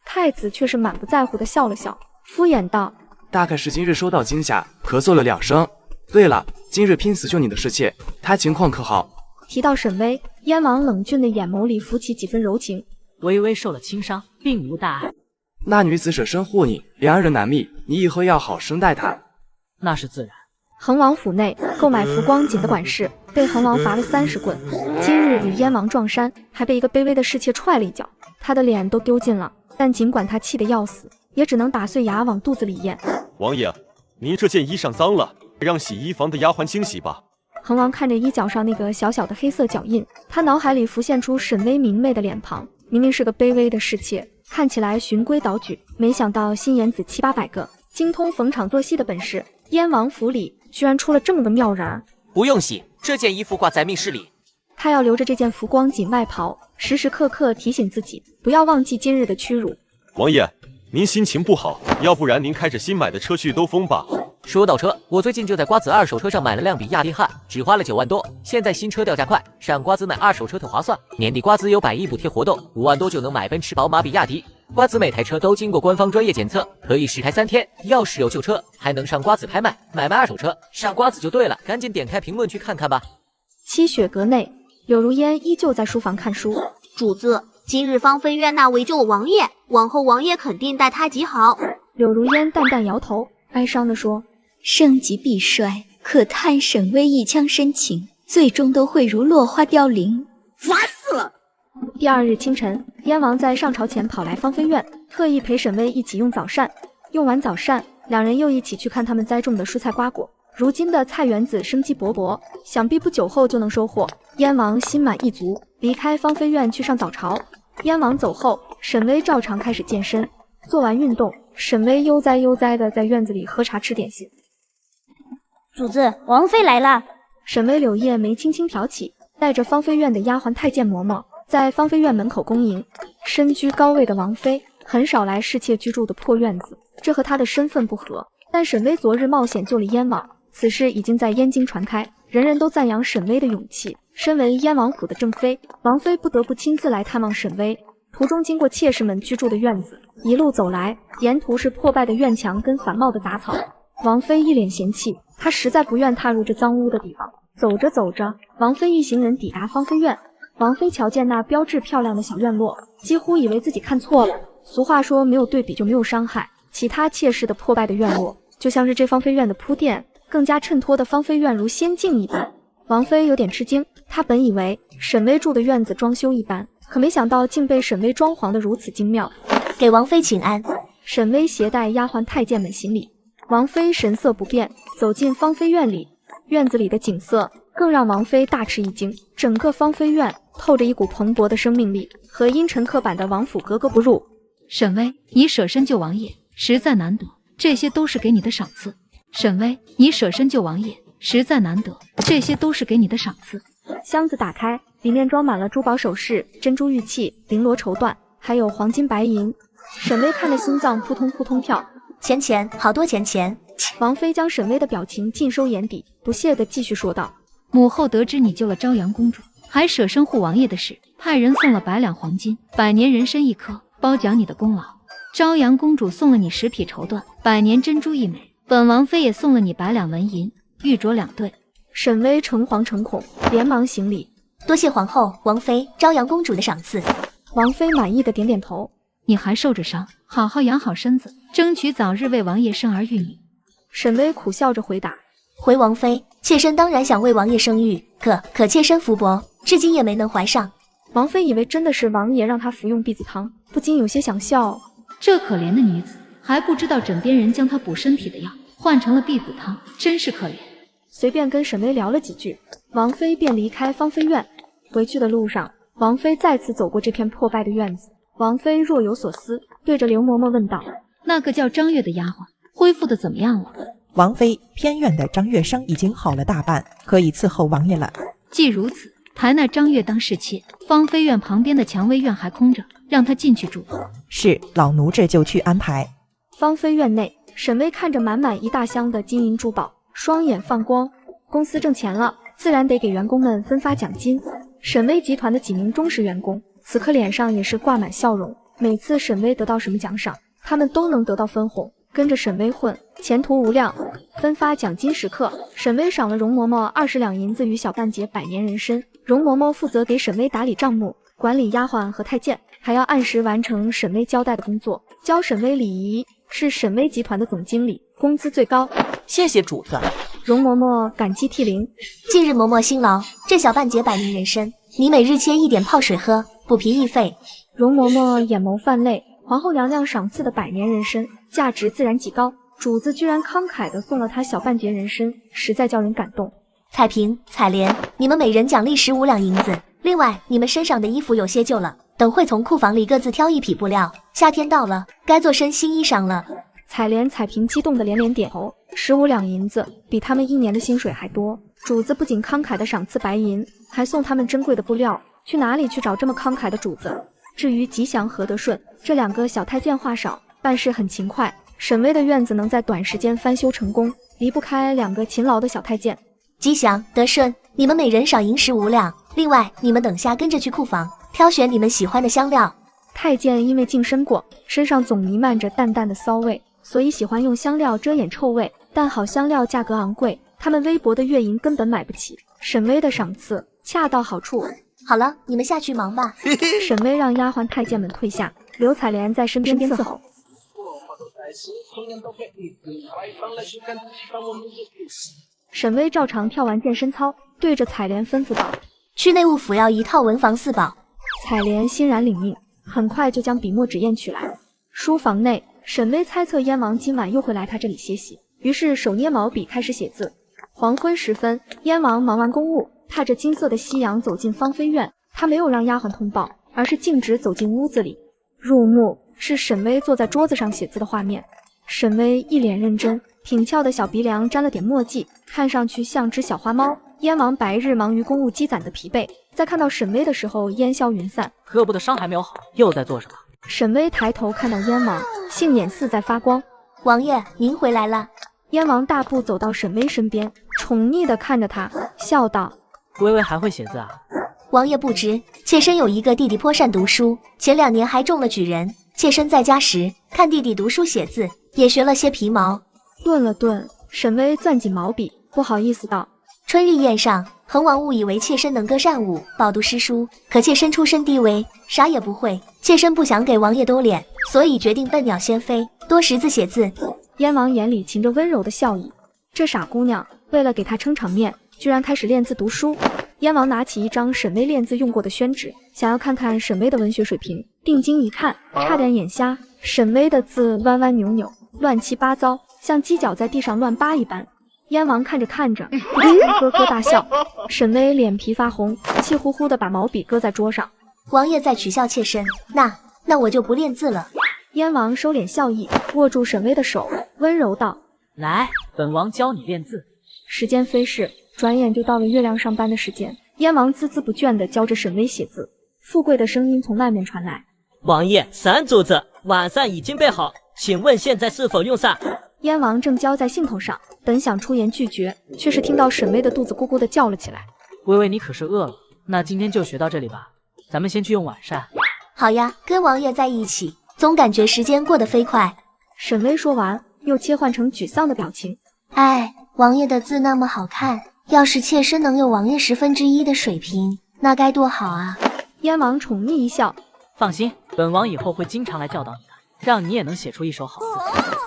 太子却是满不在乎的笑了笑，敷衍道：“大概是今日受到惊吓，咳嗽了2声。对了，今日拼死救你的侍妾，她情况可好？”提到沈巍，燕王冷峻的眼眸里浮起几分柔情。微微受了轻伤，并无大碍。那女子舍身护你，2人难觅，你以后要好生待她。那是自然。恒王府内，购买浮光锦的管事被恒王罚了30棍。今日与燕王撞衫，还被一个卑微的侍妾踹了一脚，他的脸都丢尽了。但尽管他气得要死，也只能打碎牙往肚子里咽。王爷，您这件衣裳脏了，让洗衣房的丫鬟清洗吧。恒王看着衣角上那个小小的黑色脚印，他脑海里浮现出沈巍明媚的脸庞。明明是个卑微的侍妾，看起来循规蹈矩，没想到心眼子700-8百个，精通逢场作戏的本事。燕王府里居然出了这么个妙人。不用洗，这件衣服挂在密室里。他要留着这件浮光锦外袍，时时刻刻提醒自己，不要忘记今日的屈辱。王爷，您心情不好，要不然您开着新买的车去兜风吧。说到车，我最近就在瓜子二手车上买了辆比亚迪汉，只花了9万多。现在新车掉价快，上瓜子买二手车特划算。年底瓜子有100亿补贴活动，5万多就能买奔驰、宝马、比亚迪。瓜子每台车都经过官方专业检测，可以试开3天。要是有旧车，还能上瓜子拍卖，买卖二手车。上瓜子就对了，赶紧点开评论区看看吧。七雪阁内，柳如烟依旧在书房看书。主子，今日芳菲院那位救王爷，往后王爷肯定待他极好。柳如烟淡淡摇头，哀伤地说：“盛极必衰，可叹沈巍一腔深情，最终都会如落花凋零，烦死了。”第2日清晨，燕王在上朝前跑来芳菲院，特意陪沈巍一起用早膳。用完早膳，两人又一起去看他们栽种的蔬菜瓜果。如今的菜园子生机勃勃，想必不久后就能收获。燕王心满意足，离开芳菲院去上早朝。燕王走后，沈巍照常开始健身。做完运动，沈巍悠哉悠哉的在院子里喝茶吃点心。主子，王妃来了。沈巍柳叶眉轻轻挑起，带着芳菲院的丫鬟太监嬷嬷在芳菲院门口恭迎。身居高位的王妃很少来侍妾居住的破院子，这和她的身份不合。但沈巍昨日冒险救了燕王，此事已经在燕京传开，人人都赞扬沈巍的勇气。身为燕王府的正妃，王妃不得不亲自来探望沈巍。途中经过妾室们居住的院子，一路走来，沿途是破败的院墙跟繁茂的杂草。王妃一脸嫌弃，她实在不愿踏入这脏污的地方。走着走着，王妃一行人抵达芳菲院。王妃瞧见那标致漂亮的小院落，几乎以为自己看错了。俗话说，没有对比就没有伤害。其他妾室的破败的院落，就像是这芳菲院的铺垫，更加衬托的芳菲院如仙境一般。王妃有点吃惊，她本以为沈巍住的院子装修一般，可没想到竟被沈巍装潢得如此精妙。给王妃请安。沈巍携带丫鬟太监们行礼。王妃神色不变，走进芳菲院里。院子里的景色更让王妃大吃一惊。整个芳菲院透着一股蓬勃的生命力，和阴沉刻板的王府格格不入。沈巍，你舍身救王爷，实在难得，这些都是给你的赏赐。沈巍，你舍身救王爷，实在难得，这些都是给你的赏赐。箱子打开，里面装满了珠宝首饰、珍珠玉器、绫罗绸缎，还有黄金白银。沈巍看得心脏扑通扑通跳，钱，好多钱。王妃将沈巍的表情尽收眼底，不屑地继续说道：“母后得知你救了朝阳公主，还舍身护王爷的事，派人送了100两黄金、百年人参1颗，褒奖你的功劳。朝阳公主送了你10匹绸缎、百年珍珠1枚，本王妃也送了你100两纹银、玉镯2对。”沈巍诚惶诚恐，连忙行礼：“多谢皇后、王妃、朝阳公主的赏赐。”王妃满意的点点头：“你还受着伤，好好养好身子，争取早日为王爷生儿育女。”沈巍苦笑着回答：“回王妃，妾身当然想为王爷生育，可妾身福薄，至今也没能怀上。”王妃以为真的是王爷让她服用避子汤，不禁有些想笑。这可怜的女子还不知道枕边人将她补身体的药换成了避骨汤，真是可怜。随便跟沈巍聊了几句，王妃便离开芳菲院。回去的路上，王妃再次走过这片破败的院子。王妃若有所思，对着刘嬷嬷问道：“那个叫张月的丫鬟恢复的怎么样了？”王妃，偏院的张月伤已经好了大半，可以伺候王爷了。既如此，抬那张月当侍妾。芳菲院旁边的蔷薇院还空着，让她进去住。是，老奴这就去安排。芳菲院内，沈巍看着满满一大箱的金银珠宝，双眼放光。公司挣钱了，自然得给员工们分发奖金。沈巍集团的几名忠实员工，此刻脸上也是挂满笑容。每次沈巍得到什么奖赏，他们都能得到分红，跟着沈巍混，前途无量。分发奖金时刻，沈巍赏了容嬷嬷20两银子与小半截百年人参。容嬷嬷负责给沈巍打理账目，管理丫鬟和太监，还要按时完成沈巍交代的工作，教沈巍礼仪。是沈巍集团的总经理，工资最高。谢谢主子。容嬷嬷感激涕零。近日嬷嬷辛劳，这小半截百年人参，你每日切1点泡水喝，补脾益肺。容嬷嬷眼眸泛泪。皇后娘娘赏赐的百年人参，价值自然极高，主子居然慷慨地送了她小半截人参，实在叫人感动。彩萍、彩莲，你们每人奖励15两银子。另外，你们身上的衣服有些旧了，等会从库房里各自挑1匹布料。夏天到了，该做身新衣裳了。彩莲、彩萍激动的连连点头。15两银子比他们1年的薪水还多。主子不仅慷慨的赏赐白银，还送他们珍贵的布料。去哪里去找这么慷慨的主子？至于吉祥和德顺，这2个小太监话少，办事很勤快。沈巍的院子能在短时间翻修成功，离不开2个勤劳的小太监。吉祥、德顺，你们每人赏银15两。另外，你们等下跟着去库房，挑选你们喜欢的香料。太监因为净身过，身上总弥漫着淡淡的骚味，所以喜欢用香料遮掩臭味。但好香料价格昂贵，他们微薄的月银根本买不起。沈巍的赏赐恰到好处。好了，你们下去忙吧。沈巍让丫鬟太监们退下，刘彩莲在身边伺候。沈巍照常跳完健身操，对着彩莲吩咐道：“去内务府要1套文房4宝。”彩莲欣然领命，很快就将笔墨纸砚取来。书房内，沈巍猜测燕王今晚又会来他这里歇息，于是手捏毛笔开始写字。黄昏时分，燕王忙完公务，踏着金色的夕阳走进芳菲院。他没有让丫鬟通报，而是径直走进屋子里。入目是沈巍坐在桌子上写字的画面。沈巍一脸认真，挺翘的小鼻梁沾了点墨迹，看上去像只小花猫。燕王白日忙于公务积攒的疲惫，在看到沈巍的时候烟消云散。胳膊的伤还没有好，又在做什么？沈巍抬头看到燕王，杏眼似在发光。王爷，您回来了。燕王大步走到沈巍身边，宠溺地看着他，笑道：“微微还会写字啊？”王爷不知，妾身有一个弟弟颇善读书，前2年还中了举人。妾身在家时看弟弟读书写字，也学了些皮毛。顿了顿，沈巍攥紧毛笔，不好意思道：“春日宴上，恒王误以为妾身能歌善舞，饱读诗书，可妾身出身低微，啥也不会。妾身不想给王爷丢脸，所以决定笨鸟先飞，多识字写字。”燕王眼里噙着温柔的笑意，这傻姑娘为了给他撑场面，居然开始练字读书。燕王拿起一张沈巍练字用过的宣纸，想要看看沈巍的文学水平。定睛一看，差点眼瞎。沈巍的字弯弯扭扭，乱七八糟，像鸡脚在地上乱扒一般。燕王看着看着，不禁咯咯大笑。沈巍脸皮发红，气呼呼的把毛笔搁在桌上。王爷在取笑妾身，那我就不练字了。燕王收敛笑意，握住沈巍的手，温柔道：“来，本王教你练字。”时间飞逝，转眼就到了月亮上班的时间。燕王孜孜不倦地教着沈巍写字。富贵的声音从外面传来：“王爷，三主子，晚膳已经备好，请问现在是否用膳？”燕王正交在兴头上，本想出言拒绝，却是听到沈巍的肚子咕咕地叫了起来：“微微，你可是饿了？那今天就学到这里吧，咱们先去用晚膳。”好呀，跟王爷在一起，总感觉时间过得飞快。沈巍说完，又切换成沮丧的表情。哎，王爷的字那么好看，要是妾身能有王爷1/10的水平，那该多好啊！燕王宠溺一笑：“放心，本王以后会经常来教导你的，让你也能写出一手好字。”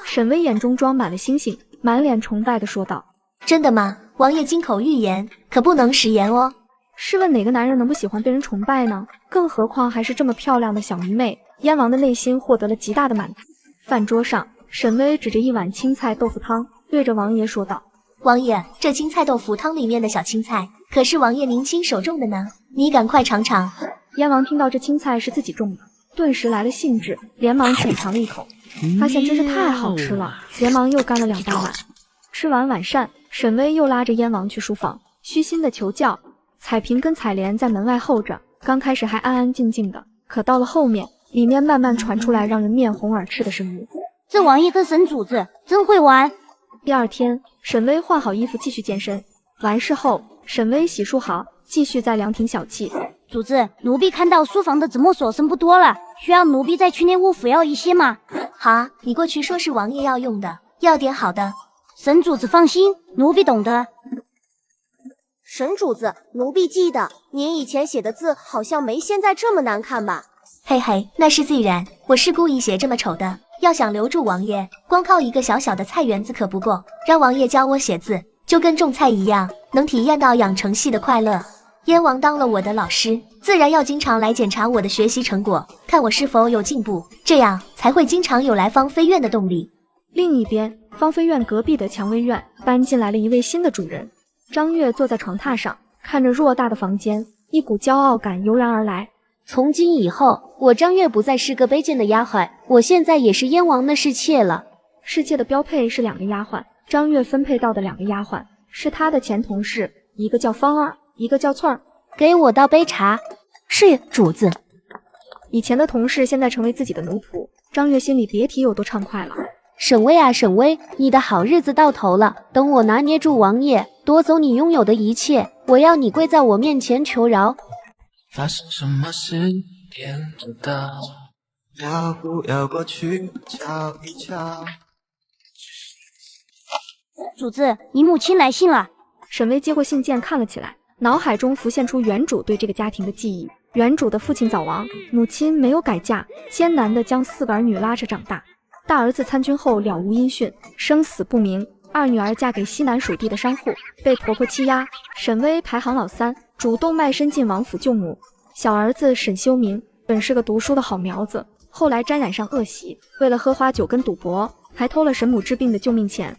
沈巍眼中装满了星星，满脸崇拜地说道：“真的吗？王爷金口玉言，可不能食言哦。”试问哪个男人能不喜欢被人崇拜呢？更何况还是这么漂亮的小迷妹。燕王的内心获得了极大的满足。饭桌上，沈巍指着一碗青菜豆腐汤，对着王爷说道：“王爷，这青菜豆腐汤里面的小青菜，可是王爷您亲手种的呢，你赶快尝尝。”燕王听到这青菜是自己种的，顿时来了兴致，连忙浅尝了一口，发现真是太好吃了，连忙又干了2大碗。吃完晚膳，沈巍又拉着燕王去书房，虚心的求教。彩萍跟彩莲在门外候着，刚开始还安安静静的，可到了后面，里面慢慢传出来让人面红耳赤的声音。这王爷跟沈主子真会玩。第二天，沈巍换好衣服继续健身，完事后，沈巍洗漱好，继续在凉亭小憩。主子，奴婢看到书房的纸墨所剩不多了，需要奴婢在去内务府要一些吗？好啊，你过去说是王爷要用的，要点好的。沈主子放心，奴婢懂得。沈主子，奴婢记得您以前写的字好像没现在这么难看吧？嘿嘿，那是自然，我是故意写这么丑的。要想留住王爷，光靠一个小小的菜园子可不够，让王爷教我写字，就跟种菜一样，能体验到养成系的快乐。燕王当了我的老师，自然要经常来检查我的学习成果，看我是否有进步，这样才会经常有来芳菲院的动力。另一边，芳菲院隔壁的蔷薇院搬进来了一位新的主人。张月坐在床榻上，看着偌大的房间，一股骄傲感油然而来。从今以后，我张月不再是个卑贱的丫鬟，我现在也是燕王的侍妾了。侍妾的标配是2个丫鬟，张月分配到的2个丫鬟是她的前同事，一个叫芳儿，一个叫翠儿。给我倒杯茶。是主子。以前的同事现在成为自己的奴仆，张月心里别提有多畅快了。沈巍啊沈巍，你的好日子到头了，等我拿捏住王爷，夺走你拥有的一切，我要你跪在我面前求饶。发生什么事点知道，要不要过去瞧一瞧？主子，你母亲来信了。沈巍接过信件看了起来，脑海中浮现出原主对这个家庭的记忆。原主的父亲早亡，母亲没有改嫁，艰难地将4个儿女拉扯长大。大儿子参军后了无音讯，生死不明。2女儿嫁给西南属地的商户，被婆婆欺压。沈巍排行老3，主动卖身进王府救母。小儿子沈修明本是个读书的好苗子，后来沾染上恶习，为了喝花酒跟赌博，还偷了沈母治病的救命钱。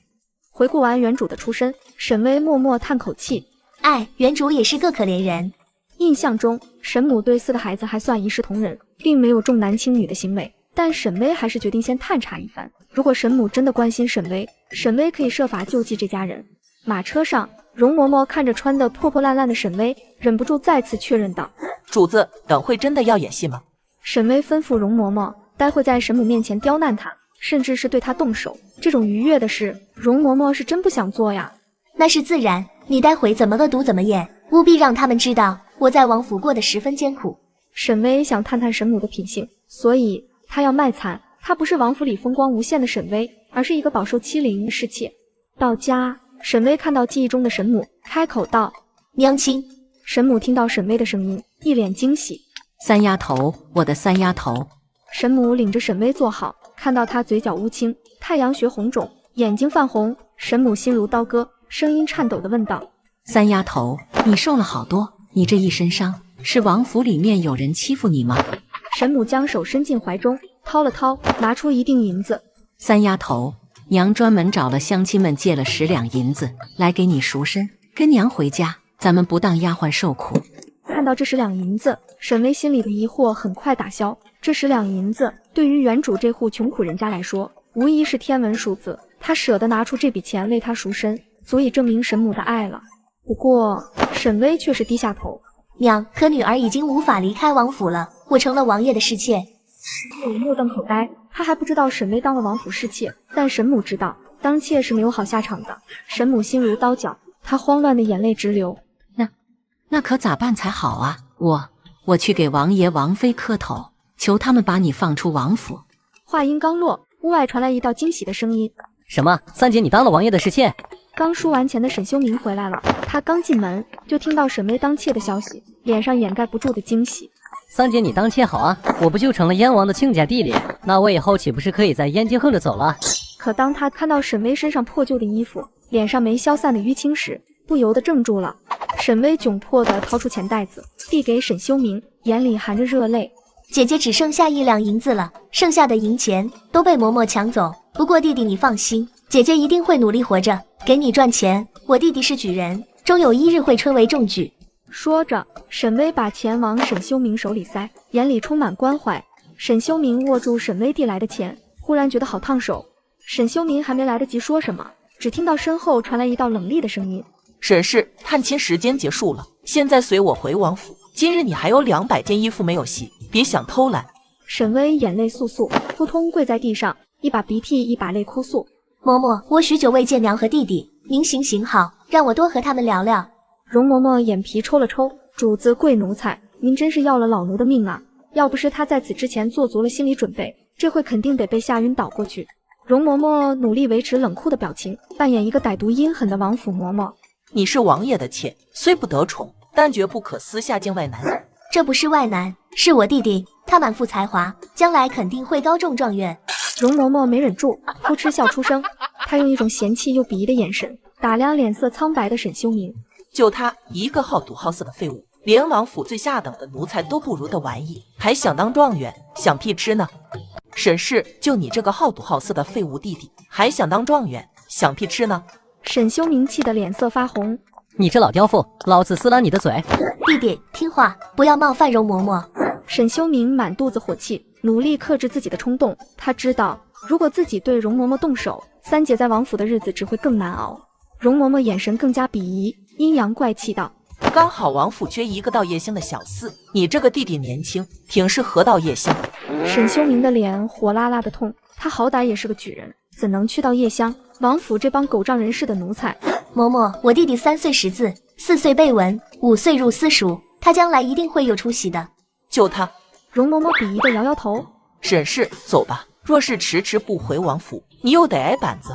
回顾完原主的出身，沈巍默默叹口气，哎，原主也是个可怜人。印象中，沈母对4个孩子还算一视同仁，并没有重男轻女的行为。但沈巍还是决定先探查一番。如果沈母真的关心沈巍，沈巍可以设法救济这家人。马车上，容嬷嬷看着穿得破破烂烂的沈巍，忍不住再次确认道：“主子，等会真的要演戏吗？”沈巍吩咐容嬷嬷，待会在沈母面前刁难她，甚至是对她动手。这种愉悦的事，容嬷嬷是真不想做呀。那是自然，你待会怎么恶毒怎么演，务必让他们知道我在王府过得十分艰苦。沈巍想探探沈母的品性，所以他要卖惨。他不是王府里风光无限的沈巍，而是一个饱受欺凌的侍妾。到家，沈巍看到记忆中的沈母，开口道：“娘亲。”沈母听到沈巍的声音，一脸惊喜：“三丫头，我的三丫头。”沈母领着沈巍坐好，看到他嘴角乌青，太阳穴红肿，眼睛泛红，沈母心如刀割，声音颤抖地问道：“三丫头，你受了好多，你这一身伤，是王府里面有人欺负你吗？”沈母将手伸进怀中，掏了掏，拿出一锭银子。三丫头，娘专门找了乡亲们借了10两银子来给你赎身，跟娘回家，咱们不当丫鬟受苦。看到这10两银子，沈巍心里的疑惑很快打消。这10两银子对于原主这户穷苦人家来说，无疑是天文数字。他舍得拿出这笔钱为他赎身，足以证明沈母的爱了。不过沈巍却是低下头。娘，可女儿已经无法离开王府了，我成了王爷的侍妾。沈母目瞪口呆，他还不知道沈巍当了王府侍妾，但沈母知道当妾是没有好下场的。沈母心如刀绞，她慌乱的眼泪直流。那可咋办才好啊？我去给王爷王妃磕头，求他们把你放出王府。话音刚落，屋外传来一道惊喜的声音。什么？三姐，你当了王爷的侍妾？刚梳完钱的沈修明回来了，他刚进门就听到沈巍当妾的消息，脸上掩盖不住的惊喜。三姐，你当妾好啊，我不就成了燕王的亲家弟弟？那我以后岂不是可以在燕京横着走了？可当他看到沈巍身上破旧的衣服，脸上没消散的淤青时，不由得怔住了。沈巍窘迫地掏出钱袋子，递给沈修明，眼里含着热泪。姐姐只剩下1两银子了，剩下的银钱都被嬷嬷抢走。不过弟弟你放心，姐姐一定会努力活着，给你赚钱。我弟弟是举人，终有一日会春为重举。说着，沈巍把钱往沈修明手里塞，眼里充满关怀。沈修明握住沈巍递来的钱，忽然觉得好烫手。沈修明还没来得及说什么，只听到身后传来一道冷厉的声音：沈氏，探亲时间结束了，现在随我回王府。今日你还有200件衣服没有洗，别想偷懒。沈巍眼泪簌簌，扑通跪在地上，一把鼻涕一把泪哭诉：嬷嬷，我许久未见娘和弟弟，您行好，让我多和他们聊聊。容嬷嬷眼皮抽了抽，主子贵奴才，您真是要了老奴的命啊！要不是他在此之前做足了心理准备，这会肯定得被吓晕倒过去。容嬷嬷努力维持冷酷的表情，扮演一个歹毒阴狠的王府嬷嬷。你是王爷的妾，虽不得宠，但绝不可私下见外男。这不是外男，是我弟弟，他满腹才华，将来肯定会高中状元。容嬷嬷没忍住，扑哧笑出声。她用一种嫌弃又鄙夷的眼神打量脸色苍白的沈修明。就他一个好赌好色的废物，连王府最下等的奴才都不如的玩意，还想当状元，想屁吃呢！沈氏，就你这个好赌好色的废物弟弟，还想当状元，想屁吃呢！沈修明气得脸色发红。你这老刁妇，老子撕烂你的嘴！弟弟听话，不要冒犯容嬷嬷。沈修明满肚子火气，努力克制自己的冲动。他知道，如果自己对容嬷嬷动手，三姐在王府的日子只会更难熬。容嬷嬷眼神更加鄙夷，阴阳怪气道：刚好王府缺一个到夜乡的小厮，你这个弟弟年轻，挺适合到夜乡。沈修明的脸火辣辣的痛，他好歹也是个举人，怎能去到夜乡？王府这帮狗仗人势的奴才。嬷嬷，我弟弟3岁识字，4岁背文，5岁入私塾，他将来一定会有出息的。就他。容嬷嬷鄙夷的摇摇头。沈氏，走吧，若是迟迟不回王府，你又得挨板子。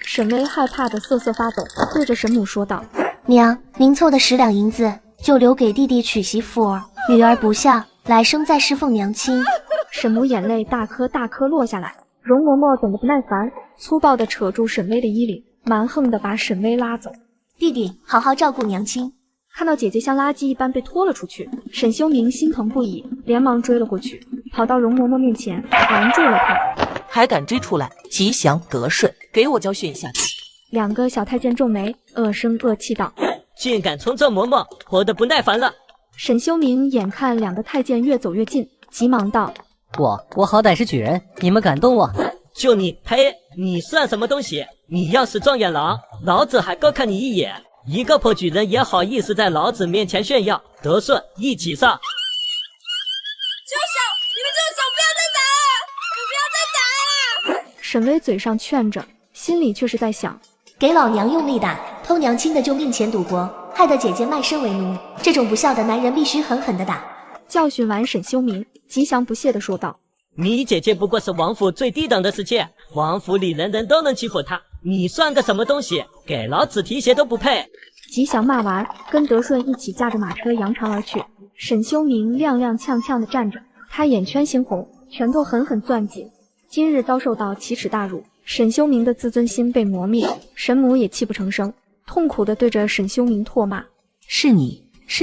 沈巍害怕的瑟瑟发抖，对着沈母说道：娘，您凑的10两银子就留给弟弟娶媳妇儿，女儿不孝，来生再侍奉娘亲。沈母眼泪大颗大颗落下来，容嬷嬷等得不耐烦，粗暴地扯住沈巍的衣领，蛮横地把沈巍拉走。弟弟，好好照顾娘亲。看到姐姐像垃圾一般被拖了出去，沈修明心疼不已，连忙追了过去，跑到容嬷嬷面前拦住了她。还敢追出来，吉祥得顺，给我教训一下子。2个小太监皱眉，恶声恶气道：竟敢冲撞嬷嬷，活得不耐烦了。沈修明眼看2个太监越走越近，急忙道：我好歹是举人，你们敢动我？就你，呸！你算什么东西？你要是状元郎，老子还高看你一眼。一个破举人也好意思在老子面前炫耀，得顺，一起上！住手！你们住手！不要再打了！你不要再打了！沈巍嘴上劝着，心里却是在想：给老娘用力打，偷娘亲的就命钱赌博，害得姐姐卖身为奴，这种不孝的男人必须狠狠的打。教训完沈修明，吉祥不屑地说道：你姐姐不过是王府最低等的侍妾，王府里人人都能欺负她，你算个什么东西？给老子提鞋都不配！吉祥骂完，跟德顺一起驾着马车扬长而去。沈修明踉踉跄跄地站着，他眼圈猩红，拳头狠狠攥紧。今日遭受到奇耻大辱，沈修明的自尊心被磨灭，沈母也泣不成声，痛苦地对着沈修明唾骂：是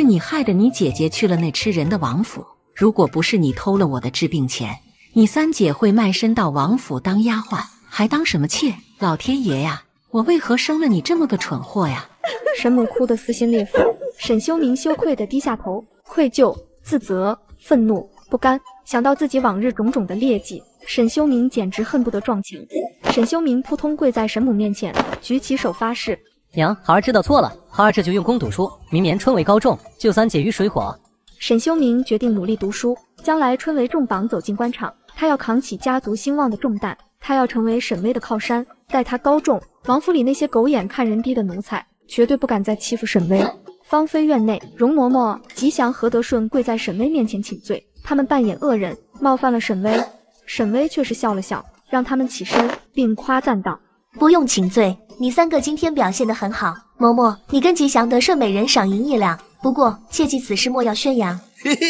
你害得你姐姐去了那吃人的王府，如果不是你偷了我的治病钱，你三姐会卖身到王府当丫鬟，还当什么妾？老天爷呀，我为何生了你这么个蠢货呀？沈母哭得撕心裂肺，沈修明羞愧地低下头，愧疚、自责、愤怒、不甘，想到自己往日种种的劣迹，沈修明简直恨不得撞墙。沈修明扑通跪在沈母面前，举起手发誓：娘，孩儿知道错了，孩儿这就用功读书，明年春闱高中，就算解于水火。沈修明决定努力读书，将来春闱重榜走进官场，他要扛起家族兴旺的重担，他要成为沈巍的靠山。待他高中，王府里那些狗眼看人低的奴才绝对不敢再欺负沈巍。芳菲院内，容嬷嬷、吉祥、何德顺跪在沈巍面前请罪，他们扮演恶人，冒犯了沈巍。沈巍却是笑了笑，让他们起身，并夸赞道：不用请罪，你三个今天表现得很好。嬷嬷，你跟吉祥得顺每人赏银1两，不过切记此事莫要宣扬。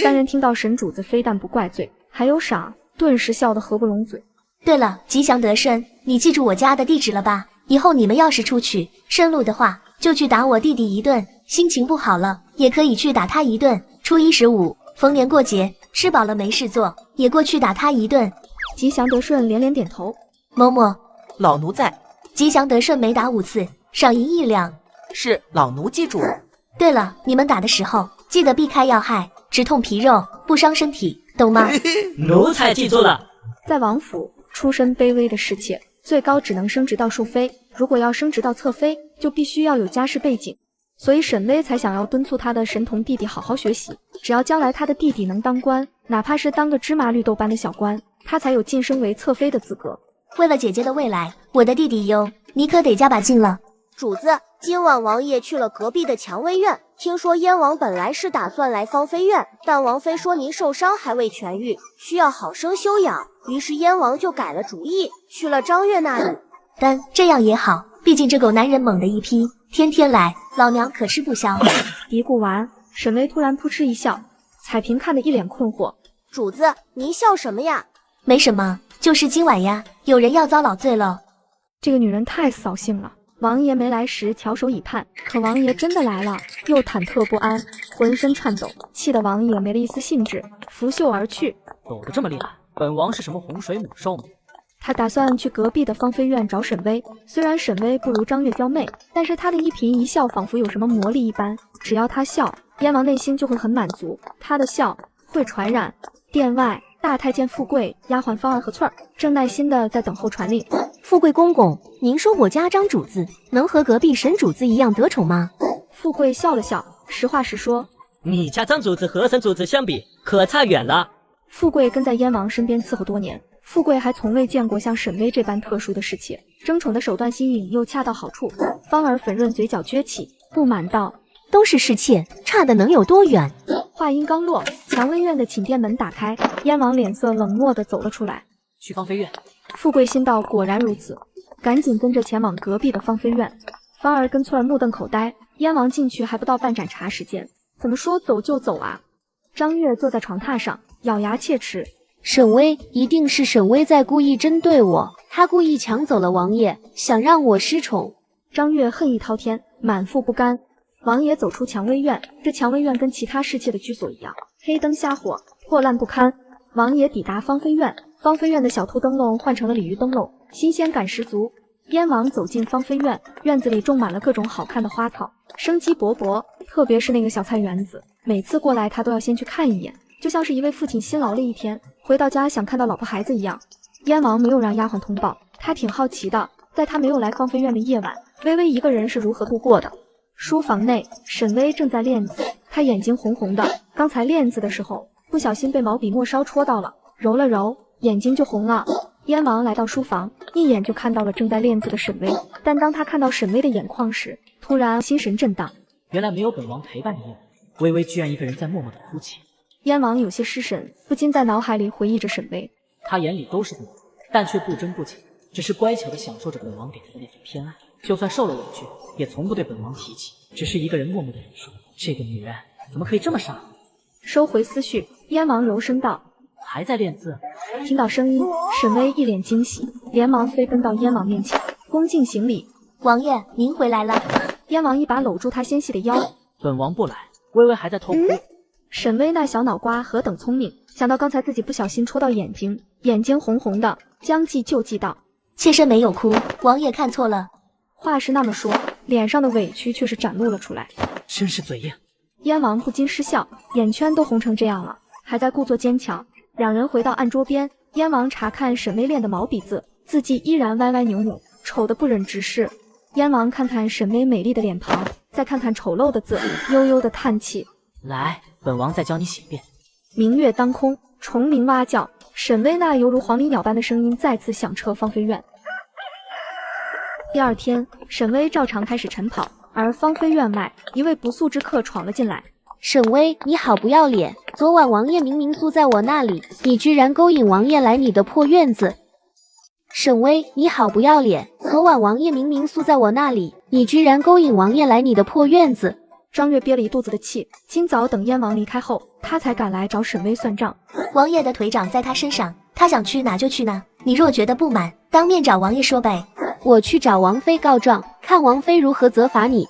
三人听到沈主子非但不怪罪，还有赏，顿时笑得合不拢嘴。对了，吉祥得顺，你记住我家的地址了吧？以后你们要是出去顺路的话，就去打我弟弟一顿，心情不好了也可以去打他一顿。初一十五，逢年过节，吃饱了没事做，也过去打他一顿。吉祥得顺连连点头。嬷嬷，老奴在。吉祥得顺每打5次，赏银1两。是，老奴记住了。对了，你们打的时候记得避开要害，只痛皮肉，不伤身体，懂吗？奴才记住了。在王府，出身卑微的侍妾最高只能升职到庶妃，如果要升职到侧妃，就必须要有家世背景。所以沈巍才想要敦促他的神童弟弟好好学习，只要将来他的弟弟能当官，哪怕是当个芝麻绿豆般的小官，他才有晋升为侧妃的资格。为了姐姐的未来，我的弟弟优，你可得加把劲了。主子，今晚王爷去了隔壁的蔷薇院，听说燕王本来是打算来芳菲院，但王妃说您受伤还未痊愈，需要好生休养，于是燕王就改了主意，去了张月那里。但这样也好，毕竟这狗男人猛的一批，天天来，老娘可吃不消。嘀咕完，沈巍突然扑哧一笑，彩萍看得一脸困惑：主子，您笑什么呀？没什么，就是今晚呀，有人要遭老罪了。这个女人太扫兴了。王爷没来时翘首以盼，可王爷真的来了，又忐忑不安，浑身颤抖，气得王爷没了一丝兴致，拂袖而去。抖得这么厉害，本王是什么洪水猛兽吗？他打算去隔壁的芳菲院找沈巍，虽然沈巍不如张月娇媚，但是他的一颦一笑仿佛有什么魔力一般，只要他笑，燕王内心就会很满足，他的笑会传染。殿外，大太监富贵、丫鬟芳儿和翠儿正耐心的在等候传令。富贵公公，您说我家张主子能和隔壁沈主子一样得宠吗？富贵笑了笑，实话实说：你家张主子和沈主子相比，可差远了。富贵跟在燕王身边伺候多年，富贵还从未见过像沈巍这般特殊的侍妾，争宠的手段新颖又恰到好处。芳儿粉润嘴角撅起，不满道：都是侍妾，差的能有多远？话音刚落，蔷薇院的寝殿门打开，燕王脸色冷漠地走了出来。去芳菲院。富贵心道果然如此，赶紧跟着前往隔壁的芳菲院。芳儿跟翠儿目瞪口呆，燕王进去还不到半盏茶时间，怎么说走就走啊？张月坐在床榻上，咬牙切齿：沈巍，一定是沈巍在故意针对我，他故意抢走了王爷，想让我失宠。张月恨意滔天，满腹不甘。王爷走出蔷薇院，这蔷薇院跟其他侍妾的居所一样，黑灯瞎火，破烂不堪。王爷抵达芳菲院，芳菲院的小兔灯笼换成了鲤鱼灯笼，新鲜感十足。燕王走进芳菲院，院子里种满了各种好看的花草，生机勃勃。特别是那个小菜园子，每次过来他都要先去看一眼，就像是一位父亲辛劳了一天，回到家想看到老婆孩子一样。燕王没有让丫鬟通报，他挺好奇的，在他没有来芳菲院的夜晚，微微一个人是如何度过的。书房内，沈巍正在练字，他眼睛红红的，刚才练字的时候不小心被毛笔末梢戳到了，揉了揉，眼睛就红了。燕王来到书房，一眼就看到了正在练字的沈巍，但当他看到沈巍的眼眶时，突然心神震荡。原来没有本王陪伴的夜晚，微微居然一个人在默默的哭泣。燕王有些失神，不禁在脑海里回忆着沈巍。他眼里都是本王，但却不争不抢，只是乖巧的享受着本王给他的那份偏爱，就算受了委屈，也从不对本王提起，只是一个人默默的忍受。这个女人怎么可以这么傻？收回思绪，燕王柔声道：还在练字。听到声音，沈巍一脸惊喜，连忙飞奔到燕王面前，恭敬行礼：王爷，您回来了。燕王一把搂住他纤细的腰：本王不来。微微还在偷哭。沈巍那小脑瓜何等聪明，想到刚才自己不小心戳到眼睛，眼睛红红的，将计就计道：妾身没有哭，王爷看错了。话是那么说，脸上的委屈却是展露了出来。真是嘴硬。燕王不禁失笑，眼圈都红成这样了，还在故作坚强。两人回到案桌边，燕王查看沈巍练的毛笔字，字迹依然歪歪扭扭，丑得不忍直视。燕王看看沈巍美丽的脸庞，再看看丑陋的字，悠悠的叹气。来，本王再教你写一遍。明月当空，虫鸣蛙叫，沈巍那犹如黄鹂鸟般的声音再次响彻芳菲院。第二天，沈巍照常开始晨跑，而芳菲院外，一位不速之客闯了进来。沈巍，你好不要脸！昨晚王爷明明宿在我那里，你居然勾引王爷来你的破院子！沈巍，你好不要脸！昨晚王爷明明宿在我那里，你居然勾引王爷来你的破院子！张月憋了一肚子的气，今早等燕王离开后，他才赶来找沈巍算账。王爷的腿长在他身上，他想去哪就去哪。你若觉得不满，当面找王爷说呗。我去找王妃告状，看王妃如何责罚你。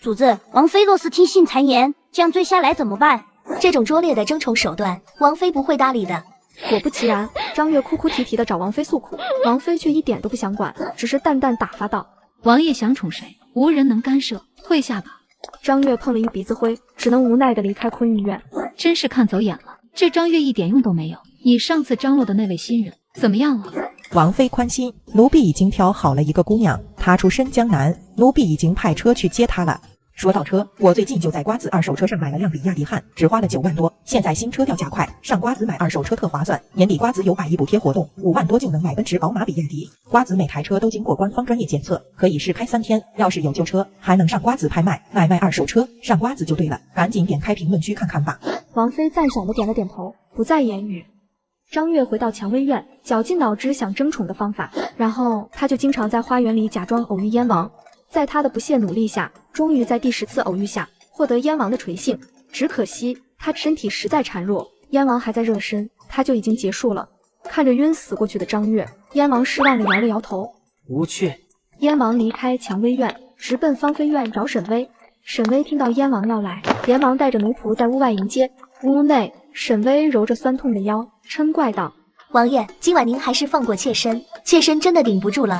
主子，王妃若是听信谗言，降罪下来怎么办？这种拙劣的争宠手段，王妃不会搭理的。果不其然，张月哭哭啼啼的找王妃诉苦，王妃却一点都不想管，只是淡淡打发道：“王爷想宠谁，无人能干涉，退下吧。”张月碰了一鼻子灰，只能无奈的离开坤玉院。真是看走眼了，这张月一点用都没有。你上次张罗的那位新人怎么样了？王妃宽心，奴婢已经挑好了一个姑娘，她出身江南，奴婢已经派车去接她了。说到车，我最近就在瓜子二手车上买了辆比亚迪汉，只花了9万多。现在新车掉价快，上瓜子买二手车特划算。年底瓜子有100亿补贴活动，5万多就能买奔驰、宝马、比亚迪。瓜子每台车都经过官方专业检测，可以试开3天。要是有旧车，还能上瓜子拍卖，买卖二手车，上瓜子就对了。赶紧点开评论区看看吧。王妃赞赏的点了点头，不再言语。张月回到蔷薇院，绞尽脑汁想争宠的方法，然后他就经常在花园里假装偶遇燕王。在他的不懈努力下，终于在第10次偶遇下获得燕王的垂幸。只可惜他身体实在孱弱，燕王还在热身，他就已经结束了。看着晕死过去的张月，燕王失望地摇了摇头。无趣。燕王离开蔷薇院，直奔芳菲院找沈巍。沈巍听到燕王要来，连忙带着奴仆在屋外迎接。屋内，沈巍揉着酸痛的腰，嗔怪道：“王爷，今晚您还是放过妾身，妾身真的顶不住了。”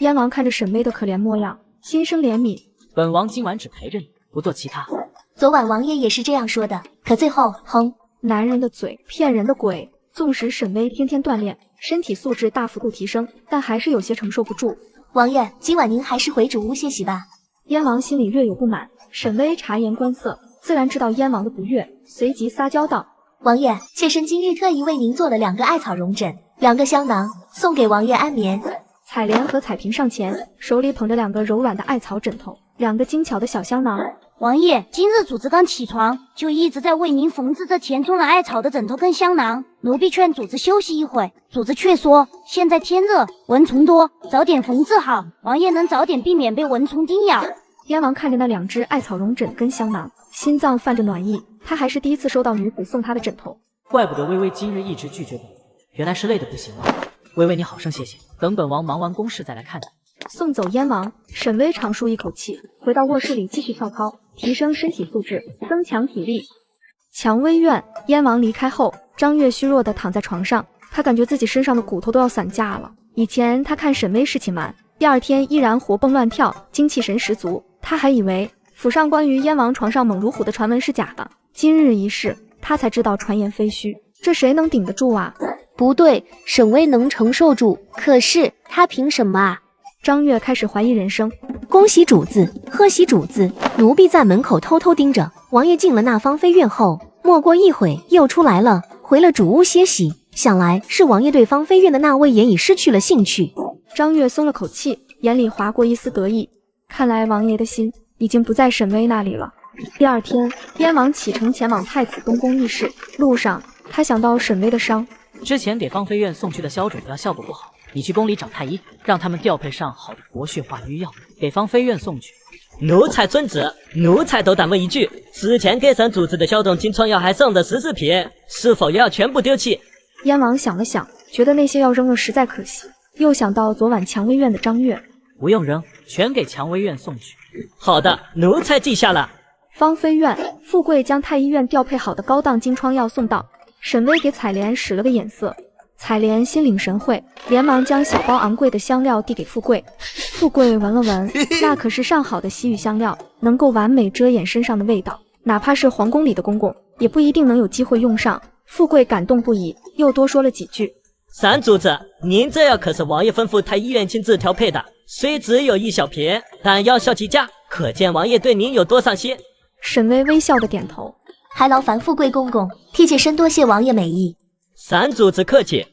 燕王看着沈巍的可怜模样，心生怜悯。本王今晚只陪着你，不做其他。昨晚王爷也是这样说的，可最后，哼，男人的嘴，骗人的鬼。纵使沈巍天天锻炼，身体素质大幅度提升，但还是有些承受不住。王爷，今晚您还是回主屋歇息吧。燕王心里略有不满，沈巍察言观色，自然知道燕王的不悦，随即撒娇道：“王爷，妾身今日特意为您做了2个艾草绒枕，2个香囊，送给王爷安眠。”采莲和彩萍上前，手里捧着2个柔软的艾草枕头，2个精巧的小香囊。王爷，今日主子刚起床，就一直在为您缝制这填充了艾草的枕头跟香囊。奴婢劝主子休息一会，主子却说现在天热，蚊虫多，早点缝制好，王爷能早点避免被蚊虫叮咬。燕王看着那2只艾草绒枕跟香囊，心脏泛着暖意。他还是第一次收到女子送他的枕头。怪不得微微今日一直拒绝本王，原来是累得不行了。微微你好生歇歇，等本王忙完公事再来看你。送走燕王，沈巍长舒一口气，回到卧室里继续跳操，提升身体素质，增强体力。蔷薇院，燕王离开后，张月虚弱地躺在床上，他感觉自己身上的骨头都要散架了。以前他看沈巍侍寝完，第2天依然活蹦乱跳，精气神十足，他还以为府上关于燕王床上猛如虎的传闻是假的。今日一试，他才知道传言非虚，这谁能顶得住啊？不对，沈巍能承受住，可是他凭什么啊？张月开始怀疑人生。恭喜主子，贺喜主子！奴婢在门口偷偷盯着王爷进了那芳菲院后，没过一会又出来了，回了主屋歇息。想来是王爷对芳菲院的那位也已失去了兴趣。张月松了口气，眼里划过一丝得意。看来王爷的心已经不在沈巍那里了。第2天，燕王启程前往太子东宫议事，路上他想到沈巍的伤。之前给芳菲院送去的消肿药效果不好，你去宫里找太医，让他们调配上好的活血化瘀药，给芳菲院送去。奴才遵旨。奴才斗胆问一句，之前给沈主子的消肿金疮药还剩的14瓶，是否要全部丢弃？燕王想了想，觉得那些药扔了实在可惜，又想到昨晚蔷薇院的张月，不用扔，全给蔷薇院送去。好的，奴才记下了。芳菲院，富贵将太医院调配好的高档金疮药送到。沈巍给采莲使了个眼色，采莲心领神会，连忙将小包昂贵的香料递给富贵。富贵闻了闻，那可是上好的西域香料，能够完美遮掩身上的味道，哪怕是皇宫里的公公，也不一定能有机会用上。富贵感动不已，又多说了几句。三主子，您这药可是王爷吩咐太医院亲自调配的，虽只有1小瓶，但药效极佳，可见王爷对您有多上心。沈巍微笑的点头，还劳烦富贵公公，替妾身多谢王爷美意。三主子客气。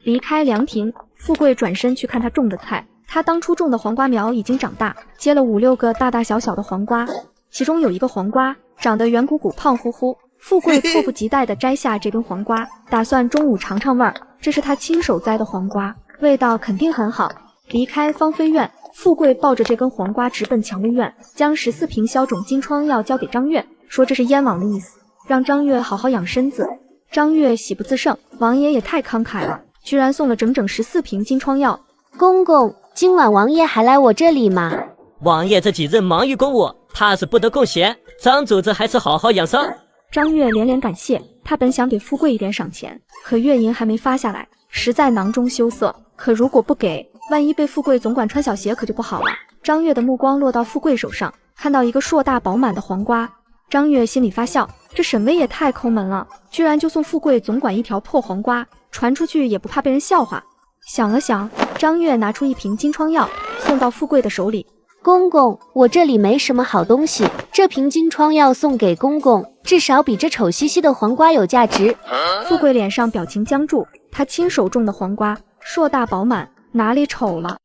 离开凉亭，富贵转身去看他种的菜。他当初种的黄瓜苗已经长大，结了5、6个大大小小的黄瓜，其中有一个黄瓜长得圆鼓鼓、胖乎乎。富贵迫不及待地摘下这根黄瓜，打算中午尝尝味儿。这是他亲手摘的黄瓜，味道肯定很好。离开芳菲院，富贵抱着这根黄瓜直奔蔷薇院，将14瓶消肿金疮药交给张月，说这是燕王的意思，让张月好好养身子。张月喜不自胜，王爷也太慷慨了，居然送了整整14瓶金疮药。公公，今晚王爷还来我这里吗？王爷这几日忙于公务，怕是不得空闲，张主子还是好好养伤。张月连连感谢，他本想给富贵一点赏钱，可月银还没发下来，实在囊中羞涩。可如果不给，万一被富贵总管穿小鞋，可就不好了。张月的目光落到富贵手上，看到一个硕大饱满的黄瓜，张月心里发笑，这沈巍也太抠门了，居然就送富贵总管一条破黄瓜，传出去也不怕被人笑话。想了想，张月拿出1瓶金疮药，送到富贵的手里。公公，我这里没什么好东西，这瓶金疮药送给公公，至少比这丑兮兮的黄瓜有价值。富贵脸上表情僵住，他亲手种的黄瓜，硕大饱满，哪里丑了？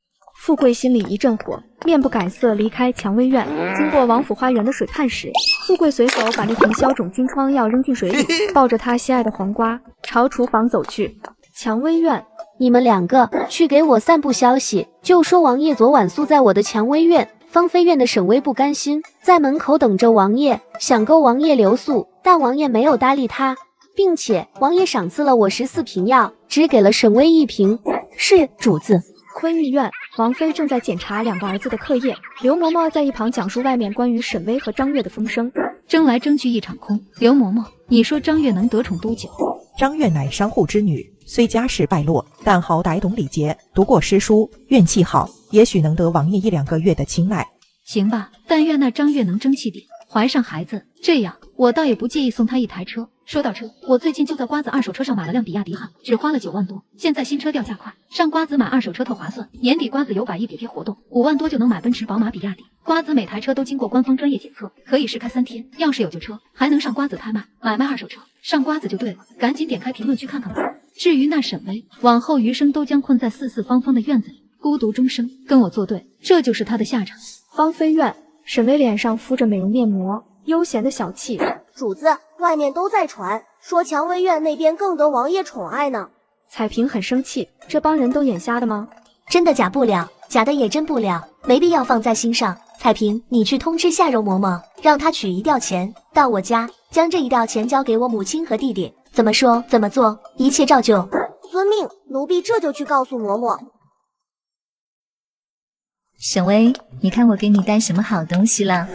富贵心里一阵火，面不改色离开蔷薇院。经过王府花园的水畔时，富贵随手把那瓶消肿金疮药扔进水里，抱着他心爱的黄瓜朝厨房走去。蔷薇院，你们2个去给我散布消息，就说王爷昨晚宿在我的蔷薇院。芳菲院的沈巍不甘心，在门口等着王爷，想勾王爷留宿，但王爷没有搭理他，并且王爷赏赐了我14瓶药，只给了沈巍1瓶。是主子。坤玉院，王妃正在检查2个儿子的课业，刘嬷嬷在一旁讲述外面关于沈巍和张月的风声。争来争去一场空。刘嬷嬷，你说张月能得宠多久？张月乃商户之女，虽家世败落，但好歹懂礼节，读过诗书，运气好，也许能得王爷1、2个月的青睐。行吧，但愿那张月能争气点，怀上孩子，这样我倒也不介意送她1台车。说到车，我最近就在瓜子二手车上买了辆比亚迪汉，只花了9万多。现在新车掉价快，上瓜子买二手车特划算。年底瓜子有100亿补贴活动，5万多就能买奔驰、宝马、比亚迪。瓜子每台车都经过官方专业检测，可以试开3天。要是有旧车，还能上瓜子拍卖，买卖二手车。上瓜子就对了，赶紧点开评论区看看吧。至于那沈巍，往后余生都将困在四四方方的院子里，孤独终生。跟我作对，这就是他的下场。芳菲院，沈巍脸上敷着美容面膜，悠闲的小气。主子，外面都在传说蔷薇院那边更得王爷宠爱呢。彩萍很生气，这帮人都眼瞎的吗？真的假不了，假的也真不了，没必要放在心上。彩萍，你去通知夏柔嬷嬷，让她取1吊钱到我家，将这1吊钱交给我母亲和弟弟。怎么说怎么做，一切照旧。遵命，奴婢这就去告诉嬷嬷。沈巍，你看我给你带什么好东西了？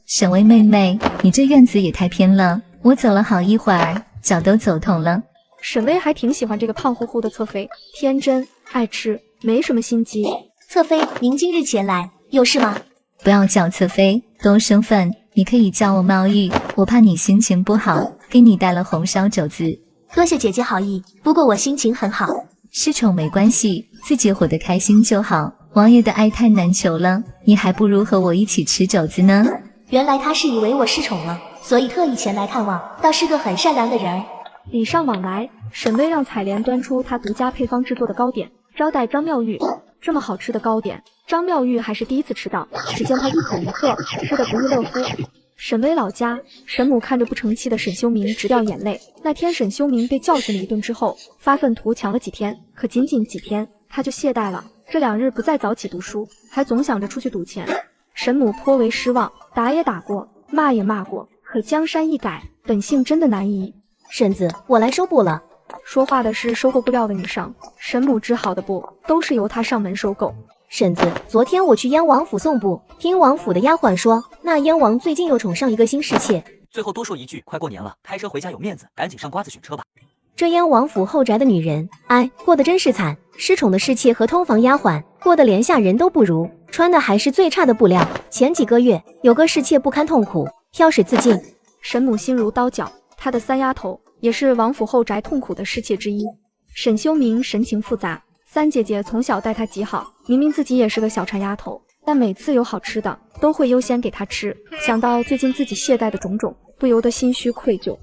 沈巍妹妹，你这院子也太偏了，我走了好一会儿，脚都走痛了。沈巍还挺喜欢这个胖乎乎的侧妃，天真爱吃，没什么心机。侧妃，您今日前来有事吗？不要叫侧妃，都生分，你可以叫我茂玉，我怕你心情不好，给你带了红烧肘子。多谢姐姐好意，不过我心情很好。失宠没关系，自己活得开心就好。王爷的爱太难求了，你还不如和我一起吃肘子呢。原来他是以为我失宠了，所以特意前来看望，倒是个很善良的人儿。礼尚往来，沈巍让采莲端出他独家配方制作的糕点，招待张妙玉。这么好吃的糕点，张妙玉还是第一次吃到，只见他一口一个，吃得不亦乐乎。沈巍老家，沈母看着不成器的沈修明直掉眼泪。那天沈修明被教训了一顿之后，发愤图强了几天，可仅仅几天他就懈怠了。这2日不再早起读书，还总想着出去赌钱。沈母颇为失望，打也打过，骂也骂过，可江山易改，本性真的难移。婶子，我来收布了。说话的是收购布料的女商，沈母织好的布都是由她上门收购。婶子，昨天我去燕王府送布，听王府的丫鬟说，那燕王最近又宠上一个新侍妾。最后多说一句，快过年了，开车回家有面子，赶紧上瓜子选车吧。这燕王府后宅的女人，哎，过得真是惨。失宠的侍妾和通房丫鬟，过得连下人都不如，穿的还是最差的布料。前几个月，有个侍妾不堪痛苦，挑水自尽。沈母心如刀绞，她的三丫头也是王府后宅痛苦的侍妾之一。沈修明神情复杂，三姐姐从小待她极好，明明自己也是个小馋丫头，但每次有好吃的都会优先给她吃。想到最近自己懈怠的种种，不由得心虚愧疚。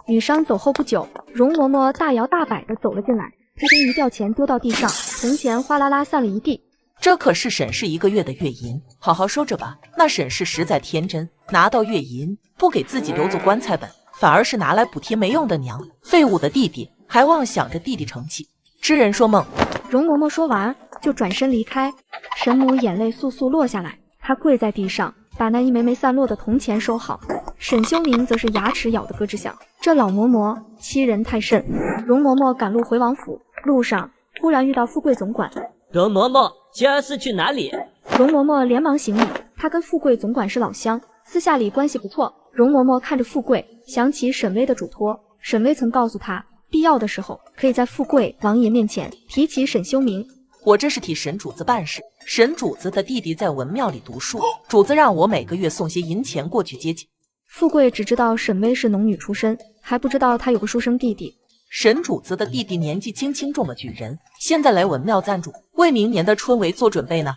雨商走后不久，容嬷嬷大摇大摆地走了进来，她将鱼吊钱丢到地上，铜钱哗啦啦散了一地。这可是沈氏1个月的月银，好好收着吧。那沈氏实在天真，拿到月银不给自己留作棺材本，反而是拿来补贴没用的娘。废物的弟弟还妄想着弟弟成器，痴人说梦。容嬷嬷说完就转身离开，沈母眼泪簌簌落下来，她跪在地上，把那一枚枚散落的铜钱收好。沈修明则是牙齿咬得咯吱响，这老嬷嬷欺人太甚。容嬷嬷赶路回王府，路上突然遇到富贵总管。容嬷嬷，今儿是去哪里？容嬷嬷连忙行礼，她跟富贵总管是老乡，私下里关系不错。容嬷嬷看着富贵，想起沈巍的嘱托，沈巍曾告诉她，必要的时候可以在富贵王爷面前提起沈修明。我这是替沈主子办事，沈主子的弟弟在文庙里读书，主子让我每个月送些银钱过去接济。富贵只知道沈巍是农女出身，还不知道他有个书生弟弟。沈主子的弟弟年纪轻轻中了举人，现在来文庙赞助，为明年的春闱做准备呢。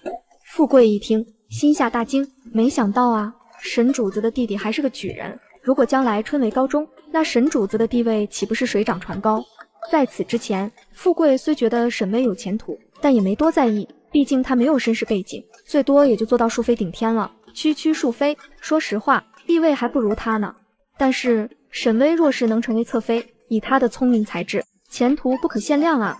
富贵一听，心下大惊，没想到啊，沈主子的弟弟还是个举人。如果将来春闱高中，那沈主子的地位岂不是水涨船高？在此之前，富贵虽觉得沈巍有前途，但也没多在意，毕竟他没有身世背景，最多也就做到淑妃顶天了。区区淑妃，说实话，地位还不如他呢。但是沈巍若是能成为侧妃，以他的聪明才智，前途不可限量啊！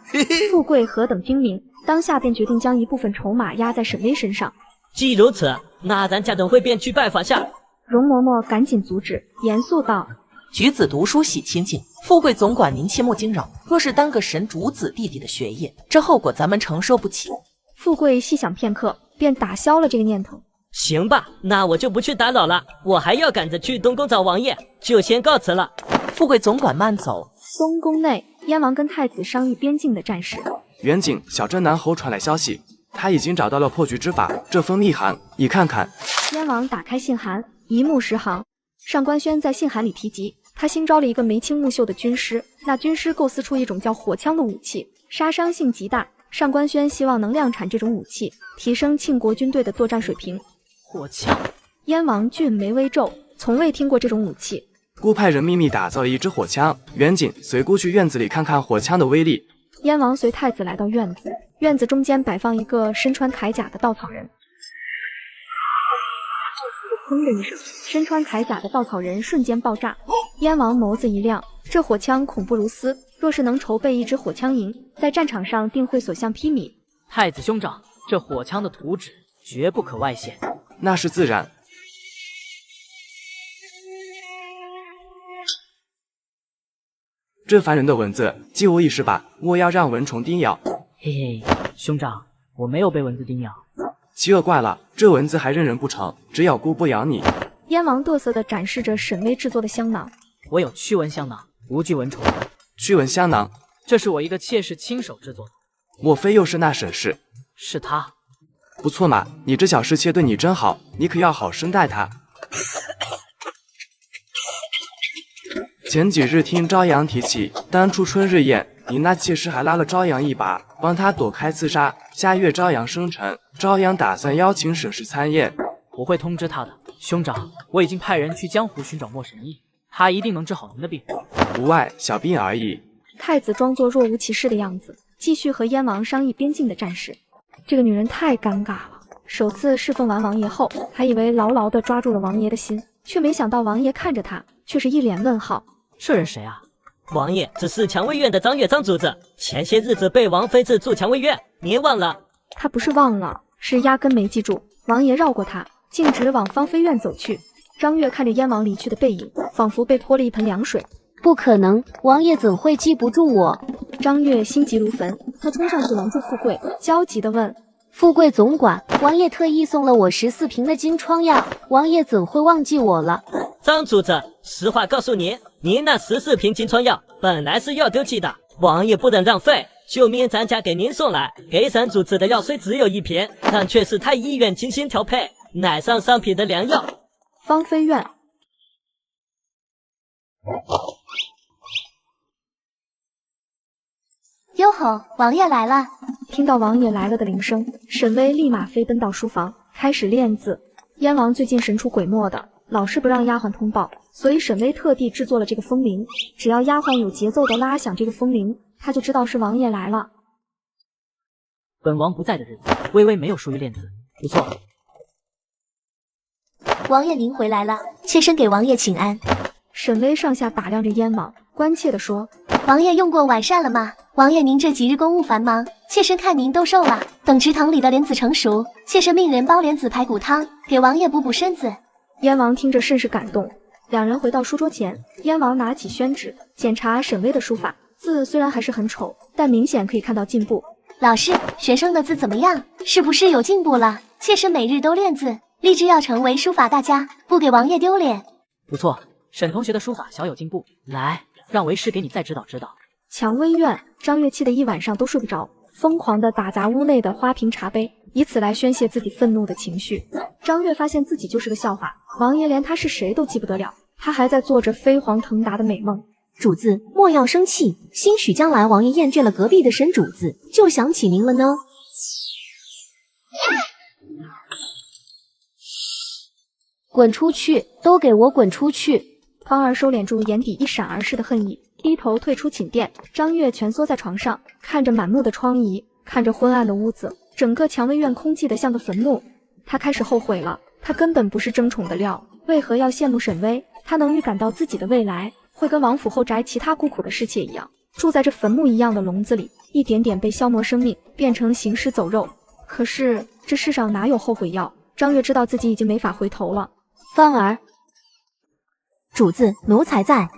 富贵何等精明，当下便决定将一部分筹码压在沈巍身上。既如此，那咱家等会便去拜访下。容嬷嬷赶紧阻止，严肃道：“举子读书喜亲近，富贵总管您切莫惊扰。若是耽搁沈主子弟弟的学业，这后果咱们承受不起。”富贵细想片刻，便打消了这个念头。行吧，那我就不去打扰了，我还要赶着去东宫找王爷，就先告辞了。富贵总管慢走。东宫内，燕王跟太子商议边境的战事。远景，小镇南侯传来消息，他已经找到了破局之法。这封密函，你看看。燕王打开信函，一目十行。上官轩在信函里提及，他新招了一个眉清目秀的军师，那军师构思出一种叫火枪的武器，杀伤性极大。上官轩希望能量产这种武器，提升庆国军队的作战水平。火枪，燕王俊眉微皱，从未听过这种武器。孤派人秘密打造了一支火枪，远景随孤去院子里看看火枪的威力。燕王随太子来到院子，院子中间摆放一个身穿铠甲的稻草人。砰的一声，身穿铠甲的稻草人瞬间爆炸。燕王眸子一亮，这火枪恐怖如斯，若是能筹备一支火枪营，在战场上定会所向披靡。太子兄长，这火枪的图纸绝不可外泄。那是自然。这烦人的蚊子，借我一时吧，我要让蚊虫叮咬。嘿嘿，兄长，我没有被蚊子叮咬。奇恶怪了，这蚊子还认人不成，只咬姑不咬你。燕王嘚瑟地展示着沈巍制作的香囊。我有驱蚊香囊，无惧蚊虫。驱蚊香囊，这是我一个妾室亲手制作的。莫非又是那沈氏？是他。不错嘛，你这小侍妾对你真好，你可要好生待她。前几日听朝阳提起，当初春日宴，你那妾室还拉了朝阳一把，帮他躲开刺杀。下月朝阳生辰，朝阳打算邀请沈氏参宴，我会通知他的。兄长，我已经派人去江湖寻找莫神医，他一定能治好您的病。无碍，小病而已。太子装作若无其事的样子，继续和燕王商议边境的战事。这个女人太尴尬了，首次侍奉完王爷后，还以为牢牢地抓住了王爷的心，却没想到王爷看着她，却是一脸问号。这人谁啊？王爷，这是蔷薇院的张月张主子，前些日子被王妃子住蔷薇院，您忘了？他不是忘了，是压根没记住。王爷绕过他，径直往芳菲院走去。张月看着燕王离去的背影，仿佛被泼了一盆凉水。不可能，王爷怎会记不住我？张月心急如焚，他冲上去拦住富贵，焦急地问：“富贵总管，王爷特意送了我14瓶的金疮药，王爷怎会忘记我了？”张主子，实话告诉您，您那14瓶金疮药本来是要丢弃的，王爷不能浪费，就命咱家给您送来。给神主子的药虽只有1瓶，但却是太医院精心调配，乃上品的良药。芳菲院。哟吼，王爷来了！听到王爷来了的铃声，沈巍立马飞奔到书房，开始练字。燕王最近神出鬼没的，老是不让丫鬟通报，所以沈巍特地制作了这个风铃。只要丫鬟有节奏的拉响这个风铃，他就知道是王爷来了。本王不在的日子，微微没有疏于练字，不错。王爷您回来了，妾身给王爷请安。沈巍上下打量着燕王，关切地说：“王爷用过晚膳了吗？王爷您这几日公务繁忙，妾身看您都瘦了。等池塘里的莲子成熟，妾身命人煲莲子排骨汤，给王爷补补身子。”燕王听着甚是感动。两人回到书桌前，燕王拿起宣纸，检查沈巍的书法，字虽然还是很丑，但明显可以看到进步。老师，学生的字怎么样？是不是有进步了？妾身每日都练字，立志要成为书法大家，不给王爷丢脸。不错，沈同学的书法小有进步，来，让为师给你再指导指导。蔷薇院，张月气得一晚上都睡不着，疯狂地打砸屋内的花瓶茶杯，以此来宣泄自己愤怒的情绪。张月发现自己就是个笑话，王爷连他是谁都记不得了，他还在做着飞黄腾达的美梦。主子莫要生气，兴许将来王爷厌倦了隔壁的沈主子，就想起您了呢。滚出去，都给我滚出去！芳儿收敛住眼底一闪而逝的恨意，低头退出寝殿。张月蜷缩在床上，看着满目的疮痍，看着昏暗的屋子，整个蔷薇院空寂得像个坟墓。他开始后悔了，他根本不是争宠的料，为何要羡慕沈巍？他能预感到自己的未来会跟王府后宅其他孤苦的侍妾一样，住在这坟墓一样的笼子里，一点点被消磨生命，变成行尸走肉。可是这世上哪有后悔药？张月知道自己已经没法回头了。芳儿，主子，奴才在，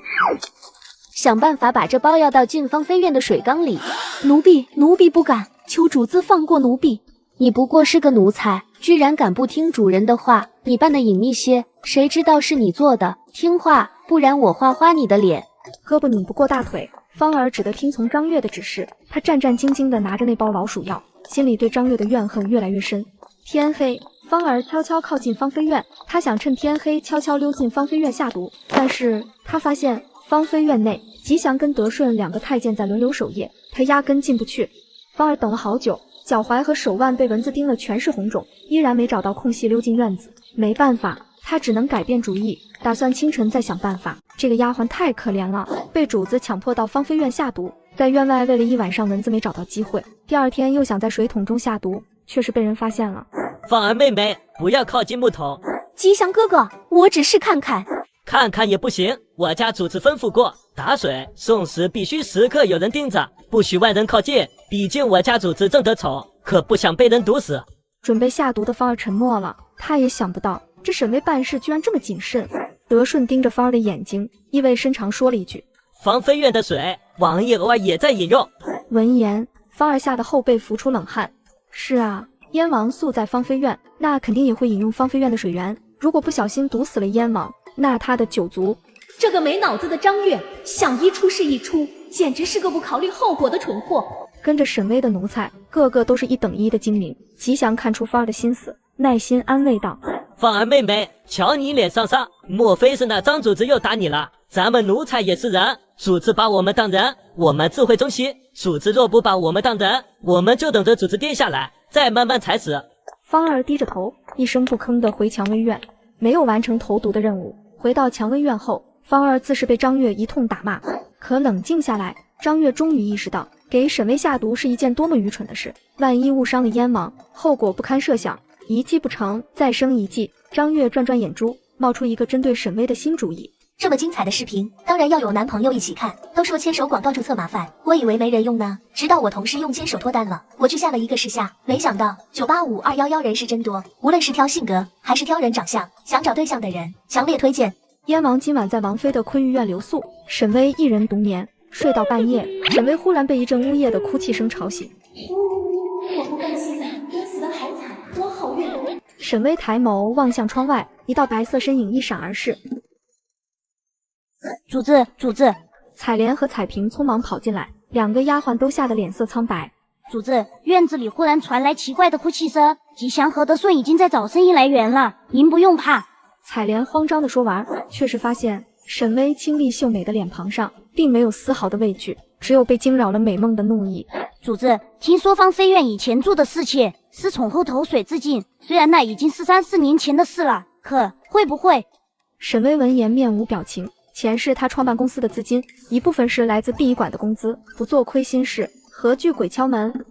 想办法把这包药倒进芳菲院的水缸里。奴婢不敢，求主子放过奴婢。你不过是个奴才，居然敢不听主人的话，你扮的隐秘些，谁知道是你做的？听话，不然我画花你的脸。胳膊拧不过大腿，芳儿只得听从张月的指示。她战战兢兢地拿着那包老鼠药，心里对张月的怨恨越来越深。天黑，芳儿悄悄靠近芳菲院，她想趁天黑悄悄溜进芳菲院下毒，但是她发现芳菲院内吉祥跟德顺两个太监在轮流守夜，她压根进不去。芳儿等了好久，脚踝和手腕被蚊子叮了全是红肿，依然没找到空隙溜进院子。没办法，她只能改变主意，打算清晨再想办法。这个丫鬟太可怜了，被主子强迫到芳菲院下毒，在院外喂了一晚上蚊子没找到机会，第二天又想在水桶中下毒，却是被人发现了。芳儿妹妹，不要靠近木桶。吉祥哥哥，我只是看看。看看也不行，我家主子吩咐过，打水送食必须时刻有人盯着，不许外人靠近。毕竟我家主子正得宠，可不想被人毒死。准备下毒的芳儿沉默了，他也想不到这沈巍办事居然这么谨慎。德顺盯着芳儿的眼睛，意味深长说了一句：“芳菲院的水，王爷偶尔也在饮用。”闻言，芳儿吓得后背浮出冷汗。是啊，燕王素在芳菲院，那肯定也会饮用芳菲院的水源。如果不小心毒死了燕王，那他的九族……这个没脑子的张月，想一出是一出，简直是个不考虑后果的蠢货。跟着沈巍的奴才，个个都是一等一的精明。吉祥看出芳儿的心思，耐心安慰道：“芳儿妹妹，瞧你脸上伤，莫非是那张主子又打你了？咱们奴才也是人，主子把我们当人，我们自会忠心。主子若不把我们当人，我们就等着主子跌下来，再慢慢踩死。”芳儿低着头，一声不吭地回蔷薇院，没有完成投毒的任务。回到蔷薇院后，芳儿自是被张月一通打骂，可冷静下来，张月终于意识到，给沈巍下毒是一件多么愚蠢的事。万一误伤了燕王，后果不堪设想。一计不成，再生一计。张月转转眼珠，冒出一个针对沈巍的新主意。这么精彩的视频，当然要有男朋友一起看。都说牵手广告注册麻烦，我以为没人用呢，直到我同事用牵手脱单了，我去下了一个试下，没想到985211人是真多。无论是挑性格，还是挑人长相，想找对象的人，强烈推荐。燕王今晚在王妃的昆玉院留宿，沈巍一人独眠，睡到半夜，沈巍忽然被一阵呜咽的哭泣声吵醒。我不甘心啊，我死得好惨，我好怨毒。沈巍抬眸望向窗外，一道白色身影一闪而逝。主子，彩莲和彩萍匆忙跑进来，两个丫鬟都吓得脸色苍白。主子，院子里忽然传来奇怪的哭泣声，吉祥和德顺已经在找生意来源了，您不用怕。彩莲慌张地说完，却是发现沈巍清丽秀美的脸庞上并没有丝毫的畏惧，只有被惊扰了美梦的怒意。主子，听说芳菲院以前住的侍妾是宠后投水自尽，虽然那已经是3、4年前的事了，可会不会……沈巍闻言面无表情，钱是他创办公司的资金，一部分是来自殡仪馆的工资，不做亏心事，何惧鬼敲门？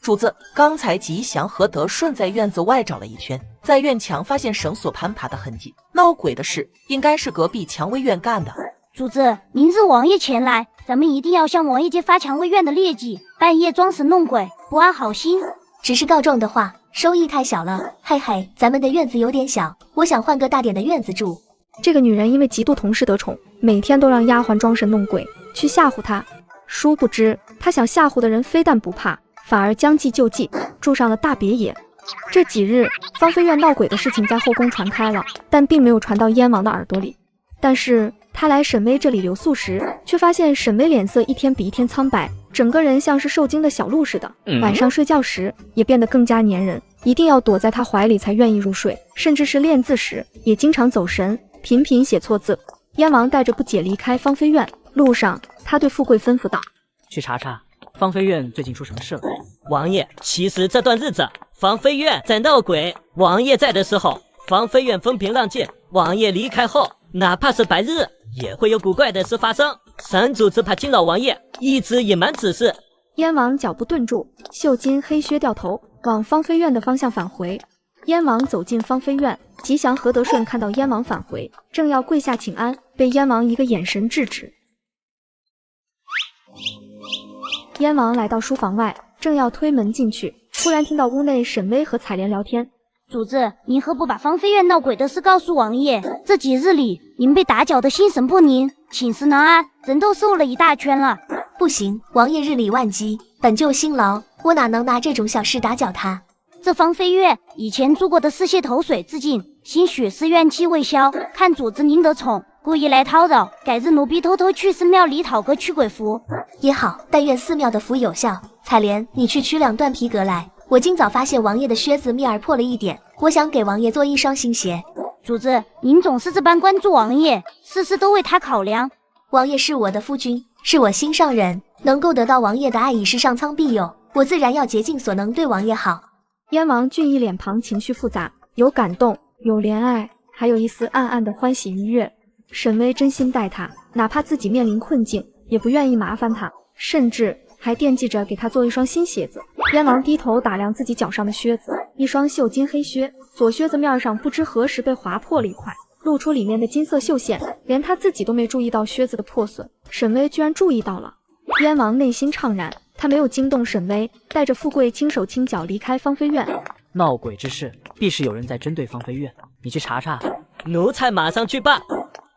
主子，刚才吉祥和德顺在院子外找了一圈，在院墙发现绳索攀爬的痕迹，闹鬼的事应该是隔壁蔷薇院干的。主子，明日王爷前来，咱们一定要向王爷揭发蔷薇院的劣迹，半夜装神弄鬼，不安好心。只是告状的话，收益太小了。嘿嘿，咱们的院子有点小，我想换个大点的院子住。这个女人因为嫉妒同事得宠，每天都让丫鬟装神弄鬼去吓唬她。殊不知，她想吓唬的人非但不怕，反而将计就计，住上了大别野。这几日，芳菲院闹鬼的事情在后宫传开了，但并没有传到燕王的耳朵里。但是他来沈巍这里留宿时，却发现沈巍脸色一天比一天苍白，整个人像是受惊的小鹿似的。晚上睡觉时也变得更加粘人，一定要躲在他怀里才愿意入睡，甚至是练字时也经常走神，频频写错字。燕王带着不解离开芳菲院，路上他对富贵吩咐道：“去查查芳菲院最近出什么事了。”王爷，其实这段日子芳菲院在闹鬼，王爷在的时候，芳菲院风平浪静；王爷离开后，哪怕是白日，也会有古怪的事发生。三主子怕惊扰王爷，一直隐瞒此事。燕王脚步顿住，绣金黑靴掉头往芳菲院的方向返回。燕王走进芳菲院，吉祥和德顺看到燕王返回，正要跪下请安，被燕王一个眼神制止。燕王来到书房外，正要推门进去，突然听到屋内沈巍和彩莲聊天。主子，您何不把芳菲院闹鬼的事告诉王爷？这几日里，您被打搅得心神不宁，寝食难安，人都瘦了一大圈了。不行，王爷日理万机，本就辛劳，我哪能拿这种小事打搅他？这芳菲院以前住过的侍妾投水自尽，兴许是怨气未消，看主子您得宠，故意来叨扰，改日奴婢偷偷去寺庙里讨个驱鬼符也好，但愿寺庙的符有效。彩莲，你去取2段皮革来。我今早发现王爷的靴子面儿破了一点，我想给王爷做一双新鞋。主子，您总是这般关注王爷，事事都为他考量。王爷是我的夫君，是我心上人，能够得到王爷的爱已是上苍庇佑，我自然要竭尽所能对王爷好。燕王俊逸脸庞情绪复杂，有感动，有怜爱，还有一丝暗暗的欢喜愉悦。沈巍真心待他，哪怕自己面临困境，也不愿意麻烦他，甚至还惦记着给他做一双新鞋子。燕王低头打量自己脚上的靴子，一双绣金黑靴，左靴子面上不知何时被划破了一块，露出里面的金色绣线，连他自己都没注意到靴子的破损，沈巍居然注意到了。燕王内心怅然，他没有惊动沈巍，带着富贵轻手轻脚离开芳菲院。闹鬼之事，必是有人在针对芳菲院，你去查查。奴才马上去办。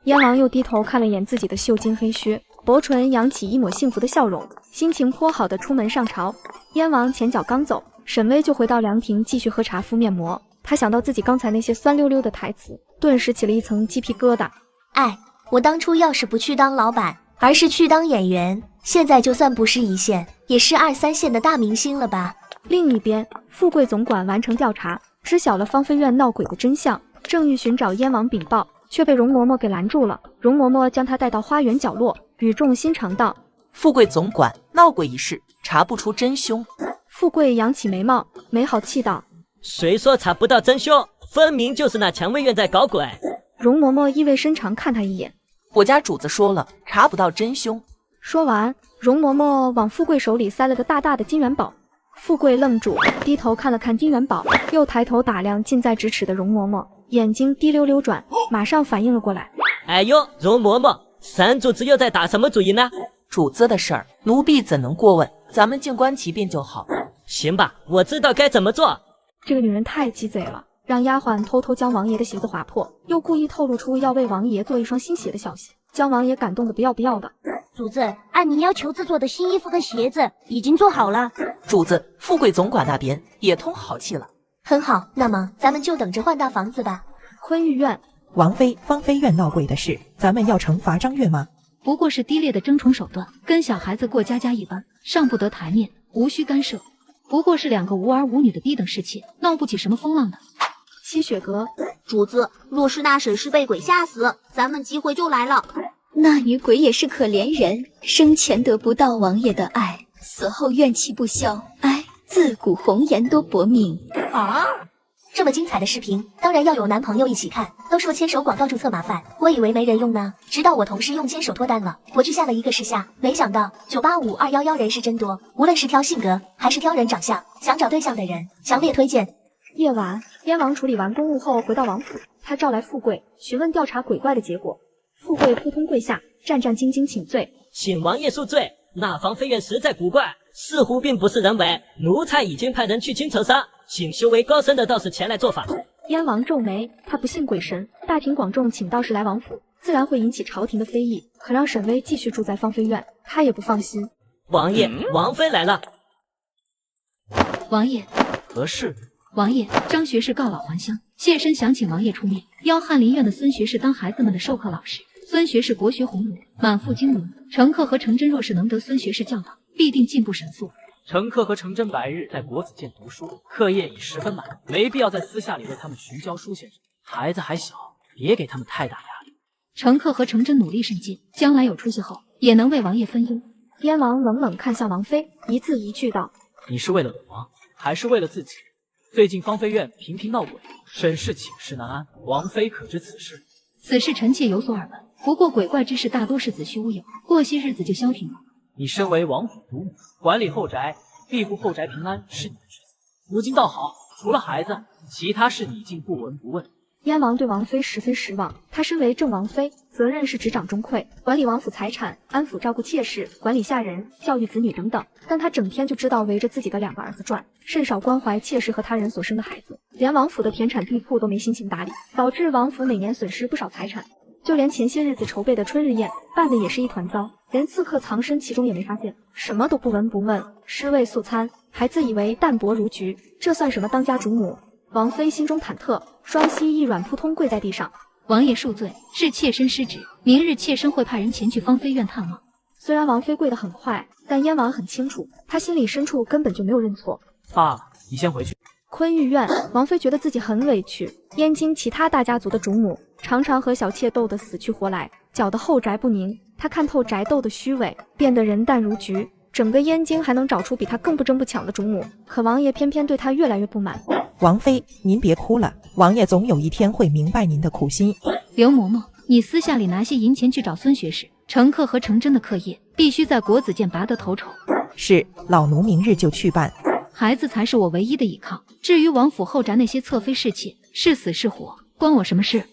燕王又低头看了眼自己的绣金黑靴，薄唇扬起一抹幸福的笑容，心情颇好的出门上朝。燕王前脚刚走，沈巍就回到凉亭继续喝茶敷面膜。他想到自己刚才那些酸溜溜的台词，顿时起了一层鸡皮疙瘩。哎，我当初要是不去当老板，而是去当演员，现在就算不是1线，也是2、3线的大明星了吧。另一边，富贵总管完成调查，知晓了芳菲院闹鬼的真相，正欲寻找燕王禀报，却被容嬷嬷给拦住了。容嬷嬷将他带到花园角落，语重心长道：“富贵总管，闹鬼一事查不出真凶。”富贵扬起眉毛，没好气道：“谁说查不到真凶？分明就是那蔷薇院在搞鬼。”容嬷嬷意味深长看他一眼：“我家主子说了，查不到真凶。”说完，容嬷嬷往富贵手里塞了个大大的金元宝。富贵愣住，低头看了看金元宝，又抬头打量近在咫尺的容嬷嬷，眼睛滴溜溜转，马上反应了过来：“哎呦，容嬷嬷，三主子又在打什么主意呢？”主子的事儿，奴婢怎能过问？咱们静观其变就好。行吧，我知道该怎么做。这个女人太鸡贼了，让丫鬟偷偷将王爷的鞋子划破，又故意透露出要为王爷做一双新鞋的消息，将王爷感动得不要不要的。主子，按您要求制作的新衣服跟鞋子已经做好了。主子，富贵总管那边也通好气了。很好，那么咱们就等着换大房子吧。坤玉院，王妃芳菲院闹鬼的事，咱们要惩罚张月吗？不过是低劣的争宠手段，跟小孩子过家家一般，上不得台面，无需干涉。不过是2个无儿无女的低等侍妾，闹不起什么风浪的。七雪阁，主子，若是那沈氏被鬼吓死，咱们机会就来了。那女鬼也是可怜人，生前得不到王爷的爱，死后怨气不消，唉，自古红颜多薄命啊！这么精彩的视频，当然要有男朋友一起看。都说牵手广告注册麻烦，我以为没人用呢，直到我同事用牵手脱单了，我去下了一个试下，没想到985211人是真多，无论是挑性格还是挑人长相，想找对象的人强烈推荐。夜晚，燕王处理完公务后回到王府，他召来富贵，询问调查鬼怪的结果。富贵扑通跪下，战战兢兢请罪，请王爷恕罪。那方妃院实在古怪，似乎并不是人为，奴才已经派人去清扯杀，请修为高深的道士前来做法。燕王皱眉，他不信鬼神，大庭广众请道士来王府，自然会引起朝廷的非议，可让沈巍继续住在芳菲院，他也不放心。王爷，王妃来了。王爷，何事？王爷，张学士告老还乡，妾身想请王爷出面，邀翰林院的孙学士当孩子们的授课老师。孙学士博学鸿儒，满腹经纶，程克和程真若是能得孙学士教导，必定进步神速。程克和程真白日在国子监读书，课业已十分满，没必要在私下里为他们寻教书先生。孩子还小，别给他们太大压力。程克和程真努力甚进，将来有出息后，也能为王爷分忧。燕王冷冷看向王妃，一字一句道：“你是为了本王，还是为了自己？最近芳菲院频频闹鬼，沈氏寝食难安，王妃可知此事？”此事臣妾有所耳闻，不过鬼怪之事大多是子虚乌有，过些日子就消停了。你身为王府主母，管理后宅，庇护后宅平安是你的职责。如今倒好，除了孩子，其他事你竟不闻不问。燕王对王妃十分失望，她身为正王妃，责任是执掌中馈，管理王府财产，安抚照顾妾室，管理下人，教育子女等等。但她整天就知道围着自己的2个儿子转，甚少关怀妾室和他人所生的孩子，连王府的田产地铺都没心情打理，导致王府每年损失不少财产。就连前些日子筹备的春日宴办的也是一团糟，连刺客藏身其中也没发现，什么都不闻不问，尸位素餐，还自以为淡泊如菊，这算什么当家主母？王妃心中忐忑，双膝一软，扑通跪在地上。王爷恕罪，是妾身失职，明日妾身会派人前去芳菲院探望。虽然王妃跪得很快，但燕王很清楚，他心里深处根本就没有认错。罢了，你先回去。昆玉院，王妃觉得自己很委屈，燕京其他大家族的主母常常和小妾斗得死去活来，搅得后宅不宁。她看透宅斗的虚伪，变得人淡如菊。整个燕京还能找出比她更不争不抢的主母，可王爷偏偏对她越来越不满。王妃，您别哭了，王爷总有一天会明白您的苦心。刘嬷嬷，你私下里拿些银钱去找孙学士，程克和程真的课业必须在国子监拔得头筹。是，老奴明日就去办。孩子才是我唯一的依靠，至于王府后宅那些侧妃侍妾，是死是活，关我什么事？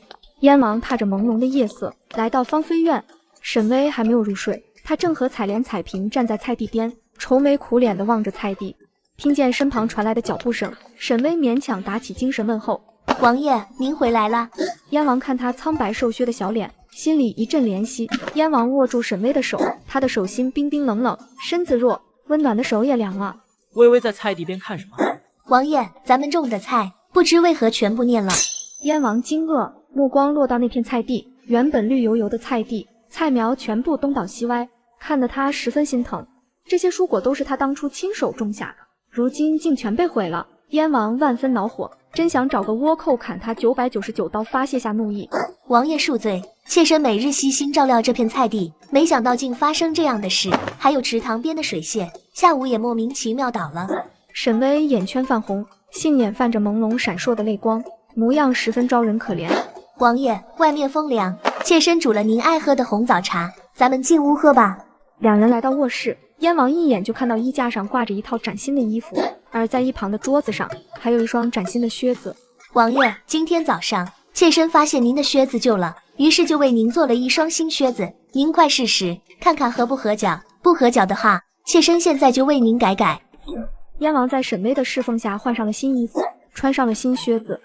燕王踏着朦胧的夜色来到芳菲院，沈巍还没有入睡，他正和采莲、彩萍站在菜地边，愁眉苦脸地望着菜地。听见身旁传来的脚步声，沈巍勉强打起精神问候：“王爷，您回来了。”燕王看他苍白瘦削的小脸，心里一阵怜惜。燕王握住沈巍的手，他的手心冰冰冷冷，身子弱，温暖的手也凉了。微微在菜地边看什么？王爷，咱们种的菜，不知为何全部蔫了。燕王惊愕，目光落到那片菜地，原本绿油油的菜地，菜苗全部东倒西歪，看得他十分心疼。这些蔬果都是他当初亲手种下的，如今竟全被毁了。燕王万分恼火，真想找个倭寇砍他999刀发泄下怒意。王爷恕罪，妾身每日悉心照料这片菜地，没想到竟发生这样的事。还有池塘边的水蟹，下午也莫名其妙倒了。沈巍眼圈泛红，杏眼泛着朦胧闪烁的泪光，模样十分招人可怜。王爷，外面风凉，妾身煮了您爱喝的红枣茶，咱们进屋喝吧。两人来到卧室，燕王一眼就看到衣架上挂着一套崭新的衣服，而在一旁的桌子上还有一双崭新的靴子。王爷，今天早上妾身发现您的靴子旧了，于是就为您做了一双新靴子，您快试试看看合不合脚，不合脚的话，妾身现在就为您改改。燕王在沈巍的侍奉下换上了新衣服，穿上了新靴子。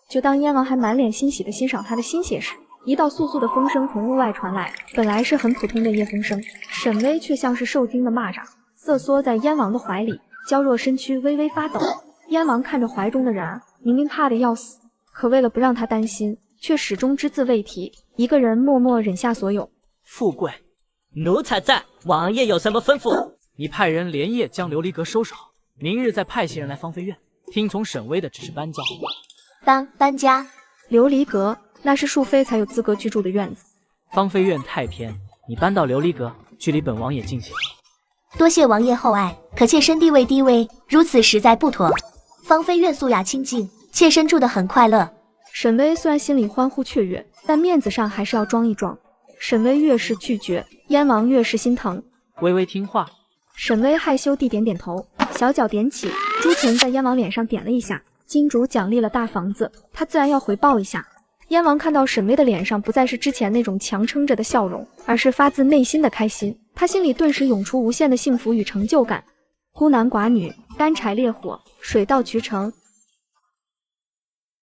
就当燕王还满脸欣喜地欣赏他的新鞋时，一道簌簌的风声从屋外传来。本来是很普通的夜风声，沈巍却像是受惊的蚂蚱，瑟缩在燕王的怀里，娇弱身躯微微发抖。燕王看着怀中的人，明明怕得要死，可为了不让他担心，却始终只字未提，一个人默默忍下所有。富贵，奴才在，王爷有什么吩咐？你派人连夜将琉璃阁收拾好，明日再派些人来芳菲院，听从沈巍的指示搬家。搬家？琉璃阁那是淑妃才有资格居住的院子。芳菲院太偏，你搬到琉璃阁，距离本王爷近些。多谢王爷厚爱，可妾身地位低微，如此实在不妥。芳菲院素雅清静，妾身住得很快乐。沈巍虽然心里欢呼雀跃，但面子上还是要装一装。沈巍越是拒绝，燕王越是心疼。微微听话。沈巍害羞地点点头，小脚点起，朱唇在燕王脸上点了一下。金主奖励了大房子，他自然要回报一下。燕王看到沈巍的脸上不再是之前那种强撑着的笑容，而是发自内心的开心，他心里顿时涌出无限的幸福与成就感。孤男寡女，干柴烈火，水到渠成，